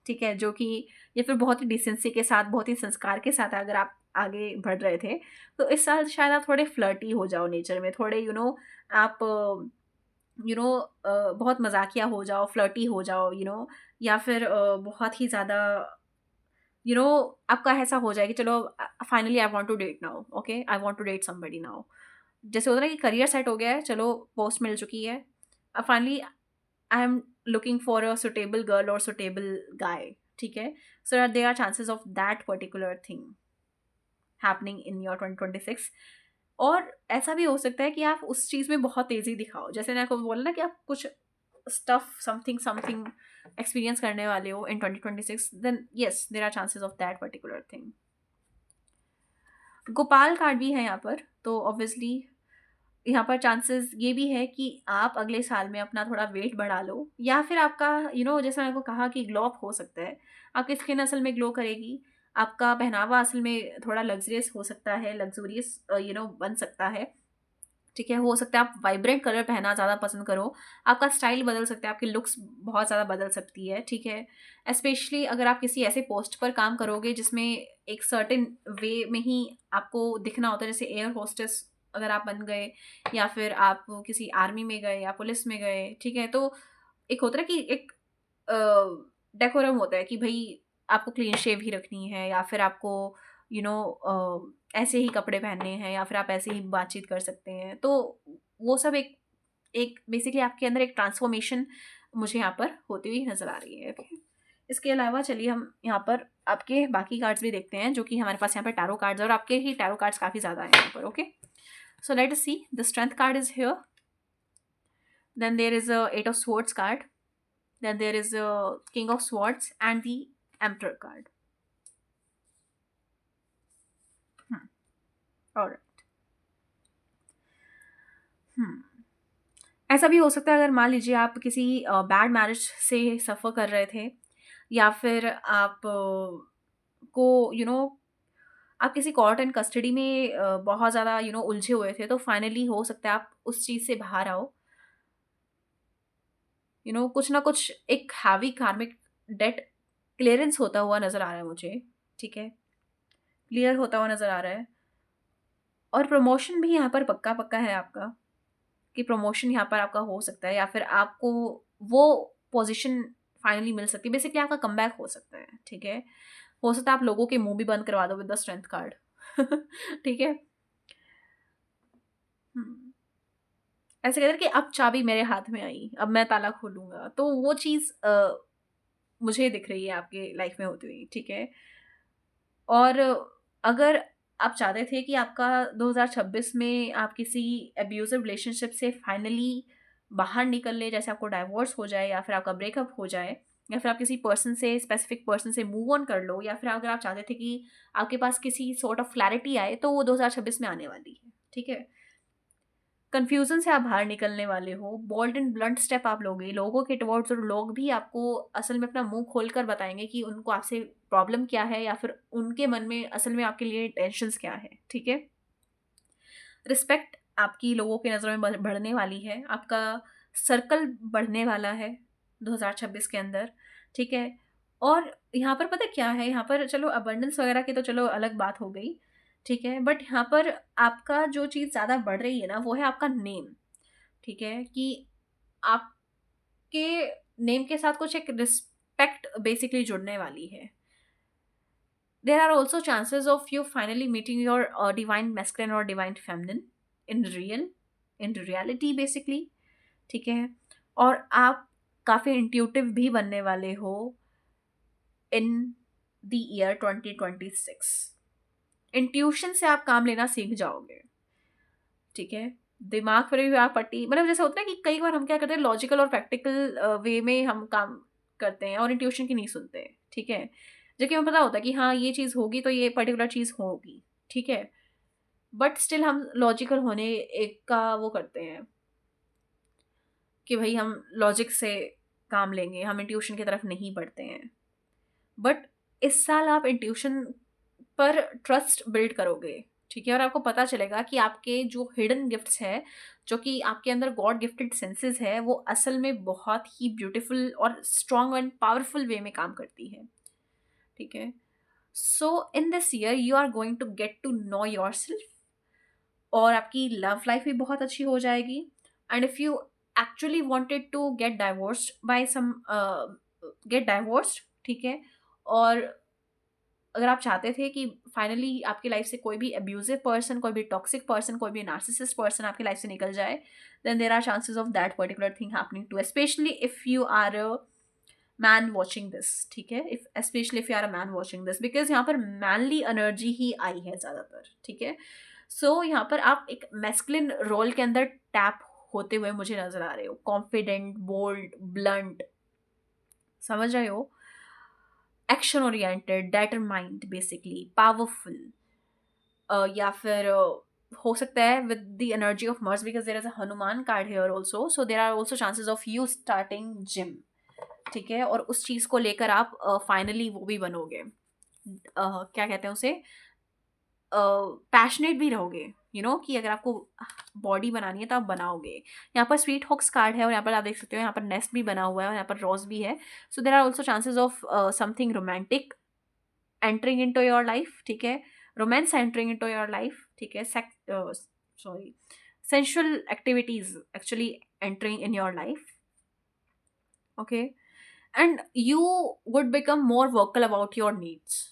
ठीक है, जो कि या फिर बहुत ही डिसेंसी के साथ, बहुत ही संस्कार के साथ अगर आप आगे बढ़ रहे थे। तो इस साल शायद आप थोड़े फ्लर्टी हो जाओ नेचर में, थोड़े आप बहुत मज़ाकिया हो जाओ, फ्लर्टी हो जाओ, या फिर बहुत ही ज़्यादा आपका ऐसा हो जाए कि चलो finally I want to date now, okay, I want to date somebody now. जैसे होता है ना कि करियर सेट हो गया है, चलो पोस्ट मिल चुकी है, अब finally I am looking for a suitable girl और सुटेबल गाय, ठीक है? So there are chances of that particular thing happening in your 2026। और ऐसा भी हो सकता है कि आप उस चीज़ में बहुत तेज़ी दिखाओ, जैसे मैंने आपको बोला ना कि आप कुछ स्टफ समथिंग समथिंग एक्सपीरियंस करने वाले हो in 2026, then yes there are chances of that particular thing. Gopal card भी है यहाँ पर, तो ऑब्वियसली यहाँ पर चांसेस ये भी है कि आप अगले साल में अपना थोड़ा वेट बढ़ा लो, या फिर आपका जैसे मैंने आपको कहा कि ग्लो अप हो सकता है, आपकी स्किन असल में ग्लो करेगी, आपका पहनावा असल में थोड़ा लग्जरियस हो सकता है, लग्जूरियस बन सकता है, ठीक है? हो सकता है आप वाइब्रेंट कलर पहनना ज़्यादा पसंद करो, आपका स्टाइल बदल सकता है, आपकी लुक्स बहुत ज़्यादा बदल सकती है, ठीक है? स्पेशली अगर आप किसी ऐसे पोस्ट पर काम करोगे जिसमें एक सर्टेन वे में ही आपको दिखना होता है, जैसे एयर होस्टेस अगर आप बन गए, या फिर आप किसी आर्मी में गए या पुलिस में गए, ठीक है? तो एक होता है कि एक डेकोरम होता है कि भई आपको क्लीन शेव ही रखनी है, या फिर आपको ऐसे ही कपड़े पहनने हैं, या फिर आप ऐसे ही बातचीत कर सकते हैं। तो वो सब एक एक बेसिकली आपके अंदर एक ट्रांसफॉर्मेशन मुझे यहाँ पर होती हुई नज़र आ रही है, ओके? इसके अलावा चलिए हम यहाँ पर आपके बाकी कार्ड्स भी देखते हैं, जो कि हमारे पास यहाँ पर टैरो कार्ड्स और आपके ही टैरो कार्ड्स काफ़ी ज़्यादा हैं यहाँ पर, okay? So let us see, the strength card is here, then there is a 8 of swords card, then there is a king of swords and the emperor card. All right. ऐसा भी हो सकता है, अगर मान लीजिए आप किसी बैड मैरिज से सफ़र कर रहे थे, या फिर आप को आप किसी कोर्ट एंड कस्टडी में बहुत ज़्यादा उलझे हुए थे, तो फाइनली हो सकता है आप उस चीज़ से बाहर आओ। कुछ ना कुछ एक हैवी कार्मिक डेट क्लियरेंस होता हुआ नज़र आ रहा है मुझे, ठीक है? क्लियर होता हुआ नज़र आ रहा है, और प्रमोशन भी यहाँ पर पक्का-पक्का है आपका, कि प्रमोशन यहाँ पर आपका हो सकता है, या फिर आपको वो पोज़ीशन फाइनली मिल सकती है। बेसिकली आपका कमबैक हो सकता है, ठीक है? हो सकता है आप लोगों के मुँह भी बंद करवा दो विद द स्ट्रेंथ कार्ड। ठीक है? हुँ। ऐसे कहते हैं कि अब चाबी मेरे हाथ में आई, अब मैं ताला खोलूँगा। तो वो चीज़ मुझे दिख रही है आपके लाइफ़ में होती हुई, ठीक है? और अगर आप चाहते थे कि आपका 2026 में आप किसी अब्यूज़िव रिलेशनशिप से फाइनली बाहर निकल लें, जैसे आपको डाइवोर्स हो जाए, या फिर आपका ब्रेकअप हो जाए, या फिर आप किसी पर्सन से, स्पेसिफिक पर्सन से मूव ऑन कर लो, या फिर अगर आप चाहते थे कि आपके पास किसी सॉर्ट ऑफ क्लैरिटी आए, तो वो 2026 में आने वाली है, ठीक है? कन्फ्यूज़न से आप बाहर निकलने वाले हो, बोल्ड एंड ब्लंट स्टेप आप लोगे लोगों के टुवर्ड्स, और लोग भी आपको असल में अपना मुँह खोलकर बताएँगे कि उनको आपसे प्रॉब्लम क्या है, या फिर उनके मन में असल में आपके लिए टेंशन्स क्या है, ठीक है? रिस्पेक्ट आपकी लोगों की नज़रों में बढ़ने वाली है, आपका सर्कल बढ़ने वाला है 2026 के अंदर, ठीक है? और यहाँ पर पता है क्या है, यहाँ पर चलो अबंडेंस वगैरह की तो चलो अलग बात हो गई, ठीक है? बट यहाँ पर आपका जो चीज़ ज़्यादा बढ़ रही है ना, वो है आपका नेम, ठीक है? कि आपके नेम के साथ कुछ एक रिस्पेक्ट बेसिकली जुड़ने वाली है। There are also chances of you finally meeting your divine masculine or divine feminine in reality basically, ठीक है? और आप काफ़ी इंट्यूटिव भी बनने वाले हो इन द ईयर 2026। इंट्यूशन से आप काम लेना सीख जाओगे, ठीक है? दिमाग पर भी आप पट्टी, मतलब जैसे होता है कि कई बार हम क्या करते हैं, लॉजिकल और प्रैक्टिकल वे में हम काम करते हैं और इंट्यूशन की नहीं सुनते, ठीक है? जबकि हमें पता होता है कि हाँ, ये चीज़ होगी तो ये पर्टिकुलर चीज़ होगी, ठीक है? बट स्टिल हम लॉजिकल होने एक का वो करते हैं कि भई हम लॉजिक से काम लेंगे, हम इंट्यूशन की तरफ नहीं बढ़ते हैं। बट इस साल आप इंट्यूशन पर ट्रस्ट बिल्ड करोगे, ठीक है? और आपको पता चलेगा कि आपके जो हिडन गिफ्ट्स हैं, जो कि आपके अंदर गॉड गिफ्टेड सेंसेस है, वो असल में बहुत ही ब्यूटीफुल और स्ट्रॉन्ग एंड पावरफुल वे में काम करती है, ठीक है? So in this year you are going to get to know your self, और आपकी लव लाइफ भी बहुत अच्छी हो जाएगी. And if you actually wanted to get divorced by some, get divorced, ठीक है, और अगर आप चाहते थे कि फाइनली आपकी लाइफ से कोई भी अब्यूजिव पर्सन, कोई भी टॉक्सिक पर्सन, कोई भी नार्सिसिस्ट पर्सन आपकी लाइफ से निकल जाए, then there are chances of that particular thing happening too, especially if you are a man watching this, ठीक है, if especially if you are a man watching this, because यहाँ पर mainly energy ही आई है ज़्यादातर, ठीक है. सो यहाँ पर आप एक मैस्कुलिन रोल के अंदर टैप होते हुए मुझे नजर आ रहे हो, कॉन्फिडेंट, बोल्ड, ब्लंट, समझ रहे हो, action oriented, determined, basically powerful, या फिर हो सकता है with the energy of Mars, because there is a Hanuman card here also, so there are also chances of you starting gym, ठीक है, और उस चीज़ को लेकर आप फाइनली वो भी बनोगे, क्या कहते हैं उसे, पैशनेट भी रहोगे, कि अगर आपको बॉडी बनानी है तो आप बनाओगे. यहाँ पर स्वीट हॉक्स कार्ड है, और यहाँ पर आप देख सकते हो यहाँ पर नेस्ट भी बना हुआ है, और यहाँ पर रोज भी है. So there are also chances of something romantic entering into your life, ठीक है, romance entering into your life, ठीक है, sorry, sensual activities actually entering in your life, okay, and you would become more vocal about your needs,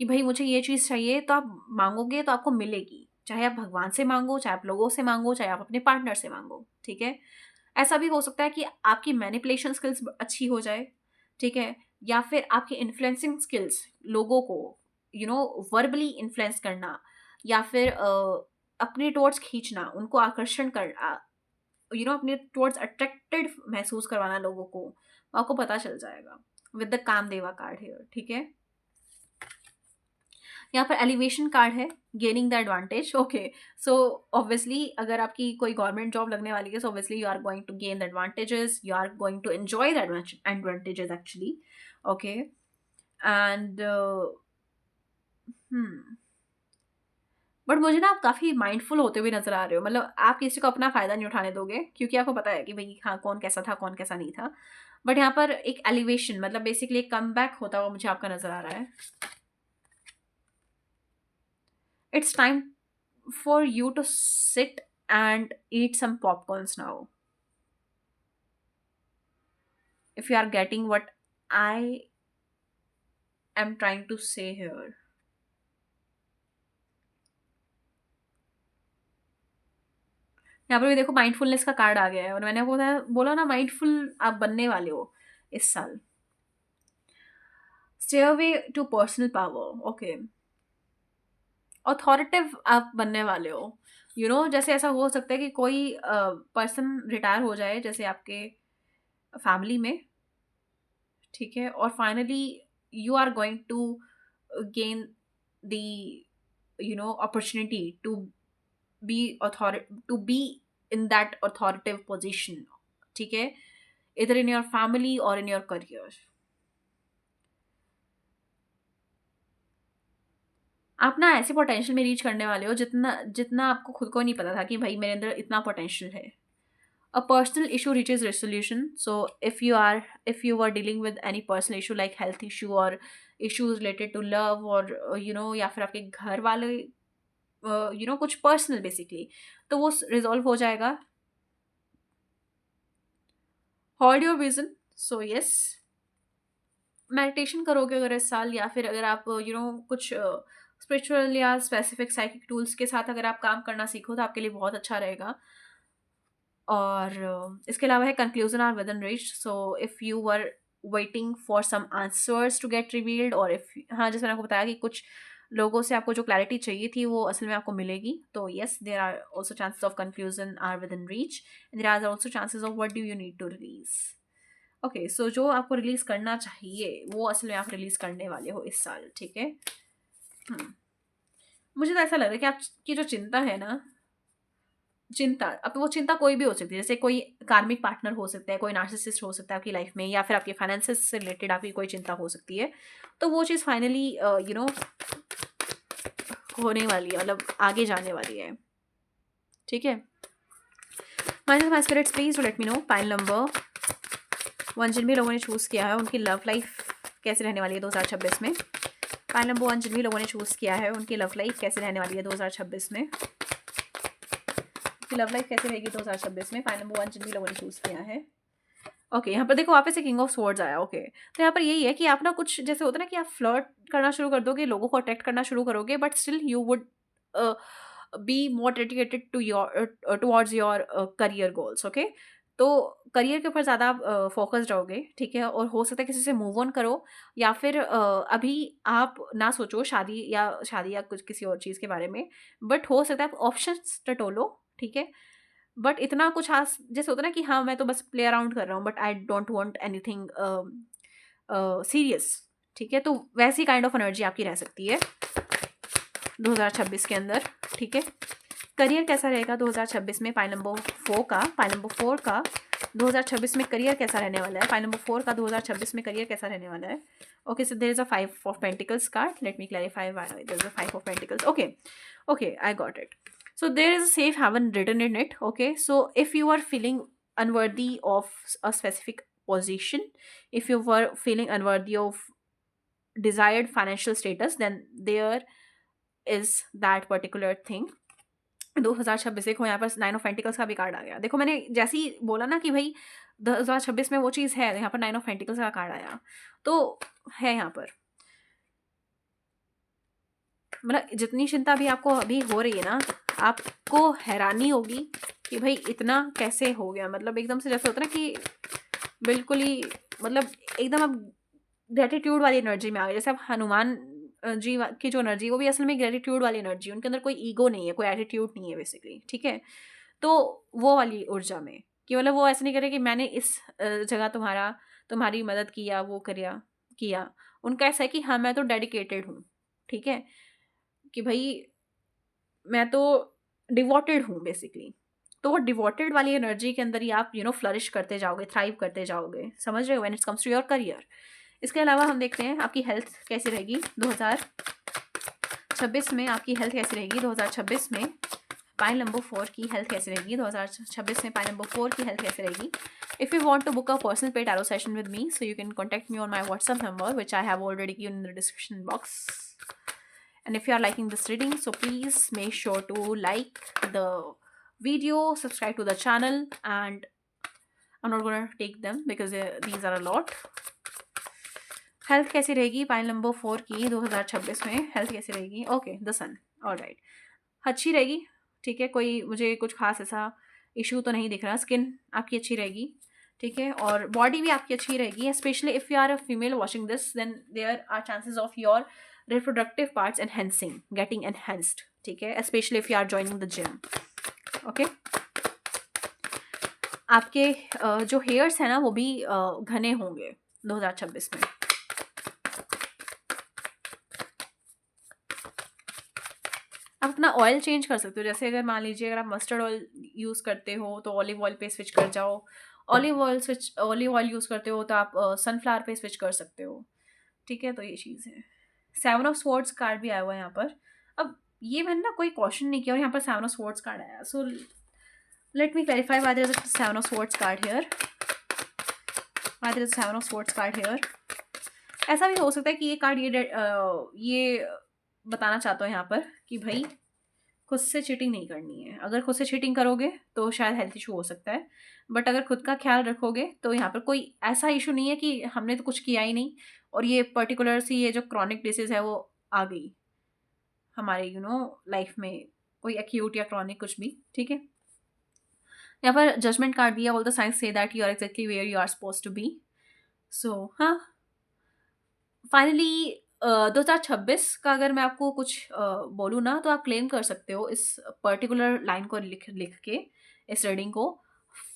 कि भाई मुझे ये चीज़ चाहिए, तो आप मांगोगे तो आपको मिलेगी, चाहे आप भगवान से मांगो, चाहे आप लोगों से मांगो, चाहे आप अपने पार्टनर से मांगो, ठीक है. ऐसा भी हो सकता है कि आपकी मैनिपुलेशन स्किल्स अच्छी हो जाए, ठीक है, या फिर आपकी इन्फ्लुएंसिंग स्किल्स, लोगों को वर्बली इन्फ्लुएंस करना, या फिर अपने टुवर्ड्स खींचना, उनको आकर्षण करना, अपने टुवर्ड्स अट्रैक्टेड महसूस करवाना लोगों को, आपको पता चल जाएगा with the Kamadeva card here, ठीक है. यहाँ पर एलिवेशन कार्ड है, gaining the advantage, okay. So obviously अगर आपकी कोई गवर्नमेंट जॉब लगने वाली है, so obviously you are going to gain the advantages, you are going to enjoy the advantages actually, okay. And but मुझे ना आप काफ़ी माइंडफुल होते हुए नजर आ रहे हो, मतलब आप किसी को अपना फ़ायदा नहीं उठाने दोगे, क्योंकि आपको पता है कि भाई हाँ कौन कैसा था, कौन कैसा नहीं था. बट यहाँ पर एक एलिवेशन, मतलब बेसिकली एक कम बैक होता हुआ मुझे आपका नजर आ रहा है. It's time for you to sit and eat some popcorns now. If you are getting what I am trying to say here. यहाँ पर भी देखो माइंडफुलनेस का कार्ड आ गया है, और मैंने बोला ना माइंडफुल आप बनने वाले हो इस साल. Stay away to personal power, okay. Authoritative आप बनने वाले हो, जैसे ऐसा हो सकता है कि कोई पर्सन रिटायर हो जाए जैसे आपके फैमिली में, ठीक है, और finally you are going to gain the opportunity to be in that authoritative position, ठीक है, इधर इन योर फैमिली और इन योर करियर. आप ना ऐसे पोटेंशियल में रीच करने वाले हो जितना जितना आपको खुद को नहीं पता था कि भाई मेरे अंदर इतना पोटेंशियल है. A personal issue reaches resolution. So if you are dealing with any personal issue like health issue or issues related to love, or या फिर आपके घर वाले कुछ पर्सनल बेसिकली, तो वो रिजॉल्व हो जाएगा. Hold your vision. So yes, meditation करोगे अगर इस साल, या फिर अगर आप कुछ स्पिरिचुअल या स्पेसिफिक साइकिक टूल्स के साथ अगर आप काम करना सीखो तो आपके लिए बहुत अच्छा रहेगा. और इसके अलावा है conclusion are within reach. So if you were waiting for some answers to get revealed, और इफ हाँ, जैसे मैंने आपको बताया कि कुछ लोगों से आपको जो क्लैरिटी चाहिए थी वो असल में आपको मिलेगी, तो yes there are also chances of confusion are within reach, and there are also chances of what do you need to release. Okay, so जो आपको रिलीज करना चाहिए वो असल में आप रिलीज करने वाले हो इस साल, ठीक है. मुझे तो ऐसा लग रहा है कि आपकी जो चिंता है ना, चिंता, अब वो चिंता कोई भी हो सकती है, जैसे कोई कार्मिक पार्टनर हो सकता है, कोई नार्सिसिस्ट हो सकता है आपकी लाइफ में, या फिर आपके फाइनेंसेस से रिलेटेड आपकी कोई चिंता हो सकती है, तो वो चीज़ फाइनली होने वाली है, मतलब आगे जाने वाली है, ठीक है. My spirits please to let me know pile number 1 जिन भी लोगों ने चूज़ किया है उनकी लव लाइफ कैसे रहने वाली है 2026 में. पाइल नंबर 1 जिन भी लोगों ने चूज़ किया है उनकी लव लाइफ कैसे रहने वाली है 2026 में, लव लाइफ कैसे रहेगी 2026 में, पाइल नंबर 1 जिन भी लोगों ने चूज़ किया है। ओके, यहाँ पर देखो वापस से किंग ऑफ स्वॉर्ड्स आया। ओके, तो यहाँ पर यही है कि आप ना कुछ जैसे होता है ना कि आप फ्लर्ट करना शुरू कर दोगे, लोगों को अट्रैक्ट करना शुरू करोगे, but still you would be more dedicated to your towards your career goals. Okay, तो करियर के ऊपर ज़्यादा आप फोकस्ड रहोगे, ठीक है, और हो सकता है किसी से मूव ऑन करो, या फिर अभी आप ना सोचो शादी या कुछ किसी और चीज़ के बारे में, बट हो सकता है आप ऑप्शंस टटोलो, ठीक है, बट इतना कुछ खास जैसे होता है ना कि हाँ मैं तो बस प्ले अराउंड कर रहा हूँ, but I don't want anything serious, ठीक है, तो वैसी काइंड ऑफ एनर्जी आपकी रह सकती है 2026 के अंदर, ठीक है। करियर कैसा रहेगा 2026 में, पाइल नंबर 4 का 2026 में करियर कैसा रहने वाला है, पाइल नंबर 4 का 2026 में करियर कैसा रहने वाला है। Okay, so there is a 5 of pentacles card, let me clarify why there is a 5 of pentacles. Okay, I got it. So there is a safe haven written in it. Okay, so if you are feeling unworthy of a specific position, if you were feeling unworthy of desired financial status, then there is that particular thing. 2026 देखो यहाँ पर 9 of pentacles का भी card आ गया। देखो मैंने जैसे ही बोला ना कि भाई 2026 में वो चीज़ है, यहाँ पर 9 ऑफ पेंटिकल्स का कार्ड आया, तो है यहाँ पर मतलब जितनी चिंता भी आपको अभी हो रही है ना, आपको हैरानी होगी कि भाई इतना कैसे हो गया, मतलब एकदम से जैसे होता है ना कि बिल्कुल ही मतलब एकदम आप ग्रेटिट्यूड वाली एनर्जी में आ गए। जैसे आप हनुमान जी की जो एनर्जी वो भी असल में ग्रेटिट्यूड वाली एनर्जी, उनके अंदर कोई ईगो नहीं है, कोई एटीट्यूड नहीं है बेसिकली, ठीक है। तो वो वाली ऊर्जा में कि मतलब वो ऐसा नहीं करे कि मैंने इस जगह तुम्हारी मदद किया, वो किया। उनका ऐसा है कि हाँ मैं तो डेडिकेटेड हूँ, ठीक है, कि भाई मैं तो डिवोटेड हूँ बेसिकली। तो वो डिवोटेड वाली एनर्जी के अंदर ही आप फ्लरिश करते जाओगे, थ्राइव करते जाओगे, समझ रहे हो, when it comes to your career. इसके अलावा हम देखते हैं आपकी हेल्थ कैसी रहेगी 2026 में, आपकी हेल्थ कैसी रहेगी 2026 में, पाइल नंबर 4 की हेल्थ कैसी रहेगी 2026 में, पाइल नंबर 4 की हेल्थ कैसी रहेगी। If you want to book a personal paid tarot session with me, so you can contact me on my WhatsApp number, which I have already given in the description box. And if you are liking this reading, so please make sure to like the video, subscribe to the channel, and I'm not gonna take them because these are a lot. Health कैसी रहेगी pile number 4 की 2026 में, health कैसी रहेगी। Okay, the sun, alright, अच्छी रहेगी, ठीक है, कोई मुझे कुछ खास ऐसा इशू तो नहीं दिख रहा। स्किन आपकी अच्छी रहेगी, ठीक है, और बॉडी भी आपकी अच्छी रहेगी। Especially if you are a female watching this, then there are chances of your reproductive parts getting enhanced, ठीक है, specially if you are joining the gym. Okay, आपके जो हेयर्स हैं ना वो भी घने होंगे 2026 में। आप अपना ऑयल चेंज कर सकते हो, जैसे अगर मान लीजिए अगर आप मस्टर्ड ऑयल यूज़ करते हो तो ऑलिव ऑयल पे स्विच कर जाओ, ऑलिव ऑयल यूज़ करते हो तो आप सनफ्लावर पे स्विच कर सकते हो, ठीक है। तो ये चीज़ है। 7 ऑफ स्वॉर्ड्स कार्ड भी आया हुआ है यहाँ पर। अब ये मैंने ना कोई क्वेश्चन नहीं किया और यहाँ पर 7 ऑफ स्वॉर्ड्स कार्ड आया, so let me clarify why there is a 7 of swords card here, why there is 7 of swords card here. ऐसा भी हो सकता है कि ये कार्ड ये बताना चाहता हूँ यहाँ पर कि भाई खुद से चीटिंग नहीं करनी है। अगर खुद से चीटिंग करोगे तो शायद हेल्थ इशू हो सकता है, बट अगर खुद का ख्याल रखोगे तो यहाँ पर कोई ऐसा इशू नहीं है कि हमने तो कुछ किया ही नहीं और ये पर्टिकुलर सी ये जो क्रॉनिक डिसीज है वो आ गई हमारे लाइफ में, कोई एक्यूट या क्रॉनिक कुछ भी, ठीक है। यहाँ पर जजमेंट कार्ड भी है, all the signs say that you are exactly where you are suppose to be. So हाँ, फाइनली 2026 का अगर मैं आपको कुछ बोलूँ ना तो आप क्लेम कर सकते हो इस पर्टिकुलर लाइन को लिख के, इस रीडिंग को,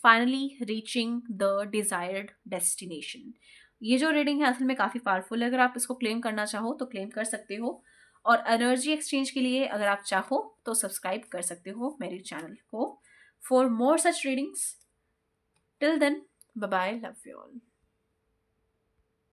finally reaching the desired destination. ये जो रीडिंग है असल में काफ़ी पावरफुल है, अगर आप इसको क्लेम करना चाहो तो क्लेम कर सकते हो, और एनर्जी एक्सचेंज के लिए अगर आप चाहो तो सब्सक्राइब कर सकते हो मेरे चैनल को for more such readings. Till then, bye bye, love you all.